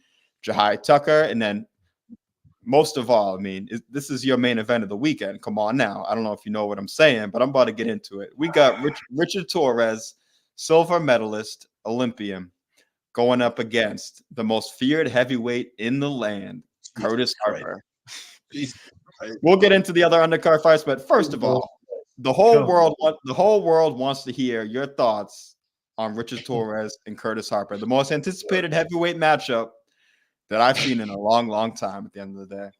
Jahai Tucker, and then most of all, I mean, this is your main event of the weekend. Come on now. I don't know if you know what I'm saying, but I'm about to get into it. We got Richard Torres, silver medalist, Olympian, going up against the most feared heavyweight in the land, Curtis Harper. We'll get into the other undercard fights, but first of all, the whole world wants to hear your thoughts on Richard Torres and Curtis Harper, the most anticipated heavyweight matchup that I've seen in a long, long time at the end of the day.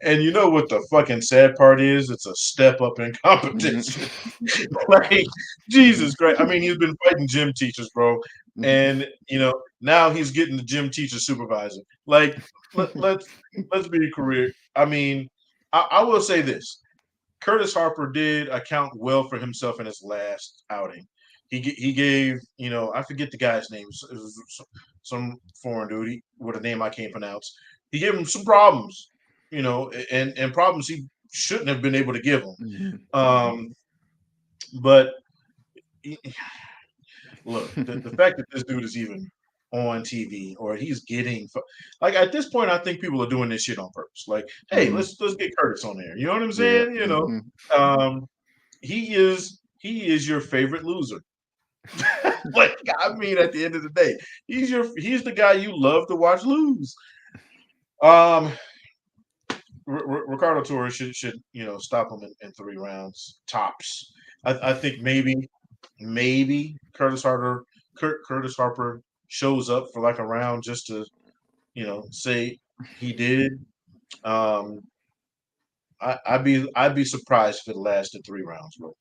And you know what the fucking sad part is? It's a step up in competition. Like, Jesus Christ. I mean, he's been fighting gym teachers, bro. And, now he's getting the gym teacher supervisor. Like, let's be career. I mean, I will say this. Curtis Harper did account well for himself in his last outing. He gave, I forget the guy's name. It was some foreign dude with a name I can't pronounce. He gave him some problems, and problems he shouldn't have been able to give him. But look, the fact that this dude is even on TV or he's getting like at this point, I think people are doing this shit on purpose. Like, hey, let's get Curtis on there. You know what I'm saying? He is your favorite loser. Like, I mean, at the end of the day, he's the guy you love to watch lose. Ricardo Torres should stop him in 3 rounds tops. I think maybe Curtis Harper shows up for like a round just to say he did. I'd be surprised if it lasted 3 rounds, bro.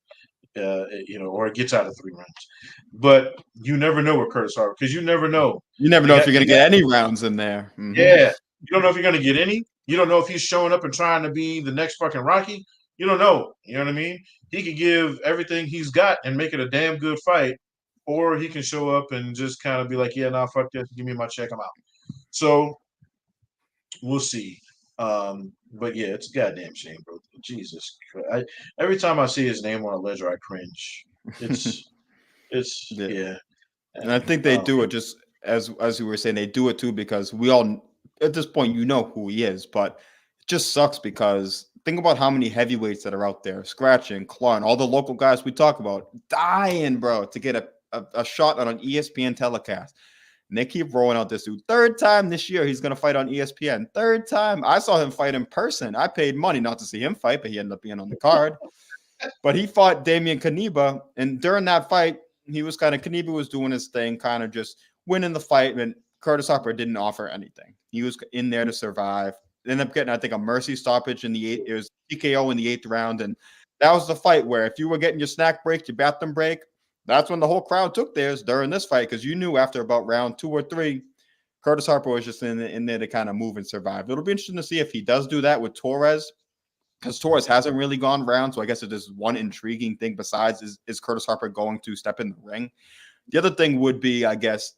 Or it gets out of 3 rounds. But you never know with Curtis Harper because you never know. You never know if you're going to get any rounds in there. Yeah. You don't know if you're going to get any. You don't know if he's showing up and trying to be the next fucking Rocky. You don't know. You know what I mean? He could give everything he's got and make it a damn good fight. Or he can show up and just kind of be like, yeah, nah, fuck this. Give me my check. I'm out. So we'll see. But yeah, it's a goddamn shame, bro. Jesus Christ. Every time I see his name on a ledger, I cringe. It's yeah. And I think they do it just as you were saying, they do it too because we all at this point who he is, but it just sucks because think about how many heavyweights that are out there scratching, clawing, all the local guys we talk about dying, bro, to get a shot on an ESPN telecast. And they keep rolling out this dude. 3rd time this year, he's going to fight on ESPN. 3rd time. I saw him fight in person. I paid money not to see him fight, but he ended up being on the card. But he fought Damian Kaneba. And during that fight, Kaneba was doing his thing, kind of just winning the fight. And Curtis Harper didn't offer anything. He was in there to survive. ended up getting, I think, a mercy stoppage in the eighth. It was TKO in the 8th round, and that was the fight where if you were getting your snack break, your bathroom break, that's when the whole crowd took theirs during this fight because you knew after about round 2 or 3, Curtis Harper was just in there to kind of move and survive. It'll be interesting to see if he does do that with Torres because Torres hasn't really gone round. So I guess it is one intriguing thing besides is Curtis Harper going to step in the ring? The other thing would be, I guess,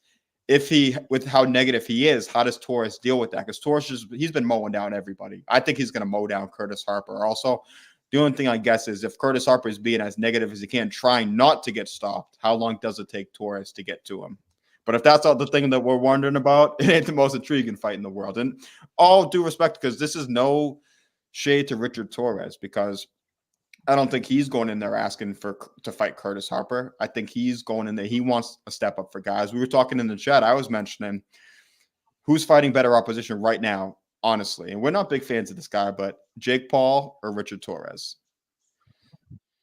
if he, with how negative he is, how does Torres deal with that? Because Torres he's been mowing down everybody. I think he's going to mow down Curtis Harper. Also, the only thing I guess is if Curtis Harper is being as negative as he can, trying not to get stopped, how long does it take Torres to get to him? But if that's all the thing that we're wondering about, it ain't the most intriguing fight in the world. And all due respect, because this is no shade to Richard Torres, because I don't think he's going in there asking to fight Curtis Harper. I think he's going in there. He wants a step up for guys. We were talking in the chat. I was mentioning who's fighting better opposition right now, honestly. And we're not big fans of this guy, but Jake Paul or Richard Torres.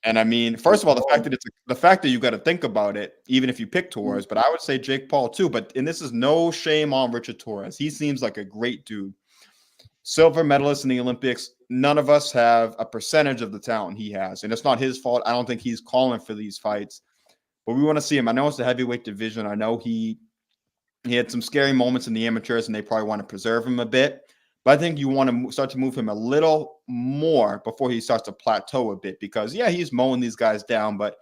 And I mean, first of all, the fact that you got to think about it, even if you pick Torres, but I would say Jake Paul too. And this is no shame on Richard Torres. He seems like a great dude. Silver medalist in the Olympics. None of us have a percentage of the talent he has, and it's not his fault. I don't think he's calling for these fights, but we want to see him. I know it's the heavyweight division. I know he had some scary moments in the amateurs, and they probably want to preserve him a bit. But I think you want to start to move him a little more before he starts to plateau a bit because, yeah, he's mowing these guys down, but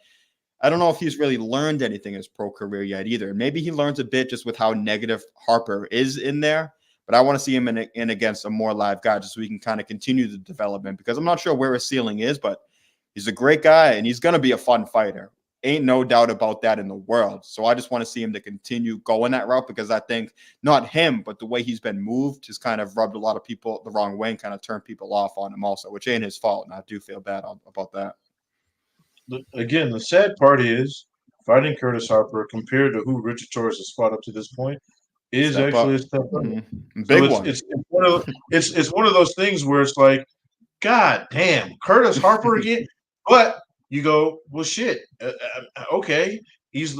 I don't know if he's really learned anything in his pro career yet either. Maybe he learns a bit just with how negative Harper is in there, but I want to see him in against a more live guy just so we can kind of continue the development because I'm not sure where his ceiling is, but he's a great guy and he's going to be a fun fighter. Ain't no doubt about that in the world. So I just want to see him to continue going that route because I think not him, but the way he's been moved has kind of rubbed a lot of people the wrong way and kind of turned people off on him also, which ain't his fault. And I do feel bad about that. Again, the sad part is fighting Curtis Harper compared to who Richard Torres has fought up to this point is Step actually up. a step up. Big So one. It's one of those things where it's like, God damn, Curtis Harper again. But you go, well, shit. Okay, he's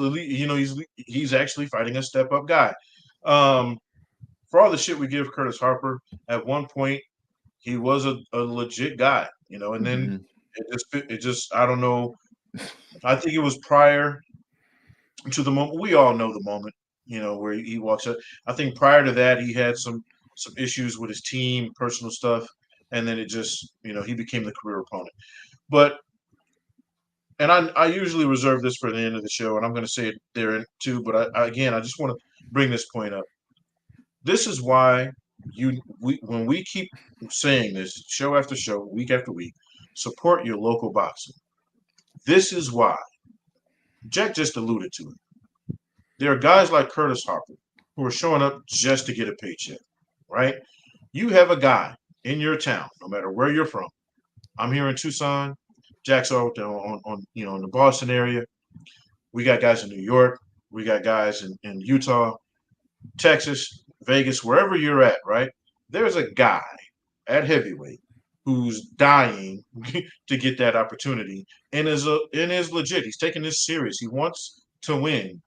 actually fighting a step up guy. For all the shit we give Curtis Harper, at one point he was a legit guy, and then it just I don't know. I think it was prior to the moment. We all know the moment, where he walks up. I think prior to that he had some issues with his team, personal stuff, and then it just he became the career opponent. But and I usually reserve this for the end of the show, and I'm going to say it there too. But I just want to bring this point up. This is why when we keep saying this show after show, week after week, support your local boxing. This is why. Jack just alluded to it. There are guys like Curtis Harper who are showing up just to get a paycheck, right? You have a guy in your town, no matter where you're from. I'm here in Tucson. Jack's out on in the Boston area. We got guys in New York. We got guys in Utah, Texas, Vegas, wherever you're at, right? There's a guy at heavyweight who's dying to get that opportunity and is legit. He's taking this serious. He wants to win,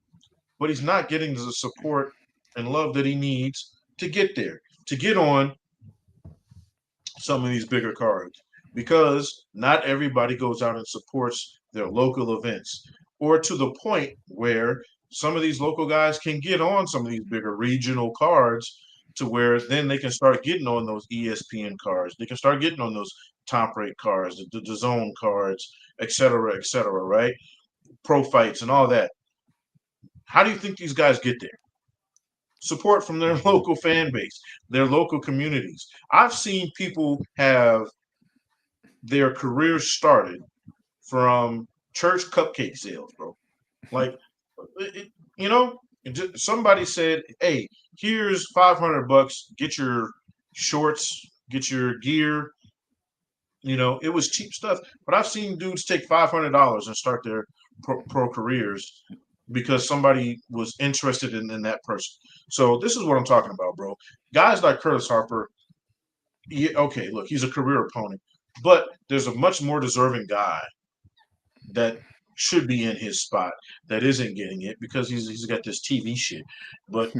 but he's not getting the support and love that he needs to get there, to get on some of these bigger cards, because not everybody goes out and supports their local events, or to the point where some of these local guys can get on some of these bigger regional cards to where then they can start getting on those ESPN cards. They can start getting on those top rate cards, the zone cards, et cetera, right? Pro fights and all that. How do you think these guys get there? Support from their local fan base, their local communities. I've seen people have their careers started from church cupcake sales, bro. Like, somebody said, "Hey, here's $500. Get your shorts, get your gear." It was cheap stuff. But I've seen dudes take $500 and start their pro careers because somebody was interested in that person. So this is what I'm talking about, bro. Guys like Curtis Harper, okay, look, he's a career opponent, but there's a much more deserving guy that should be in his spot that isn't getting it because he's got this TV shit. But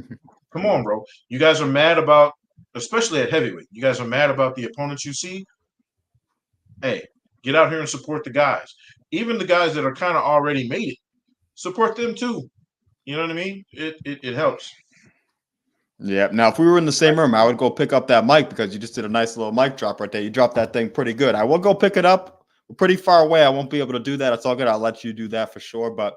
come on, bro. You guys are mad about especially at heavyweight. You guys are mad about the opponents you see. Hey, get out here and support the guys. Even the guys that are kind of already made it, support them too. You know what I mean? It helps. Yeah. Now, if we were in the same room, I would go pick up that mic because you just did a nice little mic drop right there. You dropped that thing pretty good. I will go pick it up. We're pretty far away. I won't be able to do that. It's all good. I'll let you do that for sure. But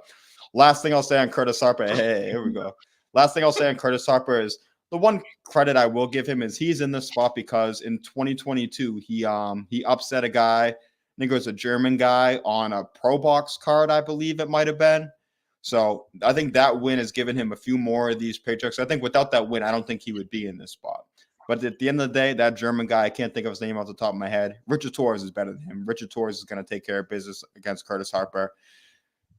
last thing I'll say on Curtis Harper. Hey, here we go. Last thing I'll say on Curtis Harper is the one credit I will give him is he's in this spot because in 2022 he upset a guy. I think it was a German guy on a Pro Box card. I believe it might have been. So I think that win has given him a few more of these paychecks. I think without that win, I don't think he would be in this spot. But at the end of the day, that German guy, I can't think of his name off the top of my head. Richard Torres is better than him. Richard Torres is going to take care of business against Curtis Harper.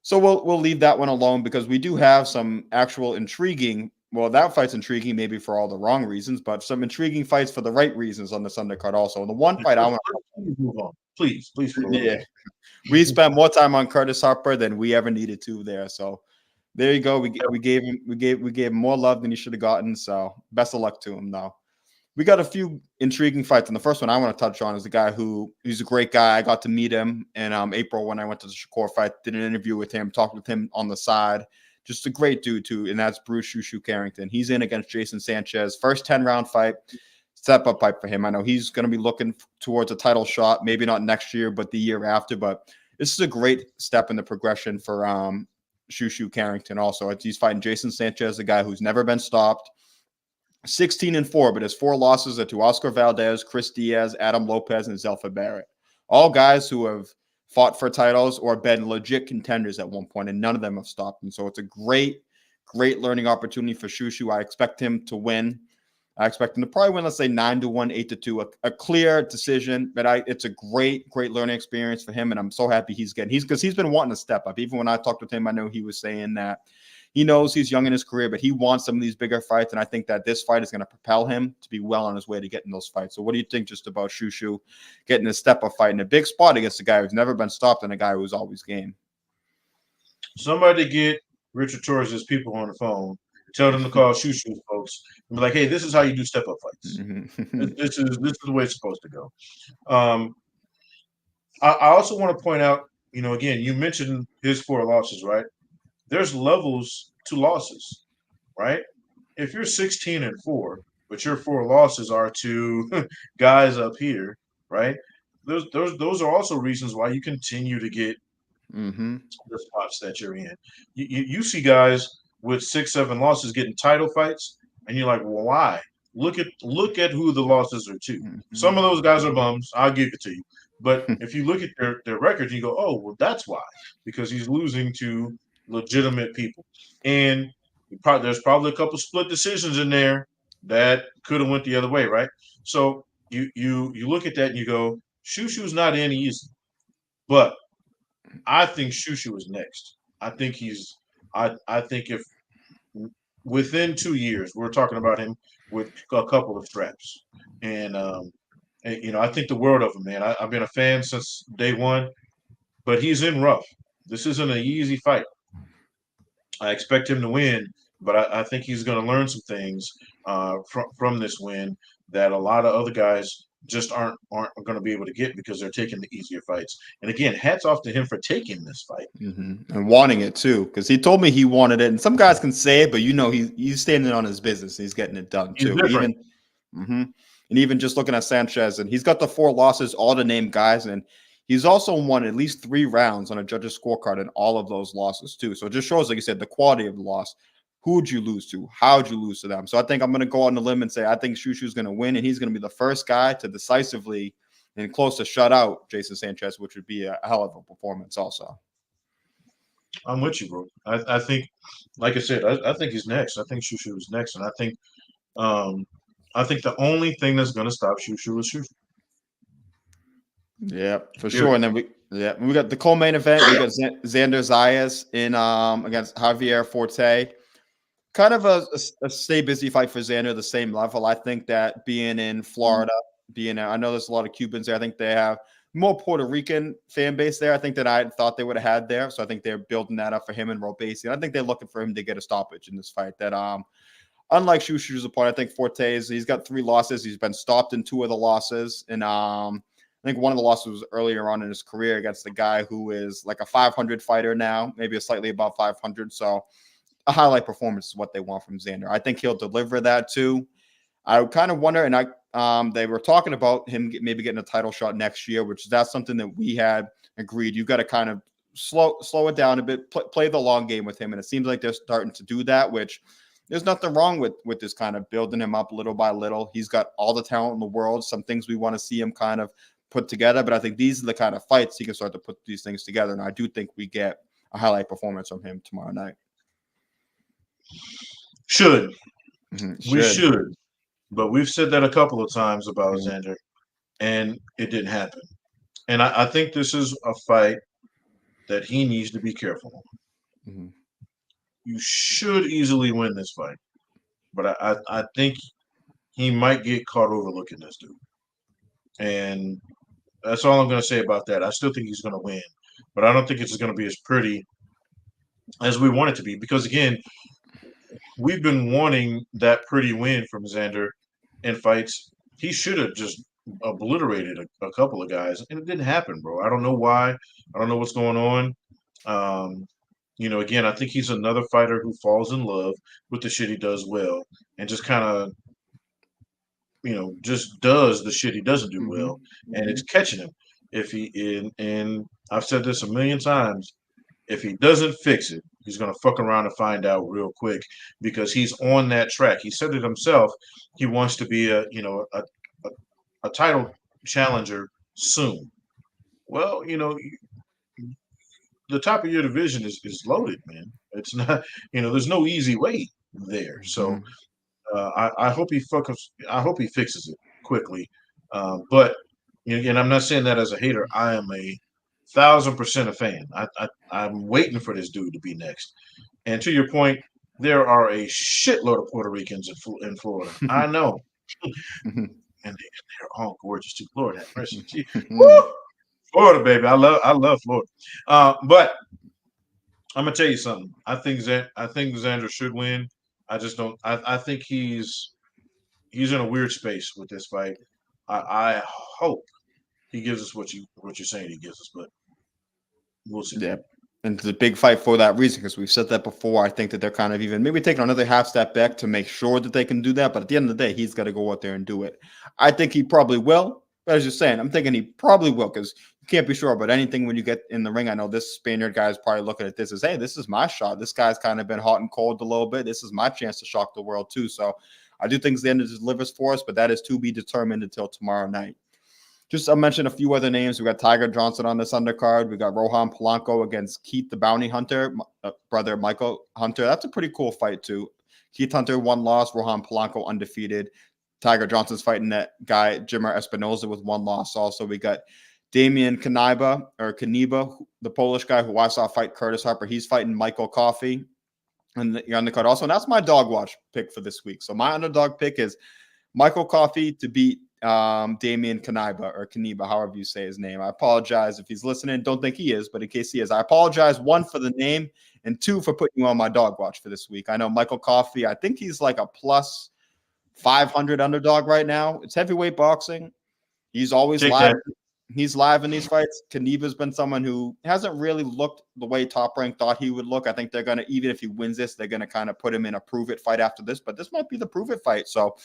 So we'll leave that one alone because we do have some actual intriguing. Well, that fight's intriguing, maybe for all the wrong reasons, but some intriguing fights for the right reasons on this undercard also. The one fight I want to move on, please. Yeah. We spent more time on Curtis Harper than we ever needed to there. So there you go. We gave him more love than he should have gotten. So best of luck to him though. We got a few intriguing fights. And the first one I want to touch on is the guy he's a great guy. I got to meet him in April when I went to the Shakur fight, did an interview with him, talked with him on the side. Just a great dude too. And that's Bruce Shushu Carrington. He's in against Jason Sanchez. First 10-round fight. Step-up fight for him. I know he's going to be looking towards a title shot, maybe not next year, but the year after. But this is a great step in the progression for Shushu Carrington also. He's fighting Jason Sanchez, a guy who's never been stopped. 16-4, but his 4 losses are to Oscar Valdez, Chris Diaz, Adam Lopez, and Zelfa Barrett. All guys who have fought for titles or been legit contenders at one point, and none of them have stopped him. So it's a great learning opportunity for Shushu. I expect him to win. I expect him to probably win, let's say 9-1, 8-2, a clear decision. But it's a great learning experience for him, and I'm so happy he's because he's been wanting to step up. Even when I talked with him, I know he was saying that he knows he's young in his career, but he wants some of these bigger fights, and I think that this fight is going to propel him to be well on his way to getting those fights. So what do you think just about Shushu getting a step-up fight in a big spot against a guy who's never been stopped and a guy who's always game? Somebody get Richard Torres' people on the phone. Tell them to call Shushu folks and be like, "Hey, this is how you do step-up fights. This is the way it's supposed to go." I also want to point out, again, you mentioned his 4 losses, right? There's levels to losses, right? If you're 16-4, but your 4 losses are to guys up here, right? Those are also reasons why you continue to get the spots that you're in. You see guys with 6-7 losses getting title fights, and you're like, well, why? Look at who the losses are to. Some of those guys are bums. I'll give it to you. But if you look at their records, you go, oh, well, that's why. Because he's losing to legitimate people. And there's probably a couple split decisions in there that could have went the other way, right? So you look at that and you go, Shushu's not in easy. But I think Shushu is next. I think if within 2 years, we're talking about him with a couple of straps. And I think the world of him, man. I've been a fan since day one, but he's in rough. This isn't an easy fight. I expect him to win, but I think he's going to learn some things from this win that a lot of other guys just aren't going to be able to get because they're taking the easier fights. And again, hats off to him for taking this fight and wanting it too, because he told me he wanted it. And some guys can say it, but he's standing on his business. He's getting it done too. And even just looking at Sanchez, and he's got the 4 losses, all to name guys, and he's also won at least 3 rounds on a judge's scorecard in all of those losses too. So it just shows, like you said, the quality of the loss. Who would you lose to? How would you lose to them? So I think I'm going to go on the limb and say I think Shushu's going to win, and he's going to be the first guy to decisively and close to shut out Jason Sanchez, which would be a hell of a performance also. I'm with you, bro. I think, like I said, I think he's next. I think Shushu is next, and I think the only thing that's going to stop Shushu is Shushu. Yeah, for sure. And then we got the co-main event. We got Xander Zayas in against Javier Forte. Kind of a stay busy fight for Xander, the same level. I think that being in Florida, I know there's a lot of Cubans there. I think they have more Puerto Rican fan base there. I think that I thought they would have had there. So I think they're building that up for him and Robeisy. And I think they're looking for him to get a stoppage in this fight. That unlike Schuster's opponent, I think Forte's, he's got 3 losses. He's been stopped in 2 of the losses. And I think one of the losses was earlier on in his career against the guy who is like a 500 fighter now, maybe a slightly above 500. So a highlight performance is what they want from Xander. I think he'll deliver that too. I kind of wonder, and they were talking about him maybe getting a title shot next year, which that's something that we had agreed. You've got to kind of slow it down a bit, play the long game with him, and it seems like they're starting to do that. Which there's nothing wrong with this kind of building him up little by little. He's got all the talent in the world. Some things we want to see him kind of put together, but I think these are the kind of fights he can start to put these things together. And I do think we get a highlight performance from him tomorrow night. Should. We should. But we've said that a couple of times about Xander, and it didn't happen. And I think this is a fight that he needs to be careful on. Mm-hmm. You should easily win this fight. But I think he might get caught overlooking this dude. And that's all I'm going to say about that. I still think he's going to win. But I don't think it's going to be as pretty as we want it to be. Because, again, we've been wanting that pretty win from Xander in fights. He should have just obliterated a couple of guys, and it didn't happen, bro. I don't know why. I don't know what's going on. Again, I think he's another fighter who falls in love with the shit he does well and just kind of, just does the shit he doesn't do well, and it's catching him. And I've said this a million times, if he doesn't fix it, he's going to fuck around and find out real quick because he's on that track. He said it himself. He wants to be a title challenger soon. Well, the top of your division is loaded, man. It's not, there's no easy way there. So I hope he fixes it quickly. But and I'm not saying that as a hater. I am 1,000% a fan. I'm waiting for this dude to be next. And to your point, there are a shitload of Puerto Ricans in Florida. I know. And they're all gorgeous too. Lord have mercy. Woo! Florida, baby. I love Florida. But I'm gonna tell you something. I think Xander should win. I just don't. I think he's in a weird space with this fight. I hope he gives us what you're saying he gives us, but we'll see. Yeah. And it's a big fight for that reason, because we've said that before. I think that they're kind of even maybe taking another half step back to make sure that they can do that. But at the end of the day, he's got to go out there and do it. I think he probably will. But as you're saying, I'm thinking he probably will, because you can't be sure about anything when you get in the ring. I know this Spaniard guy is probably looking at this as, hey, this is my shot. This guy's kind of been hot and cold a little bit. This is my chance to shock the world too. So I do think Xander delivers for us, but that is to be determined until tomorrow night. Just I'll mention a few other names. We got Tiger Johnson on this undercard. We got Rohan Polanco against Keith the Bounty Hunter, brother Michael Hunter. That's a pretty cool fight too. Keith Hunter 1 loss, Rohan Polanco undefeated. Tiger Johnson's fighting that guy Jermall Espinoza with 1 loss. Also, we got Damian Kaniba, the Polish guy who I saw fight Curtis Harper. He's fighting Michael Coffey on the undercard also. And that's my dog watch pick for this week. So my underdog pick is Michael Coffey to beat Damian Kaniba, however you say his name. I apologize if he's listening. Don't think he is, but in case he is, I apologize, 1, for the name, and 2, for putting you on my dog watch for this week. I know Michael Coffey, I think he's like a plus 500 underdog right now. It's heavyweight boxing. He's always live. He's live in these fights. Kaniba's been someone who hasn't really looked the way Top Rank thought he would look. I think they're going to, even if he wins this, they're going to kind of put him in a prove it fight after this, but this might be the prove it fight. So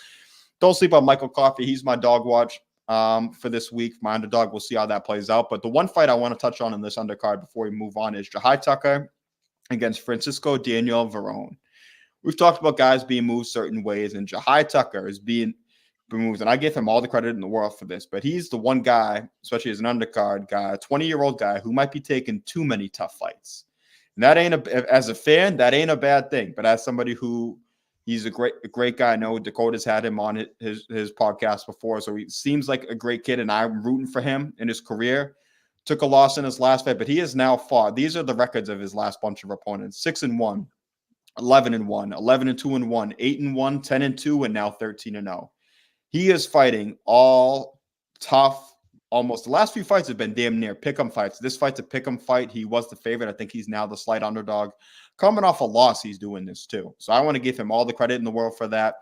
don't sleep on Michael Coffey. He's my dog watch for this week. My underdog. We'll see how that plays out. But the one fight I want to touch on in this undercard before we move on is Jahai Tucker against Francisco Daniel Verón. We've talked about guys being moved certain ways, and Jahai Tucker is being moved, and I give him all the credit in the world for this, but he's the one guy, especially as an undercard guy, a 20-year-old guy who might be taking too many tough fights. And that ain't as a fan, that ain't a bad thing. But as somebody who he's a great guy. I know Dakota's had him on his podcast before, so he seems like a great kid, and I'm rooting for him in his career. Took a loss in his last fight, but he has now fought. These are the records of his last bunch of opponents: 6-1, 11-1, 11-2-1, 8-1, 10-2, and now 13-0. He is fighting all tough, almost the last few fights have been damn near pick'em fights. This fight's a pick'em fight. He was the favorite. I think he's now the slight underdog. Coming off a loss, he's doing this too. So I want to give him all the credit in the world for that.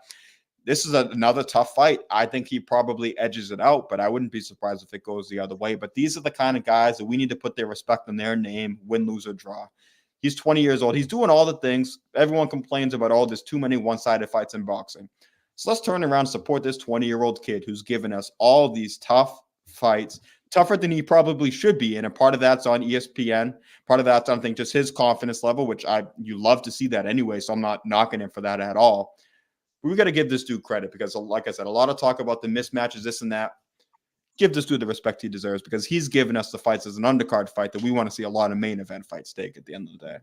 This is another tough fight. I think he probably edges it out, but I wouldn't be surprised if it goes the other way. But these are the kind of guys that we need to put their respect on their name, win, lose, or draw. He's 20 years old. He's doing all the things. Everyone complains about, oh, there's too many one-sided fights in boxing. So let's turn around and support this 20-year-old kid who's given us all these tough fights, tougher than he probably should be. And a part of that's on ESPN. Part of that's, I think, just his confidence level, which you love to see that anyway. So I'm not knocking him for that at all. But we got to give this dude credit because, like I said, a lot of talk about the mismatches, this and that. Give this dude the respect he deserves because he's given us the fights as an undercard fight that we want to see a lot of main event fights take at the end of the day.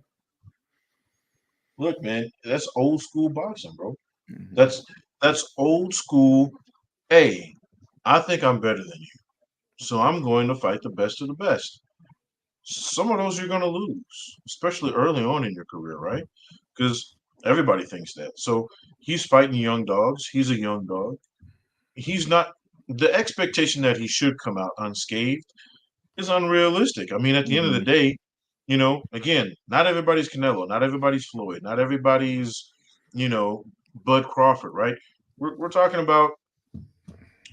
Look, man, that's old school boxing, bro. Mm-hmm. That's old school. Hey, I think I'm better than you, so I'm going to fight the best of the best. Some of those you're going to lose, especially early on in your career, right? Because everybody thinks that. So he's fighting young dogs. He's a young dog. He's not – the expectation that he should come out unscathed is unrealistic. I mean, at the end of the day, you know, again, not everybody's Canelo. Not everybody's Floyd. Not everybody's, you know, Bud Crawford, right? We're talking about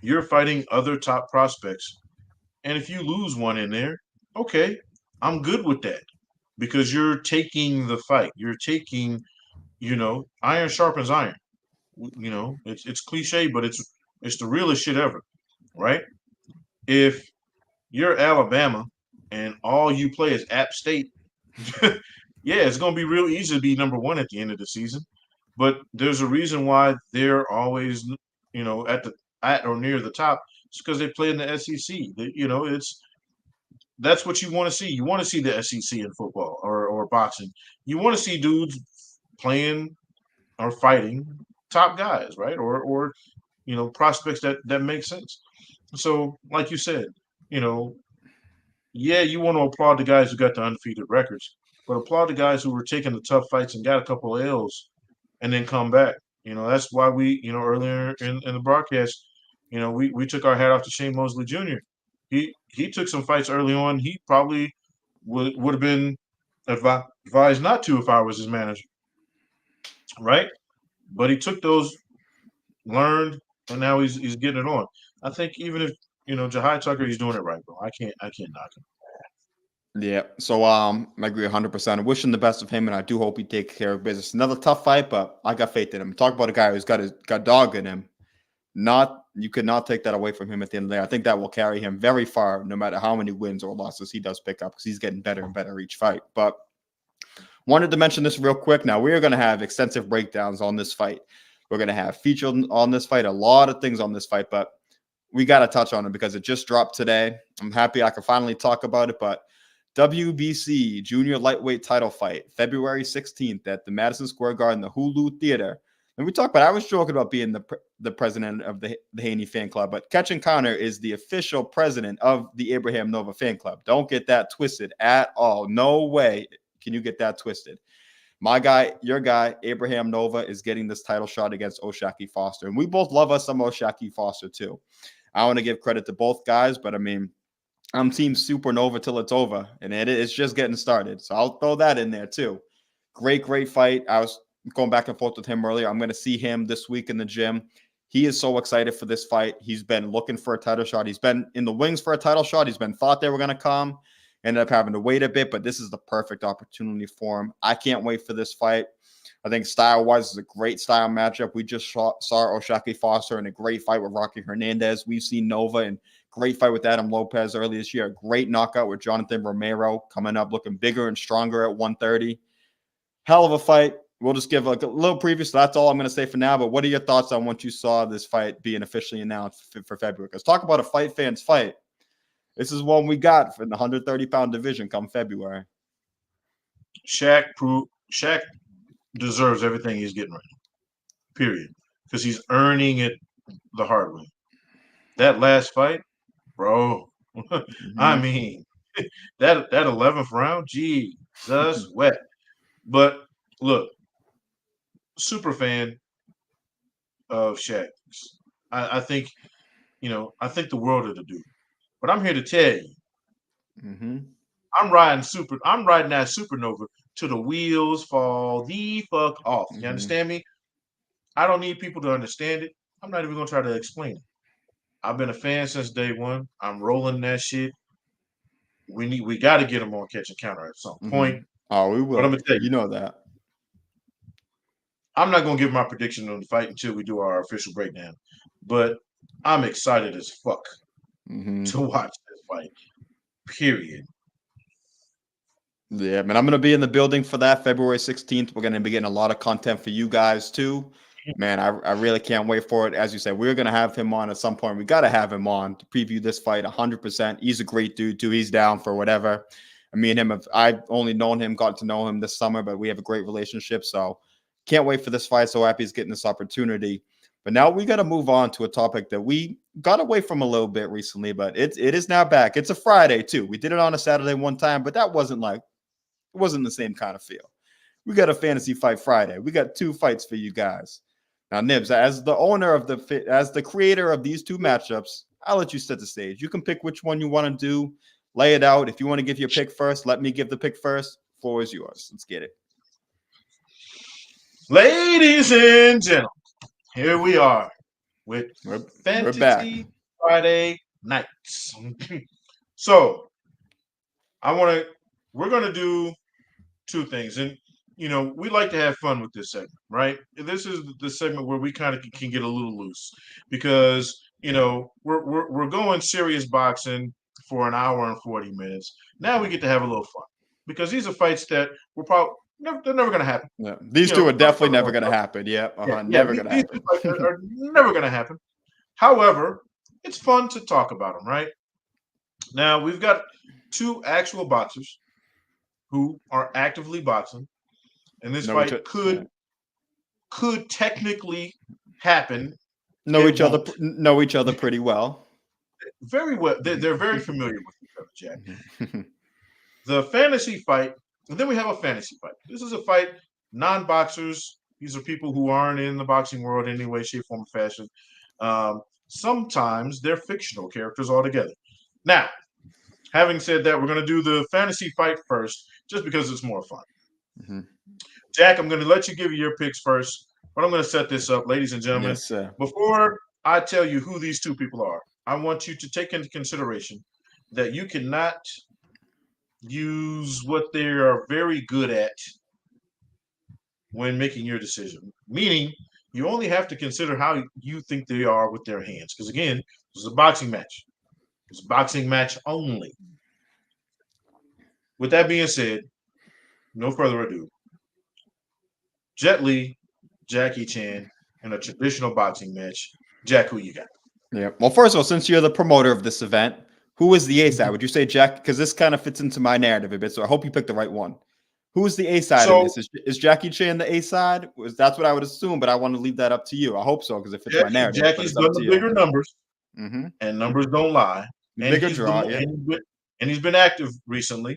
you're fighting other top prospects. And if you lose one in there, okay, I'm good with that because you're taking the fight. You're taking, you know, iron sharpens iron. You know, it's cliche, but it's the realest shit ever, right? If you're Alabama and all you play is App State, yeah, it's going to be real easy to be number one at the end of the season. But there's a reason why they're always, you know, at or near the top. It's because they play in the SEC. You know, that's what you want to see. You want to see the SEC in football or boxing. You want to see dudes playing or fighting top guys, right? Or you know, prospects that make sense. So, like you said, you know, yeah, you want to applaud the guys who got the undefeated records, but applaud the guys who were taking the tough fights and got a couple of L's and then come back. You know, that's why we, you know, earlier in the broadcast, you know, we took our hat off to Shane Mosley Jr. He took some fights early on. He probably would have been advised not to if I was his manager, right? But he took those, learned, and now he's getting it on. I think even if, you know, Jahai Tucker, he's doing it right, bro. I can't knock him. Yeah, so I agree 100%. I wish him the best of him, and I do hope he takes care of business. Another tough fight, but I got faith in him. Talk about a guy who's got dog in him. You could not take that away from him at the end of the day. I think that will carry him very far, no matter how many wins or losses he does pick up, because he's getting better and better each fight. But wanted to mention this real quick. Now, we are going to have extensive breakdowns on this fight. We're going to have featured on this fight, a lot of things on this fight, but we got to touch on it because it just dropped today. I'm happy I can finally talk about it, but WBC Junior Lightweight title fight, February 16th at the Madison Square Garden, the Hulu Theater. And we talked about, I was joking about being the president of the Haney fan club, but Catching Connor is the official president of the Abraham Nova fan club. Don't get that twisted at all. No way can you get that twisted. My guy, your guy, Abraham Nova, is getting this title shot against O'Shaquie Foster. And we both love us some O'Shaquie Foster too. I want to give credit to both guys, but I mean, I'm Team Supernova till it's over, and it's just getting started. So I'll throw that in there too. Great fight. I was going back and forth with him earlier. I'm going to see him this week in the gym. He is so excited for this fight. He's been looking for a title shot. He's been in the wings for a title shot. He's been thought they were going to come. Ended up having to wait a bit, but this is the perfect opportunity for him. I can't wait for this fight. I think style-wise is a great style matchup. We just saw O'Shaquie Foster in a great fight with Rocky Hernandez. We've seen Nova in great fight with Adam Lopez earlier this year. A great knockout with Jonathan Romero coming up looking bigger and stronger at 130. Hell of a fight. We'll just give a little preview. So that's all I'm going to say for now. But what are your thoughts on once you saw this fight being officially announced for February? Because talk about a fight fans fight. This is one we got for the 130-pound division come February. Shaq deserves everything he's getting right now, period. Because he's earning it the hard way. That last fight, bro, I mean, that 11th round, Jesus wet. But look, super fan of Shaq. I think, you know, I think the world of the dude, But I'm here to tell you, Mm-hmm. I'm riding that supernova till the wheels fall the fuck off. You Mm-hmm. understand me? I don't need people to understand it. I'm not even gonna try to explain it. I've been a fan since day one. I'm rolling that shit. We got to get them on catch and counter at some Mm-hmm. point. Oh, we But I'm will. gonna tell you, You know that. I'm not gonna give my prediction on the fight until we do our official breakdown. But I'm excited as fuck Mm-hmm. to watch this fight. Period. Yeah, man, I'm gonna be in the building for that February 16th. We're gonna be getting a lot of content for you guys too. Man, I really can't wait for it. As you said, we're gonna have him on at some point. We gotta have him on to preview this fight 100%. He's a great dude too. He's down for whatever. And me and him I've only known him, got to know him this summer, but we have a great relationship. So can't wait for this fight. So happy he's getting this opportunity. But now we gotta move on to a topic that we got away from a little bit recently, but it is now back. It's a Friday too. We did it on a Saturday one time, but that wasn't like it wasn't the same kind of feel. We got a fantasy fight Friday. We got 2 fights for you guys. Now, Nibs, as the owner of as the creator of these 2 matchups, I'll let you set the stage. You can pick which one you want to do, lay it out. If you want to give your pick first, let me give the pick first. Floor is yours. Let's get it. Ladies and gentlemen, here we are with We're back. Fantasy Friday nights. So we're gonna do 2 things, and we like to have fun with this segment, right? This is the segment where we kind of can get a little loose because we're going serious boxing for an hour and 40 minutes. Now we get to have a little fun because these are fights that we're probably they're never going to happen. Yeah. These 2 are definitely never going to happen. Yeah, never going to these happen. 2 fights are never going to happen. However, it's fun to talk about them, right? Now we've got 2 actual boxers who are actively boxing, and this fight could technically happen. Know each other pretty well. Very well. They're very familiar with each other, Jack. The fantasy fight, and then we have a fantasy fight. This is a fight, non-boxers. These are people who aren't in the boxing world in any way, shape, form, or fashion. Sometimes they're fictional characters altogether. Now, having said that, we're going to do the fantasy fight first, just because it's more fun. Mm-hmm. Jack, I'm going to let you give your picks first, but I'm going to set this up, ladies and gentlemen. Yes, sir. Before I tell you who these 2 people are, I want you to take into consideration that you cannot use what they are very good at when making your decision. Meaning, you only have to consider how you think they are with their hands. Because again, this is a boxing match. It's a boxing match only. With that being said, no further ado. Jet Li, Jackie Chan, in a traditional boxing match. Jack, who you got? Yeah. Well, first of all, since you're the promoter of this event, who is the A side? Would you say Jack? Because this kind of fits into my narrative a bit, so I hope you picked the right one. Who is the A side in this? Is Jackie Chan the A side? That's what I would assume, but I want to leave that up to you. I hope so because if it's my narrative, Jackie's done the bigger numbers, and numbers don't lie. Bigger draw, yeah. And he's been active recently.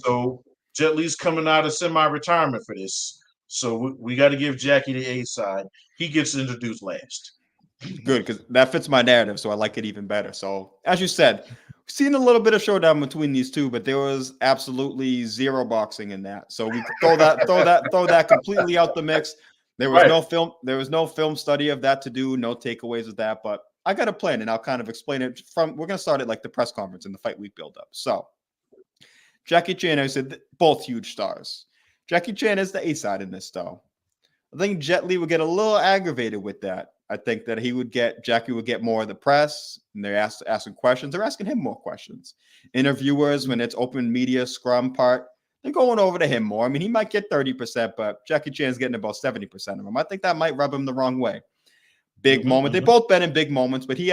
So Jet Li's coming out of semi-retirement for this. So we got to give Jackie the A side. He gets introduced last. Good, because that fits my narrative, so I like it even better. So, as you said, we've seen a little bit of showdown between these 2, but there was absolutely zero boxing in that. So we throw that completely out the mix. There was no film study of that to do, no takeaways of that. But I got a plan, and I'll kind of explain it we're gonna start at like the press conference and the fight week build up. So Jackie Chan, I said both huge stars. Jackie Chan is the A side in this, though. I think Jet Li would get a little aggravated with that. I think that Jackie would get more of the press, and they're asking questions. They're asking him more questions. Interviewers, when it's open media scrum part, they're going over to him more. I mean, he might get 30%, but Jackie Chan's getting about 70% of them. I think that might rub him the wrong way. Big moment. They both been in big moments, but he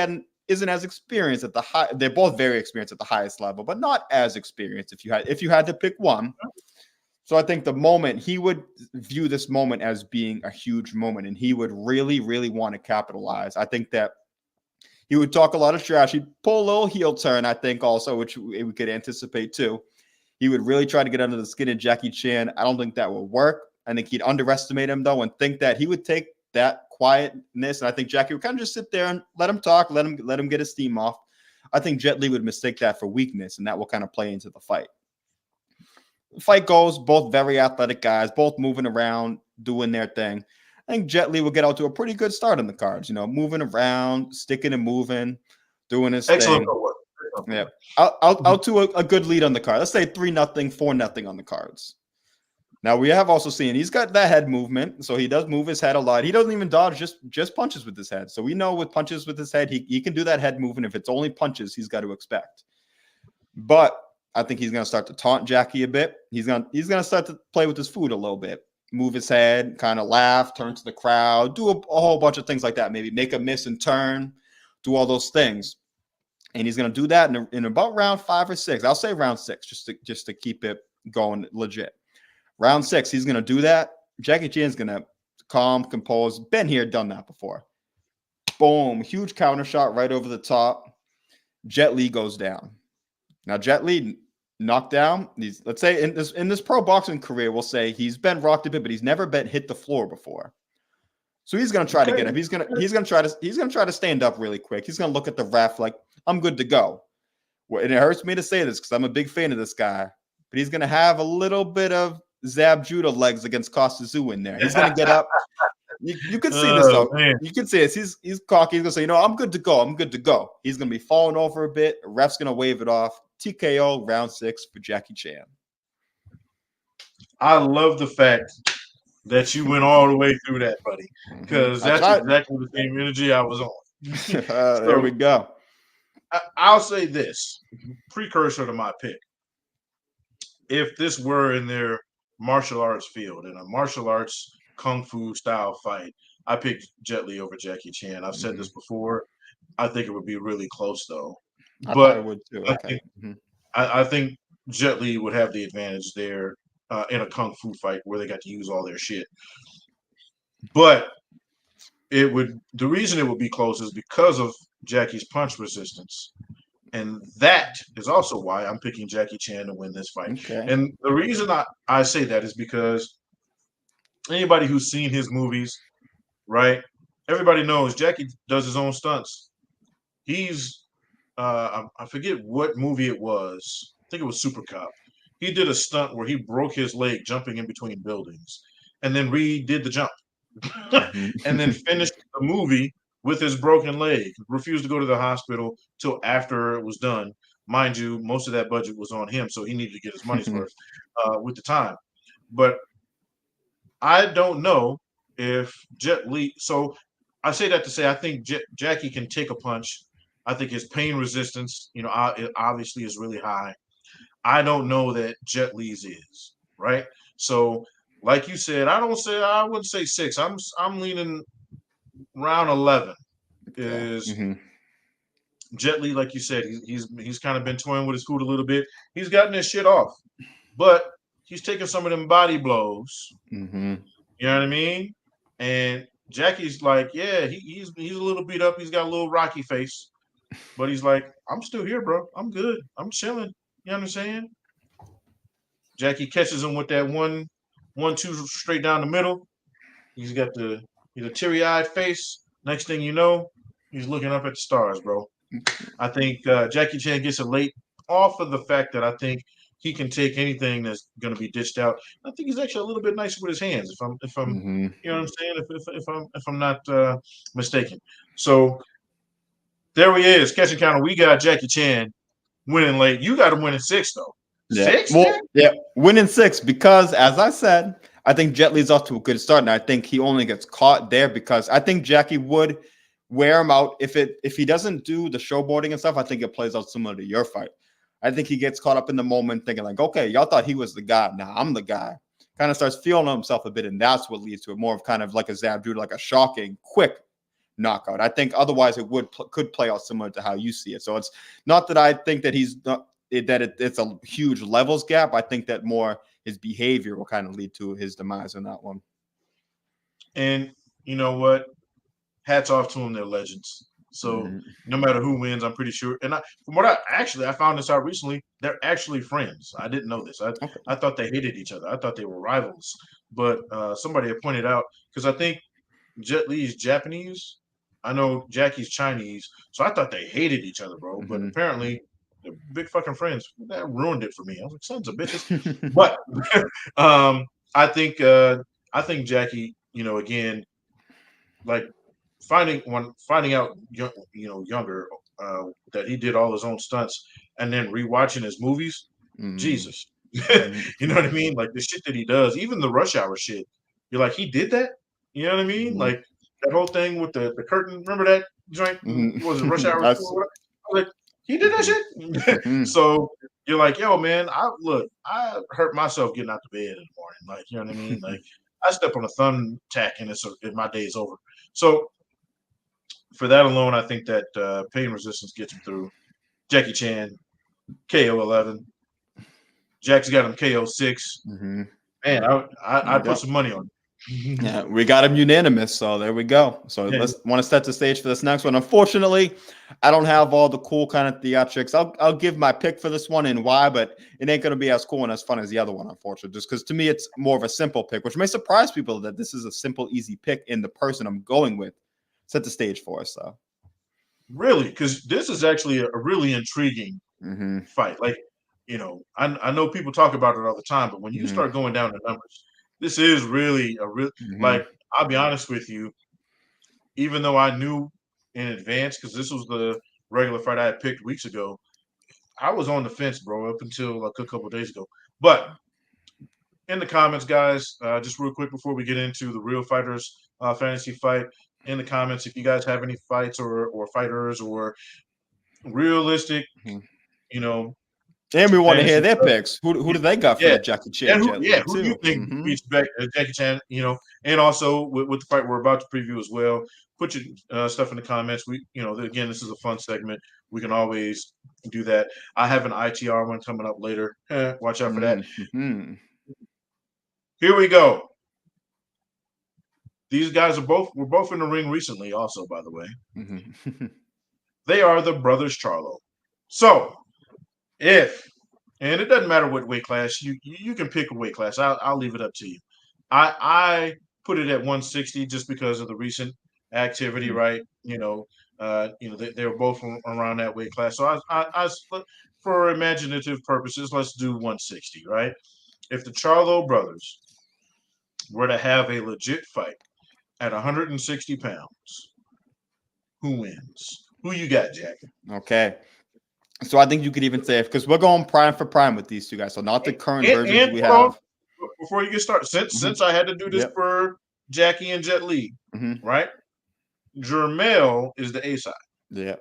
isn't as experienced at the high. They're both very experienced at the highest level, but not as experienced if you had to pick one. So I think the moment he would view this moment as being a huge moment, and he would really, really want to capitalize. I think that he would talk a lot of trash. He'd pull a little heel turn, I think, also, which we could anticipate too. He would really try to get under the skin of Jackie Chan. I don't think that will work. I think he'd underestimate him, though, and think that he would take that quietness. And I think Jackie would kind of just sit there and let him talk, let him get his steam off. I think Jet Li would mistake that for weakness, and that will kind of play into the fight. The fight goes, both very athletic guys, both moving around, doing their thing. I think Jet Li will get out to a pretty good start on the cards, moving around, sticking and moving, doing his Excellent thing. Yeah, out to a good lead on the card. Let's say 3-0, 4-0 on the cards. Now we have also seen he's got that head movement, so he does move his head a lot. He doesn't even dodge, just punches with his head. So we know with punches with his head, he can do that head movement. If it's only punches, he's got to expect. But I think he's going to start to taunt Jackie a bit. He's going to start to play with his food a little bit, move his head, kind of laugh, turn to the crowd, do a whole bunch of things like that. Maybe make a miss and turn, do all those things. And he's going to do that in about round 5 or 6. I'll say round 6 just to keep it going legit. Round 6, he's going to do that. Jackie Chan's going to calm, compose. Been here, done that before. Boom. Huge counter shot right over the top. Jet Li goes down. Now, Jet Li knocked down. Let's say in this pro boxing career, we'll say he's been rocked a bit, but he's never been hit the floor before. So he's going to try to get him. He's going to try to stand up really quick. He's going to look at the ref like, I'm good to go. Well, and it hurts me to say this because I'm a big fan of this guy, but he's going to have a little bit of Zab Judah legs against Costa Tszyu in there. He's going to get up. You can see this though. Man. You can see this. He's cocky. He's going to say, I'm good to go. I'm good to go. He's going to be falling over a bit. The ref's going to wave it off. TKO round 6 for Jackie Chan. I love the fact that you went all the way through that, buddy, because that's exactly the same energy I was on. There we go. I'll say this, precursor to my pick. If this were in their martial arts field, in a martial arts kung fu style fight, I picked Jet Li over Jackie Chan. I've said this before. I think it would be really close, though. But I would too. Okay. I think Jet Li would have the advantage there in a kung fu fight where they got to use all their shit. But the reason it would be close is because of Jackie's punch resistance. And that is also why I'm picking Jackie Chan to win this fight. Okay. And the reason I say that is because anybody who's seen his movies, right? Everybody knows Jackie does his own stunts. He's I forget what movie it was. I think it was Super Cop. He did a stunt where he broke his leg jumping in between buildings and then redid the jump and then finished the movie with his broken leg. Refused to go to the hospital till after it was done. Mind you, most of that budget was on him, so he needed to get his money's worth with the time. But I don't know if Jet Li. So I say that to say I think Jackie can take a punch. I think his pain resistance, it obviously is really high. I don't know that Jet Li's is, right? So, like you said, I wouldn't say 6. I'm leaning round 11. Is Jet Li, like you said, he's kind of been toying with his food a little bit. He's gotten his shit off, but he's taking some of them body blows. You know what I mean? And Jackie's like, yeah, he's a little beat up. He's got a little rocky face. But he's like, I'm still here, bro. I'm good. I'm chilling. You understand? Jackie catches him with that 1-2 straight down the middle. He's got the teary-eyed face. Next thing you know, he's looking up at the stars, bro. I think Jackie Chan gets it late off of the fact that I think he can take anything that's going to be ditched out. I think he's actually a little bit nicer with his hands. If I'm, you know what I'm saying? If I'm not mistaken. So. There he is, catching counter. We got Jackie Chan winning late. You got him winning 6, though. Yeah. 6? Well, yeah, winning 6 because, as I said, I think Jet Li's off to a good start, and I think he only gets caught there because I think Jackie would wear him out if he doesn't do the showboarding and stuff. I think it plays out similar to your fight. I think he gets caught up in the moment, thinking like, okay, y'all thought he was the guy. Now I'm the guy. Kind of starts feeling himself a bit, and that's what leads to it more of kind of like a Zab Judah, like a shocking, quick knockout. I think otherwise it could play out similar to how you see it. So it's not that I think that it's a huge levels gap. I think that more his behavior will kind of lead to his demise in that one. And you know what? Hats off to them. They're legends. So no matter who wins, I'm pretty sure. And I found this out recently. They're actually friends. I didn't know this. I thought they hated each other. I thought they were rivals. But somebody had pointed out because I think Jet Li is Japanese. I know Jackie's Chinese, so I thought they hated each other, bro. But apparently, they're big fucking friends. That ruined it for me. I was like, sons of bitches. But I think Jackie, again, like finding out, younger, that he did all his own stunts, and then rewatching his movies, Jesus, you know what I mean? Like the shit that he does, even the Rush Hour shit. You're like, he did that. You know what I mean? Like that whole thing with the curtain. Remember that joint? Was it Rush Hour 4? I was like, he did that shit. So you're like, yo, man, I hurt myself getting out the bed in the morning. Like, you know what I mean? Like, I step on a thumbtack and my day is over. So for that alone, I think that pain resistance gets him through. Jackie Chan, KO 11. Jack's got him KO 6. Man, I put some money on it. Yeah, we got him unanimous, so there we go. So let's want to set the stage for this next one. Unfortunately, I don't have all the cool kind of theatrics. I'll give my pick for this one and why, but it ain't gonna be as cool and as fun as the other one, unfortunately. Just because to me it's more of a simple pick, which may surprise people that this is a simple, easy pick in the person I'm going with. Set the stage for us, though. Really, because this is actually a really intriguing fight. Like, I know people talk about it all the time, but when you start going down the numbers, this is really like, I'll be honest with you, even though I knew in advance, because this was the regular fight I had picked weeks ago, I was on the fence, bro, up until like a couple of days ago. But in the comments, guys, just real quick before we get into the Real Fighters fantasy fight, in the comments, if you guys have any fights or fighters or realistic, and we want to hear their picks. Who do they got for the Jackie Chan? Who do you think beats back Jackie Chan? And also with the fight we're about to preview as well. Put your stuff in the comments. We, again, this is a fun segment. We can always do that. I have an ITR one coming up later. Watch out for that. Here we go. These guys were both in the ring recently, also, by the way. They are the brothers Charlo. So, and it doesn't matter what weight class, you can pick a weight class. I'll leave it up to you. I put it at 160 just because of the recent activity, right? They were both around that weight class. So I for imaginative purposes, let's do 160, right? If the Charlo brothers were to have a legit fight at 160 pounds, who wins? Who you got, Jack? Okay. So I think you could even say, because we're going prime for prime with these two guys, so not the current versions we have. Before you get started, since I had to do this for Jackie and Jet Li, right? Jermell is the A side. Yeah.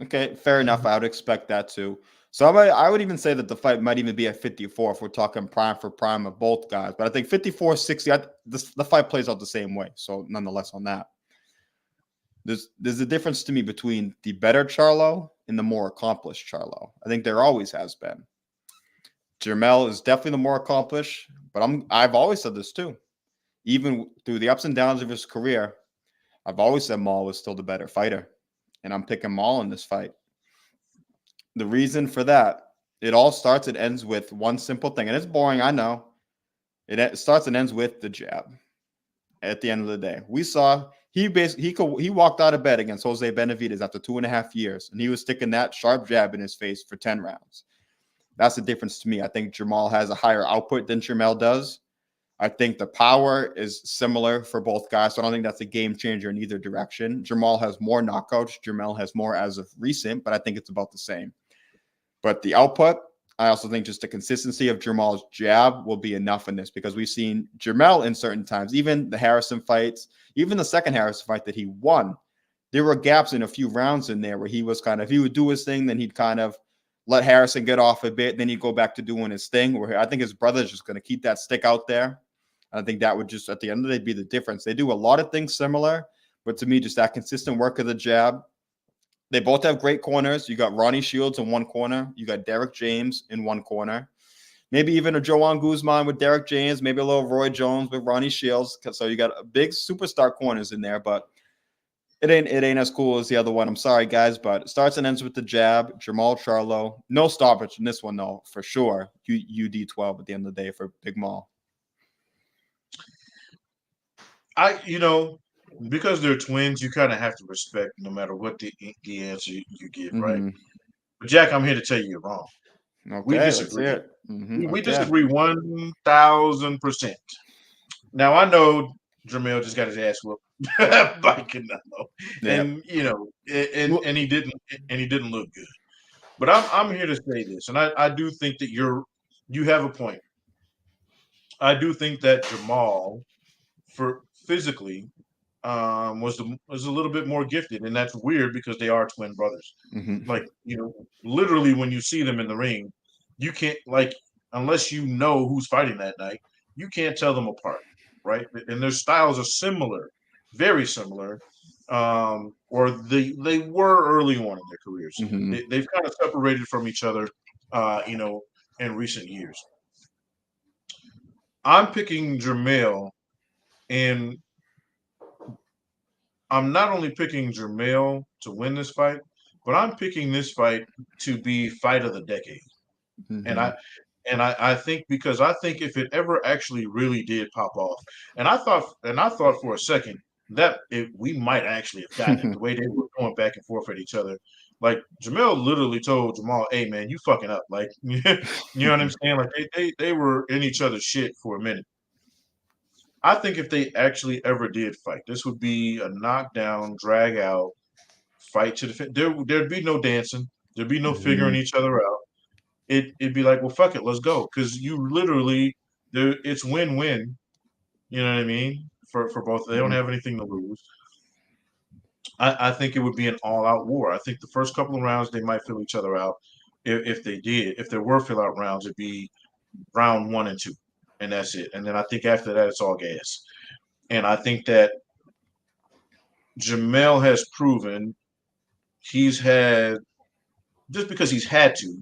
Okay, fair enough. I would expect that too. So I would even say that the fight might even be at 54 if we're talking prime for prime of both guys. But I think 54-60, the fight plays out the same way. So nonetheless on that. There's a difference to me between the better Charlo and the more accomplished Charlo. I think there always has been. Jermell is definitely the more accomplished, but I've always said this too. Even through the ups and downs of his career, I've always said Maul was still the better fighter. And I'm picking Maul in this fight. The reason for that, it all starts and ends with one simple thing. And it's boring, I know. It starts and ends with the jab. At the end of the day, we saw he walked out of bed against Jose Benavidez after 2.5 years, and he was sticking that sharp jab in his face for 10 rounds. That's the difference to me. I think Jermall has a higher output than Jermell does. I think the power is similar for both guys, so I don't think that's a game changer in either direction. Jermall has more knockouts. Jermell has more as of recent, but I think it's about the same. But the output, I also think just the consistency of Jermall's jab will be enough in this, because we've seen Jermell in certain times, even the Harrison fights, even the second Harrison fight that he won, there were gaps in a few rounds in there where he would do his thing, then he'd kind of let Harrison get off a bit, then he'd go back to doing his thing, where I think his brother's just going to keep that stick out there. I think that would just, at the end of the day, be the difference. They do a lot of things similar, but to me, just that consistent work of the jab. They both have great corners. You got Ronnie Shields in one corner. You got Derek James in one corner. Maybe even a Joan Guzman with Derek James. Maybe a little Roy Jones with Ronnie Shields. So you got a big superstar corners in there, but it ain't as cool as the other one. I'm sorry, guys, but it starts and ends with the jab. Jermall Charlo. No stoppage in this one, though, for sure. UD12 at the end of the day for Big Maul. because they're twins, you kind of have to respect no matter what the answer you give, right? Mm-hmm. But Jack, I'm here to tell you you're wrong. We Okay, let's disagree. hear it. Mm-hmm. We Okay. disagree 1,000%. Now I know Jermell just got his ass whooped by Canelo, Yeah. and you know, Well, and he didn't look good. But I'm here to say this, and I do think that you have a point. I do think that Jermall, for physically, was a little bit more gifted, and that's weird because they are twin brothers. mm-hmm. Like literally when you see them in the ring, you can't unless you know who's fighting that night, you can't tell them apart, right? And their styles are similar, very similar, or they were early on in their careers. Mm-hmm. They've kind of separated from each other, uh, you know, in recent years. I'm picking Jermell, and I'm not only picking Jermell to win this fight, but I'm picking this fight to be fight of the decade. And Mm-hmm. I think because I think if it ever actually really did pop off, and I thought for a second that we might actually have gotten it the way they were going back and forth at each other. Like Jamel literally told Jamal, "Hey man, you fucking up." Like you know what I'm saying? Like they were in each other's shit for a minute. I think if they actually ever did fight, this would be a knockdown, drag out fight to the fin. There'd be no dancing. There'd be no Mm-hmm. figuring each other out. It'd be like, well, fuck it, let's go, because you literally there. It's win-win. You know what I mean? For both, they don't Mm-hmm. have anything to lose. I think it would be an all-out war. I think the first couple of rounds they might fill each other out. If they did, if there were fill-out rounds, it'd be round 1 and 2, and that's it. And then I think after that, it's all gas. And I think that Jamel has proven he's had just because he's had to,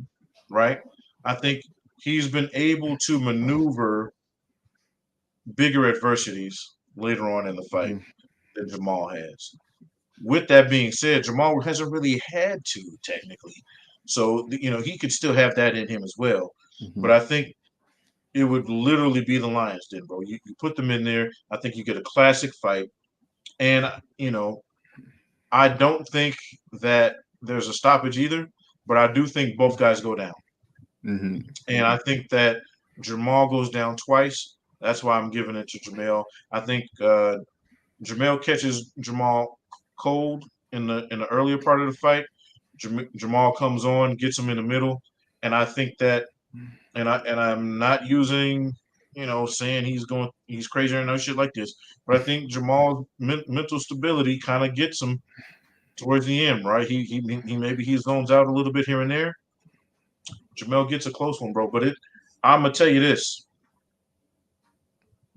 right? I think he's been able to maneuver bigger adversities later on in the fight Mm-hmm. than Jamal has. With that being said, Jamal hasn't really had to technically, so he could still have that in him as well. Mm-hmm. But I think it would literally be the Lions, then, bro. You put them in there. I think you get a classic fight, and I don't think that there's a stoppage either. But I do think both guys go down. Mm-hmm. And I think that Jamal goes down twice. That's why I'm giving it to Jamel. I think Jamel catches Jamal cold in the earlier part of the fight. Jamal comes on, gets him in the middle, and I think that, I'm not using, saying he's crazy or no shit like this, but I think Jamal's mental stability kind of gets him towards the end, right? He maybe he zones out a little bit here and there. Jamel gets a close one, bro. But I'm gonna tell you this: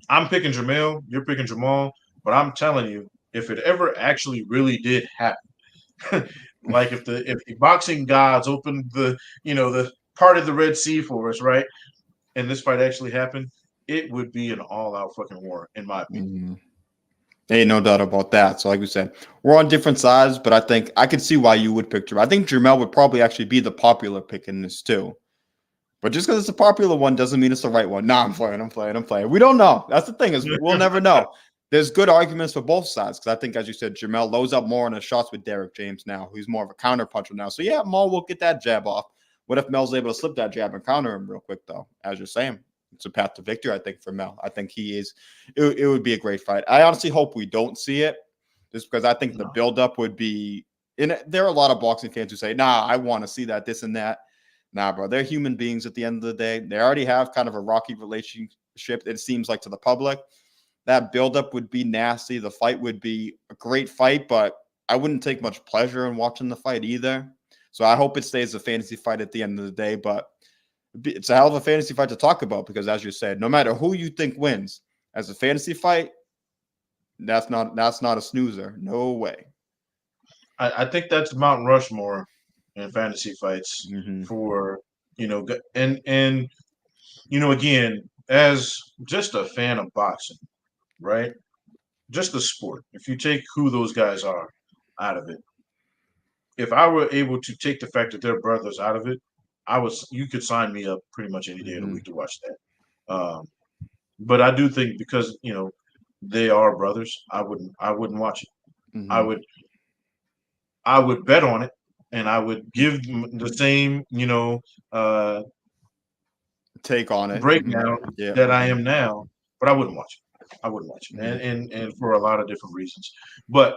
I'm picking Jamel, you're picking Jamal, but I'm telling you, if it ever actually really did happen, like if the boxing gods opened the part of the Red Sea for us, right, and this fight actually happened, it would be an all-out fucking war, in my opinion. Mm-hmm. Ain't no doubt about that. So, like we said, we're on different sides, but I think I could see why you would pick Jermell. I think Jermell would probably actually be the popular pick in this too. But just because it's a popular one doesn't mean it's the right one. Nah, I'm playing. We don't know. That's the thing is we'll never know. There's good arguments for both sides because I think, as you said, Jermell loads up more on the shots with Derek James now. He's more of a counter puncher now. So yeah, Maul will get that jab off. What if Mel's able to slip that jab and counter him real quick though? As you're saying, it's a path to victory. I think for Mel. I think he is. It would be a great fight. I honestly hope we don't see it, just because I think the buildup would be. And there are a lot of boxing fans who say, "Nah, I want to see that, this and that." Nah, bro, they're human beings at the end of the day. They already have kind of a rocky relationship, it seems like, to the public. That buildup would be nasty. The fight would be a great fight, but I wouldn't take much pleasure in watching the fight either. So I hope it stays a fantasy fight at the end of the day, but it's a hell of a fantasy fight to talk about because, as you said, no matter who you think wins as a fantasy fight, that's not a snoozer. No way. I think that's Mount Rushmore in fantasy fights Mm-hmm. for and again, as just a fan of boxing, right? Just the sport. If you take who those guys are out of it, if I were able to take the fact that they're brothers out of it, you could sign me up pretty much any day of the Mm-hmm. week to watch that. But I do think because they are brothers, I wouldn't watch it. I Hmm. would I would bet on it, and I would give them the same, uh, Take on it. Hmm. breakdown Yeah. that I am now, but I wouldn't watch it. I wouldn't watch it, Hmm. and for a lot of different reasons. But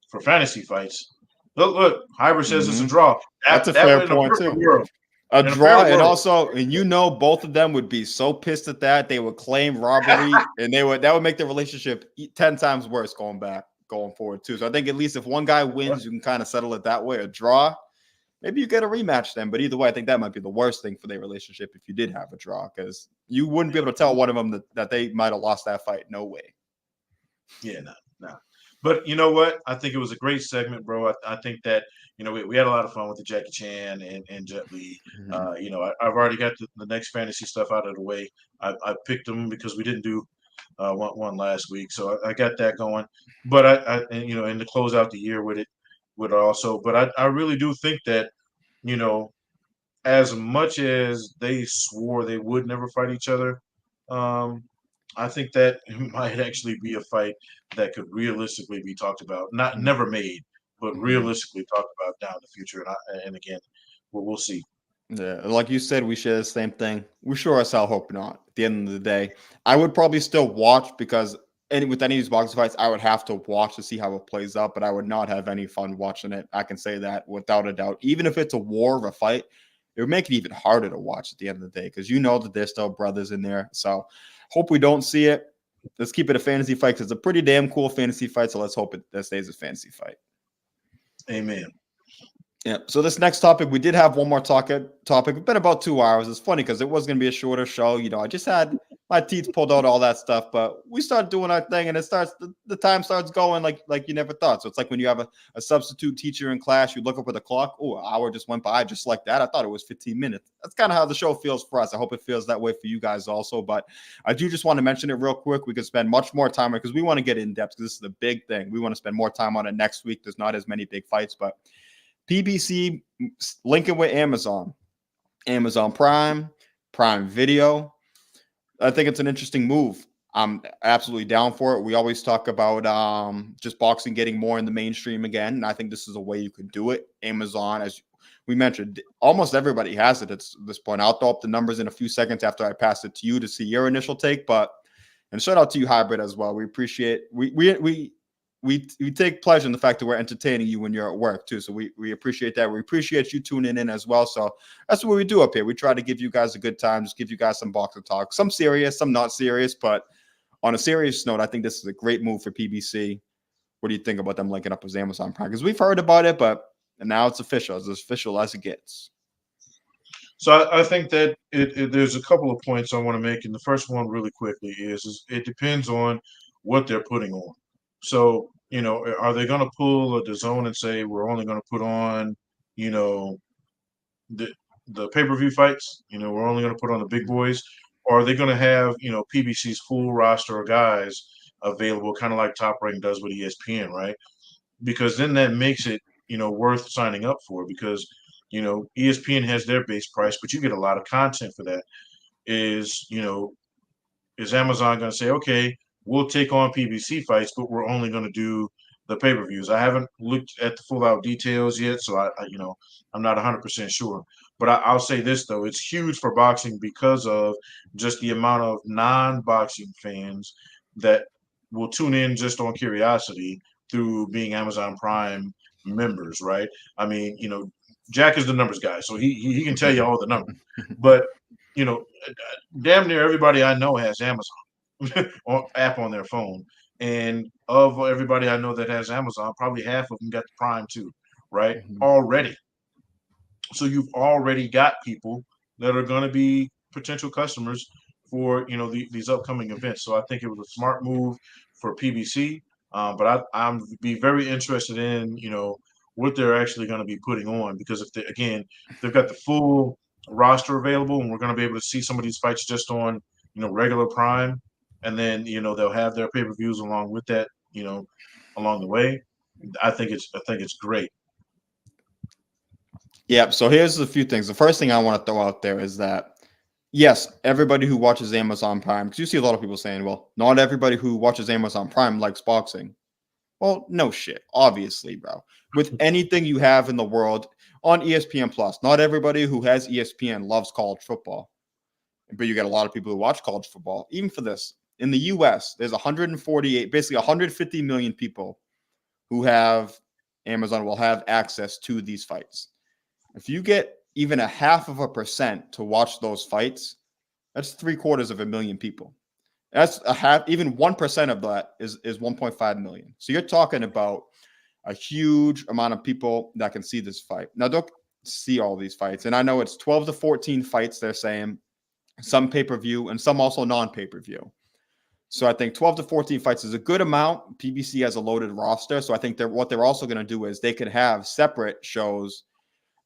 for fantasy fights, look, Hybrid says it's a Hmm. draw. That's a That fair in a point perfect too. world, A in a draw, fair and world, also, and both of them would be so pissed at that they would claim robbery, and that would make the relationship 10 times worse going forward too. So I think at least if one guy wins, you can kind of settle it that way. A draw, maybe you get a rematch then. But either way, I think that might be the worst thing for their relationship if you did have a draw, because you wouldn't be able to tell one of them that they might have lost that fight. No way. yeah, no. But you know what? I think it was a great segment, bro. I think that we had a lot of fun with the Jackie Chan and Jet Li. Mhm. I've already got the next fantasy stuff out of the way. I picked them because we didn't do one last week, so I got that going. But and to close out the year with it, would also. But I really do think that you know as much as they swore they would never fight each other, um, I think that might actually be a fight that could realistically be talked about. Not never made, but Mhm. realistically talked about down the future. And again, we'll see. Yeah, like you said, we share the same thing. We sure as hell hope not. At the end of the day, I would probably still watch because with any of these boxing fights, I would have to watch to see how it plays out, but I would not have any fun watching it. I can say that without a doubt. Even if it's a war of a fight, it would make it even harder to watch at the end of the day because you know that there's still brothers in there. So hope we don't see it. Let's keep it a fantasy fight because it's a pretty damn cool fantasy fight. So let's hope that stays a fantasy fight. Amen. Yeah. So this next topic, we did have one more topic. It's been about 2 hours. It's funny because it was going to be a shorter show. I just had my teeth pulled out, all that stuff. But we start doing our thing, and the time starts going like you never thought. So it's like when you have a substitute teacher in class, you look up at the clock. Oh, an hour just went by just like that. I thought it was 15 minutes. That's kind of how the show feels for us. I hope it feels that way for you guys also. But I do just want to mention it real quick. We could spend much more time because we want to get in depth because this is a big thing. We want to spend more time on it next week. There's not as many big fights, but PBC linking with Amazon, Amazon Prime, Prime Video. I think it's an interesting move. I'm absolutely down for it. We always talk about just boxing getting more in the mainstream again, and I think this is a way you could do it. Amazon, as we mentioned, almost everybody has it at this point. I'll throw up the numbers in a few seconds after I pass it to you to see your initial take. But and shout out to you, Hybrid, as well. We appreciate we take pleasure in the fact that we're entertaining you when you're at work too. So we appreciate that. We appreciate you tuning in as well. So that's what we do up here. We try to give you guys a good time, just give you guys some boxing talk, some serious, some not serious. But on a serious note, I think this is a great move for PBC. What do you think about them linking up with Amazon Prime? Because we've heard about it, but now it's official. It's as official as it gets. So I think that there's a couple of points I want to make, and the first one really quickly is it depends on what they're putting on. So are they going to pull the zone and say we're only going to put on you know the pay-per-view fights? We're only going to put on the big Mhm. boys, or are they going to have PBC's full roster of guys available, kind of like Top Rank does with ESPN, right? Because then that makes it worth signing up for, because ESPN has their base price, but you get a lot of content for that. Is Amazon going to say, okay, we'll take on PBC fights, but we're only going to do the pay-per-views? I haven't looked at the full out details yet, so I'm not 100% sure. But I'll say this though, it's huge for boxing because of just the amount of non-boxing fans that will tune in just on curiosity through being Amazon Prime members, right? I mean, Jack is the numbers guy, so he can tell you all the numbers. But you know, damn near everybody I know has Amazon app on their phone, and of everybody I know that has Amazon, probably half of them got the Prime too, right? Mhm. Already, so you've already got people that are going to be potential customers for these upcoming events. So I think it was a smart move for PBC, but I'm be very interested in what they're actually going to be putting on, because if they've got the full roster available and we're going to be able to see some of these fights just on regular Prime, and then they'll have their pay-per-views along with that, along the way. I think it's great. Yeah. So here's a few things. The first thing I want to throw out there is that Yes, everybody who watches Amazon Prime, because you see a lot of people saying, well, not everybody who watches Amazon Prime likes boxing. Well, no shit. Obviously, bro. With anything you have in the world on ESPN Plus, not everybody who has ESPN loves college football. But you get a lot of people who watch college football. Even for this, in the US, there's 148, basically 150 million people who have Amazon will have access to these fights. If you get even a half of a percent to watch those fights, that's 750,000 people. That's a half, even 1% of that is 1.5 million. So you're talking about a huge amount of people that can see this fight. Now, don't see all these fights. And I know it's 12 to 14 fights, they're saying, some pay-per-view and some also non-pay-per-view. So I think 12 to 14 fights is a good amount. PBC has a loaded roster. So I think what they're also going to do is they could have separate shows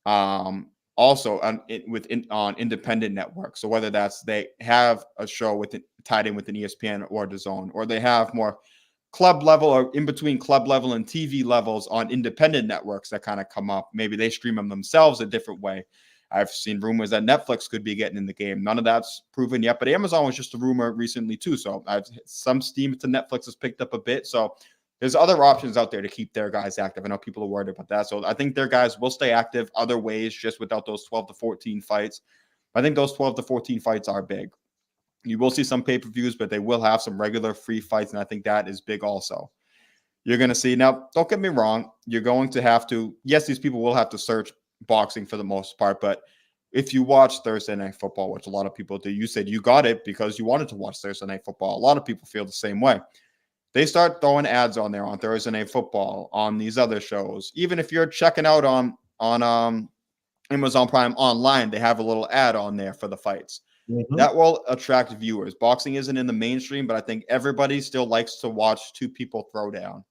also on independent networks. So whether that's they have a show tied in with an ESPN or DAZN, or they have more club level or in between club level and TV levels on independent networks that kind of come up. Maybe they stream them themselves a different way. I've seen rumors that Netflix could be getting in the game. None of that's proven yet, but Amazon was just a rumor recently too. So some steam to Netflix has picked up a bit. So there's other options out there to keep their guys active. I know people are worried about that. So I think their guys will stay active other ways, just without those 12 to 14 fights. I think those 12 to 14 fights are big. You will see some pay-per-views, but they will have some regular free fights, and I think that is big also. You're going to see, now, don't get me wrong, you're going to have to, yes, these people will have to search boxing for the most part, but if you watch Thursday Night Football, which a lot of people do, you said you got it because you wanted to watch Thursday Night Football. A lot of people feel the same way. They start throwing ads on there on Thursday Night Football, on these other shows. Even if you're checking out on Amazon Prime online, they have a little ad on there for the fights. Mm-hmm. That will attract viewers. Boxing isn't in the mainstream, but I think everybody still likes to watch two people throw down.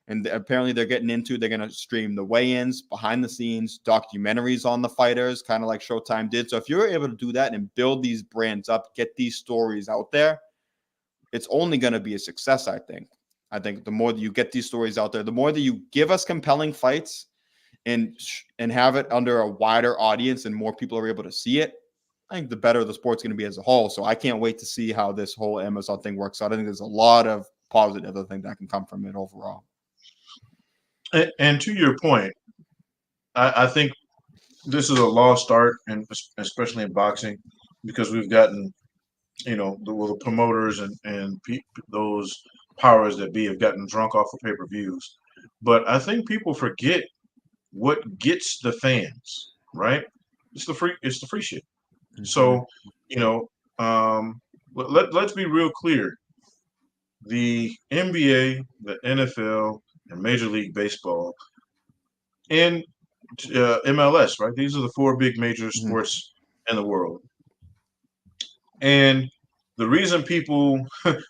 And apparently they're going to stream the weigh-ins, behind the scenes, documentaries on the fighters, kind of like Showtime did. So if you're able to do that and build these brands up, get these stories out there, it's only going to be a success, I think. I think the more that you get these stories out there, the more that you give us compelling fights and have it under a wider audience and more people are able to see it, I think the better the sport's going to be as a whole. So I can't wait to see how this whole Amazon thing works out. I think there's a lot of positive I think that can come from it overall. And to your point, I think this is a lost art, and especially in boxing, because we've gotten, the promoters and those powers that be have gotten drunk off of pay-per-views. But I think people forget what gets the fans, right? It's the free shit. Mm-hmm. So, let's be real clear. The NBA, the NFL, and Major League Baseball, and MLS, right? These are the four big major sports in the world. And the reason people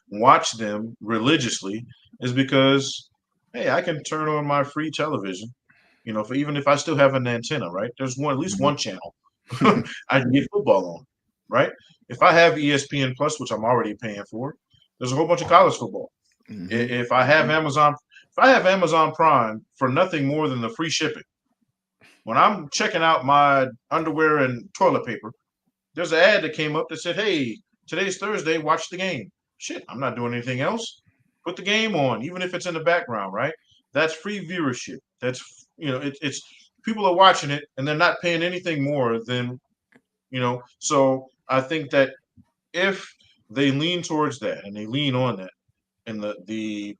watch them religiously is because, hey, I can turn on my free television, even if I still have an antenna, right? There's at least one channel I can get football on, right? If I have ESPN Plus, which I'm already paying for, there's a whole bunch of college football. Mm-hmm. If I have Amazon Prime for nothing more than the free shipping, when I'm checking out my underwear and toilet paper, there's an ad that came up that said, hey, today's Thursday, watch the game. Shit, I'm not doing anything else. Put the game on, even if it's in the background, right? That's free viewership. That's, it's people are watching it and they're not paying anything more than, so I think that if they lean towards that and they lean on that and the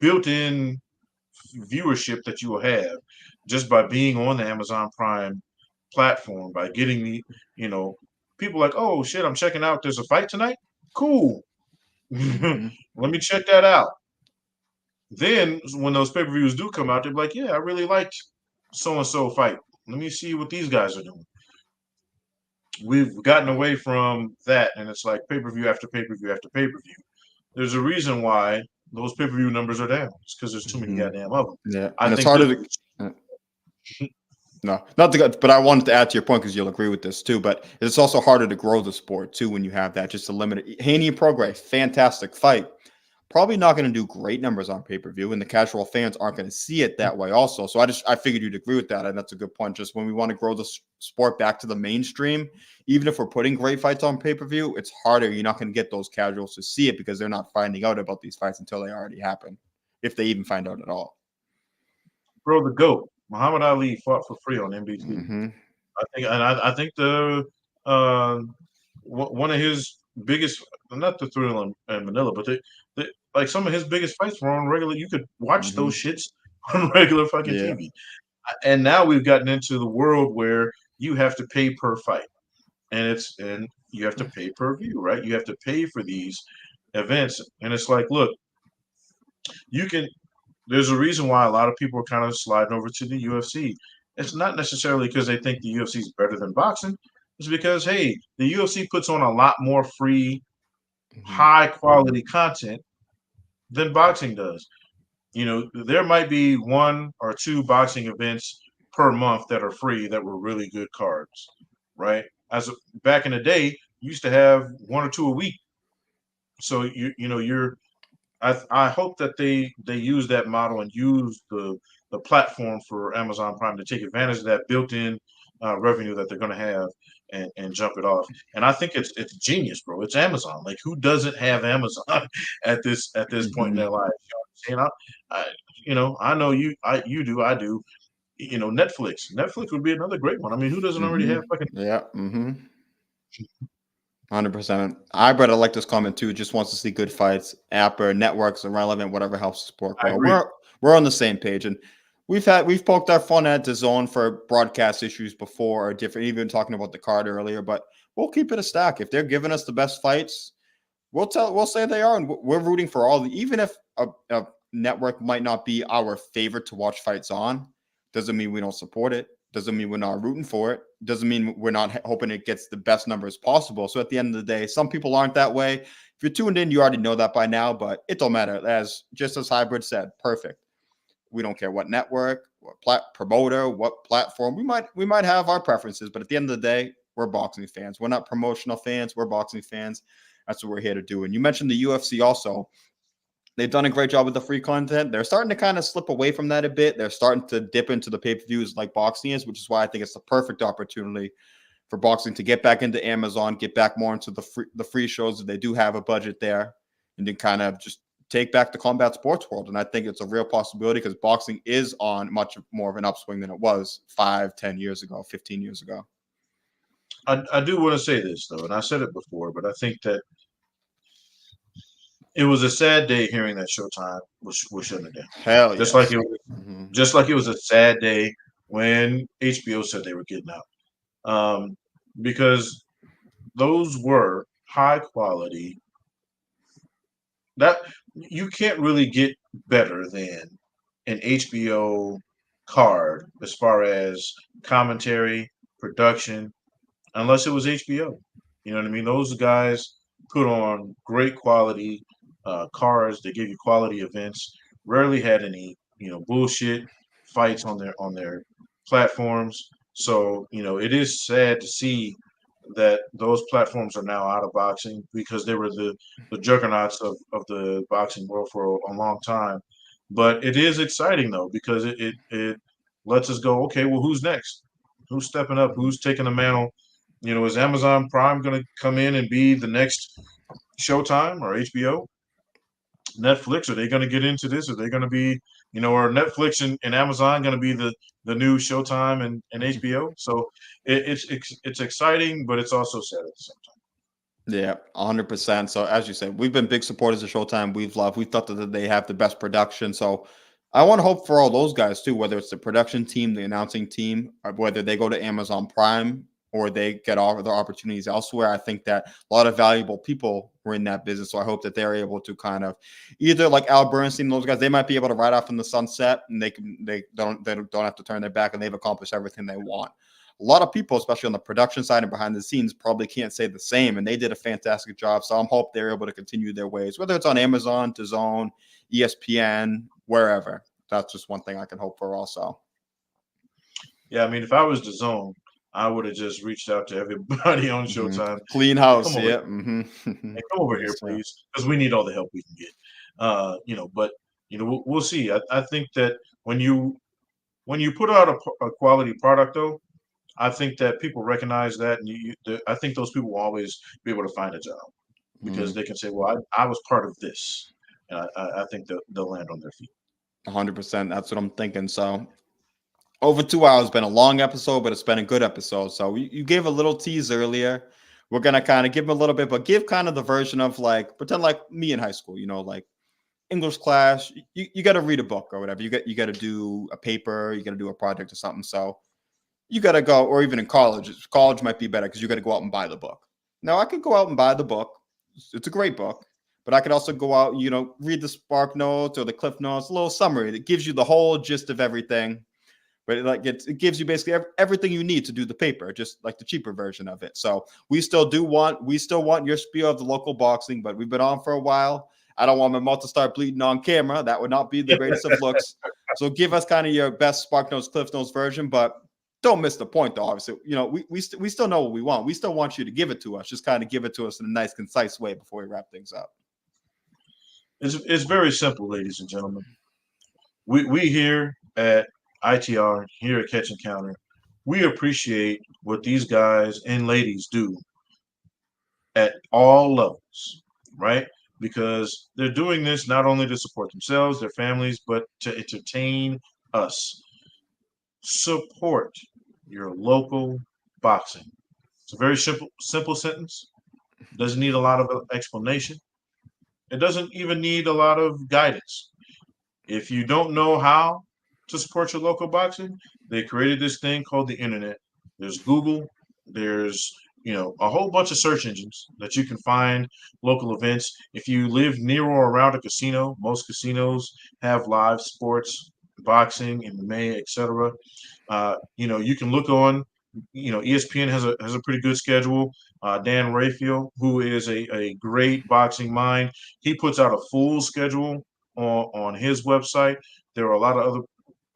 built-in viewership that you will have just by being on the Amazon Prime platform, by getting the, people like, oh shit, I'm checking out, there's a fight tonight, cool. Let me check that out. Then when those pay-per-views do come out, they're like, yeah, I really liked so-and-so fight, let me see what these guys are doing. We've gotten away from that, and it's like pay-per-view after pay-per-view after pay-per-view. There's a reason why those pay-per-view numbers are down. It's because there's too many goddamn of them. Yeah, and it's harder to. No, not to, but I wanted to add to your point because you'll agree with this too. But it's also harder to grow the sport too when you have that. Just to limit it. Haney and Prograis, fantastic fight. probably not going to do great numbers on pay-per-view, and the casual fans aren't going to see it that way also. So I figured you'd agree with that, and that's a good point. Just when we want to grow the sport back to the mainstream, even if we're putting great fights on pay-per-view, it's harder. You're not going to get those casuals to see it because they're not finding out about these fights until they already happen, if they even find out at all. Bro, the GOAT, Muhammad Ali, fought for free on NBC. Mm-hmm. I think one of his biggest, not the Thrill and Manila, but like some of his biggest fights were on regular. You could watch those shits on regular fucking TV. And now we've gotten into the world where you have to pay per fight, and you have to pay per view, right? You have to pay for these events, and it's like, look, you can. There's a reason why a lot of people are kind of sliding over to the UFC. It's not necessarily because they think the UFC is better than boxing. It's because, hey, the UFC puts on a lot more free, high quality content than boxing does. You know, there might be 1 or 2 boxing events per month that are free that were really good cards, right? Back in the day, you used to have 1 or 2 a week. So I hope that they use that model and use the platform for Amazon Prime to take advantage of that built-in revenue that they're going to have and jump it off. And I think it's genius, bro. It's Amazon. Like, who doesn't have Amazon at this point in their life? You know what I'm saying? I know you do. I do. You know, Netflix would be another great one. I mean, who doesn't already have fucking? Yeah. 100%. I brother like this comment too. Just wants to see good fights. App or networks irrelevant, whatever helps the sport grow. We're on the same page, and we've poked our fun at the zone for broadcast issues before, or different. Even talking about the card earlier, but we'll keep it a stack. If they're giving us the best fights, we'll say they are, and we're rooting for all. Even if a network might not be our favorite to watch fights on, doesn't mean we don't support it. Doesn't mean we're not rooting for it. Doesn't mean we're not hoping it gets the best numbers possible. So at the end of the day, some people aren't that way. If you're tuned in, you already know that by now, but it don't matter. Just as Hybrid said, perfect. We don't care what network, what promoter, what platform. We might have our preferences, but at the end of the day, we're boxing fans. We're not promotional fans. We're boxing fans. That's what we're here to do. And you mentioned the UFC also. They've done a great job with the free content. They're starting to kind of slip away from that a bit. They're starting to dip into the pay-per-views like boxing is, which is why I think it's the perfect opportunity for boxing to get back into Amazon, get back more into the free shows if they do have a budget there, and then kind of just take back the combat sports world. And I think it's a real possibility because boxing is on much more of an upswing than it was 5, 10 years ago, 15 years ago. I do want to say this, though, and I said it before, but I think that it was a sad day hearing that Showtime was shutting it down. Hell just yes. Like it was a sad day when HBO said they were getting out, because those were high quality. That you can't really get better than an HBO card as far as commentary, production, unless it was HBO. You know what I mean? Those guys put on great quality cards. They give you quality events. Rarely had any bullshit fights on their platforms. So it is sad to see that those platforms are now out of boxing because they were the juggernauts of the boxing world for a long time. But it is exciting though because it lets us go, okay, well, who's next? Who's stepping up? Who's taking the mantle? Is Amazon Prime going to come in and be the next Showtime or HBO? Netflix, are they going to get into this? Are they going to be, are Netflix and Amazon going to be the new Showtime and HBO? So it's exciting, but it's also sad at the same time. Yeah, 100%. So as you said, we've been big supporters of Showtime. We thought that they have the best production. So I want to hope for all those guys too, whether it's the production team, the announcing team, or whether they go to Amazon Prime or they get all the opportunities elsewhere. I think that a lot of valuable people were in that business. So I hope that they're able to kind of either like Al Bernstein, those guys, they might be able to ride off in the sunset and they don't have to turn their back and they've accomplished everything they want. A lot of people, especially on the production side and behind the scenes, probably can't say the same. And they did a fantastic job. So I'm hope they're able to continue their ways, whether it's on Amazon, DAZN, ESPN, wherever. That's just one thing I can hope for also. Yeah, I mean, if I was DAZN, I would have just reached out to everybody on Showtime. Clean house, come yeah. Hey, come over here, please, because we need all the help we can get. But we'll see. I think that when you put out a quality product, though, I think that people recognize that, and I think those people will always be able to find a job because they can say, "Well, I was part of this," and I think they'll land on their feet. 100%. That's what I'm thinking. So over 2 hours, been a long episode, but it's been a good episode. So you gave a little tease earlier. We're gonna kind of give them a little bit, but give kind of the version of like pretend like me in high school. Like English class. You got to read a book or whatever. You got to do a paper. You got to do a project or something. So you got to go, or even in college. College might be better because you got to go out and buy the book. Now I could go out and buy the book. It's a great book, but I could also go out, read the Spark Notes or the Cliff Notes, a little summary that gives you the whole gist of everything. But it gives you basically everything you need to do the paper, just like the cheaper version of it. So we still want your spiel of the local boxing, but we've been on for a while. I don't want my mouth to start bleeding on camera. That would not be the greatest of looks. So give us kind of your best Spark Notes, Cliff Notes version, but don't miss the point, though. Obviously, we still know what we want. We still want you to give it to us. Just kind of give it to us in a nice, concise way before we wrap things up. It's very simple, ladies and gentlemen. We here at ITR, here at Catch and Counter, we appreciate what these guys and ladies do at all levels, right? Because they're doing this not only to support themselves, their families, but to entertain us. Support your local boxing. It's a very simple sentence. It doesn't need a lot of explanation. It doesn't even need a lot of guidance. If you don't know how to support your local boxing, they created this thing called the internet. There's Google, there's a whole bunch of search engines that you can find local events. If you live near or around a casino, most casinos have live sports, boxing, MMA, etc. You can look on. ESPN has a pretty good schedule. Dan Rafael, who is a great boxing mind, he puts out a full schedule on his website. There are a lot of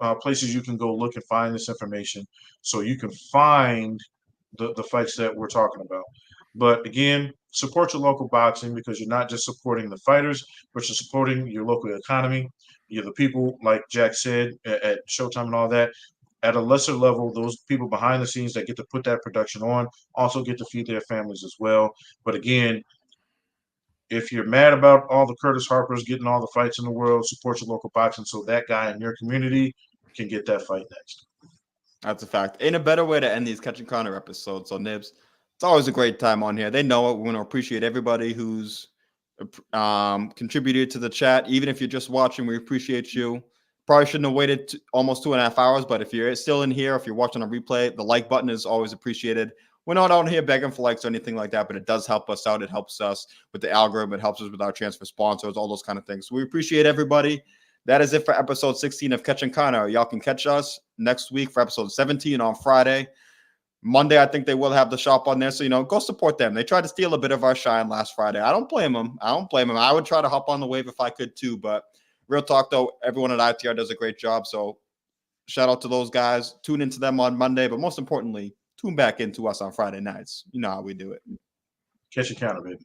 other places you can go look and find this information, so you can find the fights that we're talking about. But again, support your local boxing because you're not just supporting the fighters, but you're supporting your local economy. You're the people, like Jack said, at Showtime and all that. At a lesser level, those people behind the scenes that get to put that production on also get to feed their families as well. But again, if you're mad about all the Curtis Harpers getting all the fights in the world, support your local boxing so that guy in your community can get that fight next. That's a fact. Ain't a better way to end these Catch and Corner episodes. So, Nibs, it's always a great time on here. They know it. We want to appreciate everybody who's contributed to the chat. Even if you're just watching, we appreciate you. Probably shouldn't have waited almost 2.5 hours, but if you're still in here, if you're watching a replay, the like button is always appreciated. We're not out here begging for likes or anything like that, but it does help us out. It helps us with the algorithm. It helps us with our transfer sponsors, all those kind of things. So we appreciate everybody. That is it for episode 16 of Catch and Connor. Y'all can catch us next week for episode 17 on Friday. Monday, I think they will have the shop on there. So, go support them. They tried to steal a bit of our shine last Friday. I don't blame them. I would try to hop on the wave if I could too. But real talk, though, everyone at ITR does a great job. So shout out to those guys. Tune into them on Monday. But most importantly, tune back into us on Friday nights. You know how we do it. Catch and Counter, baby.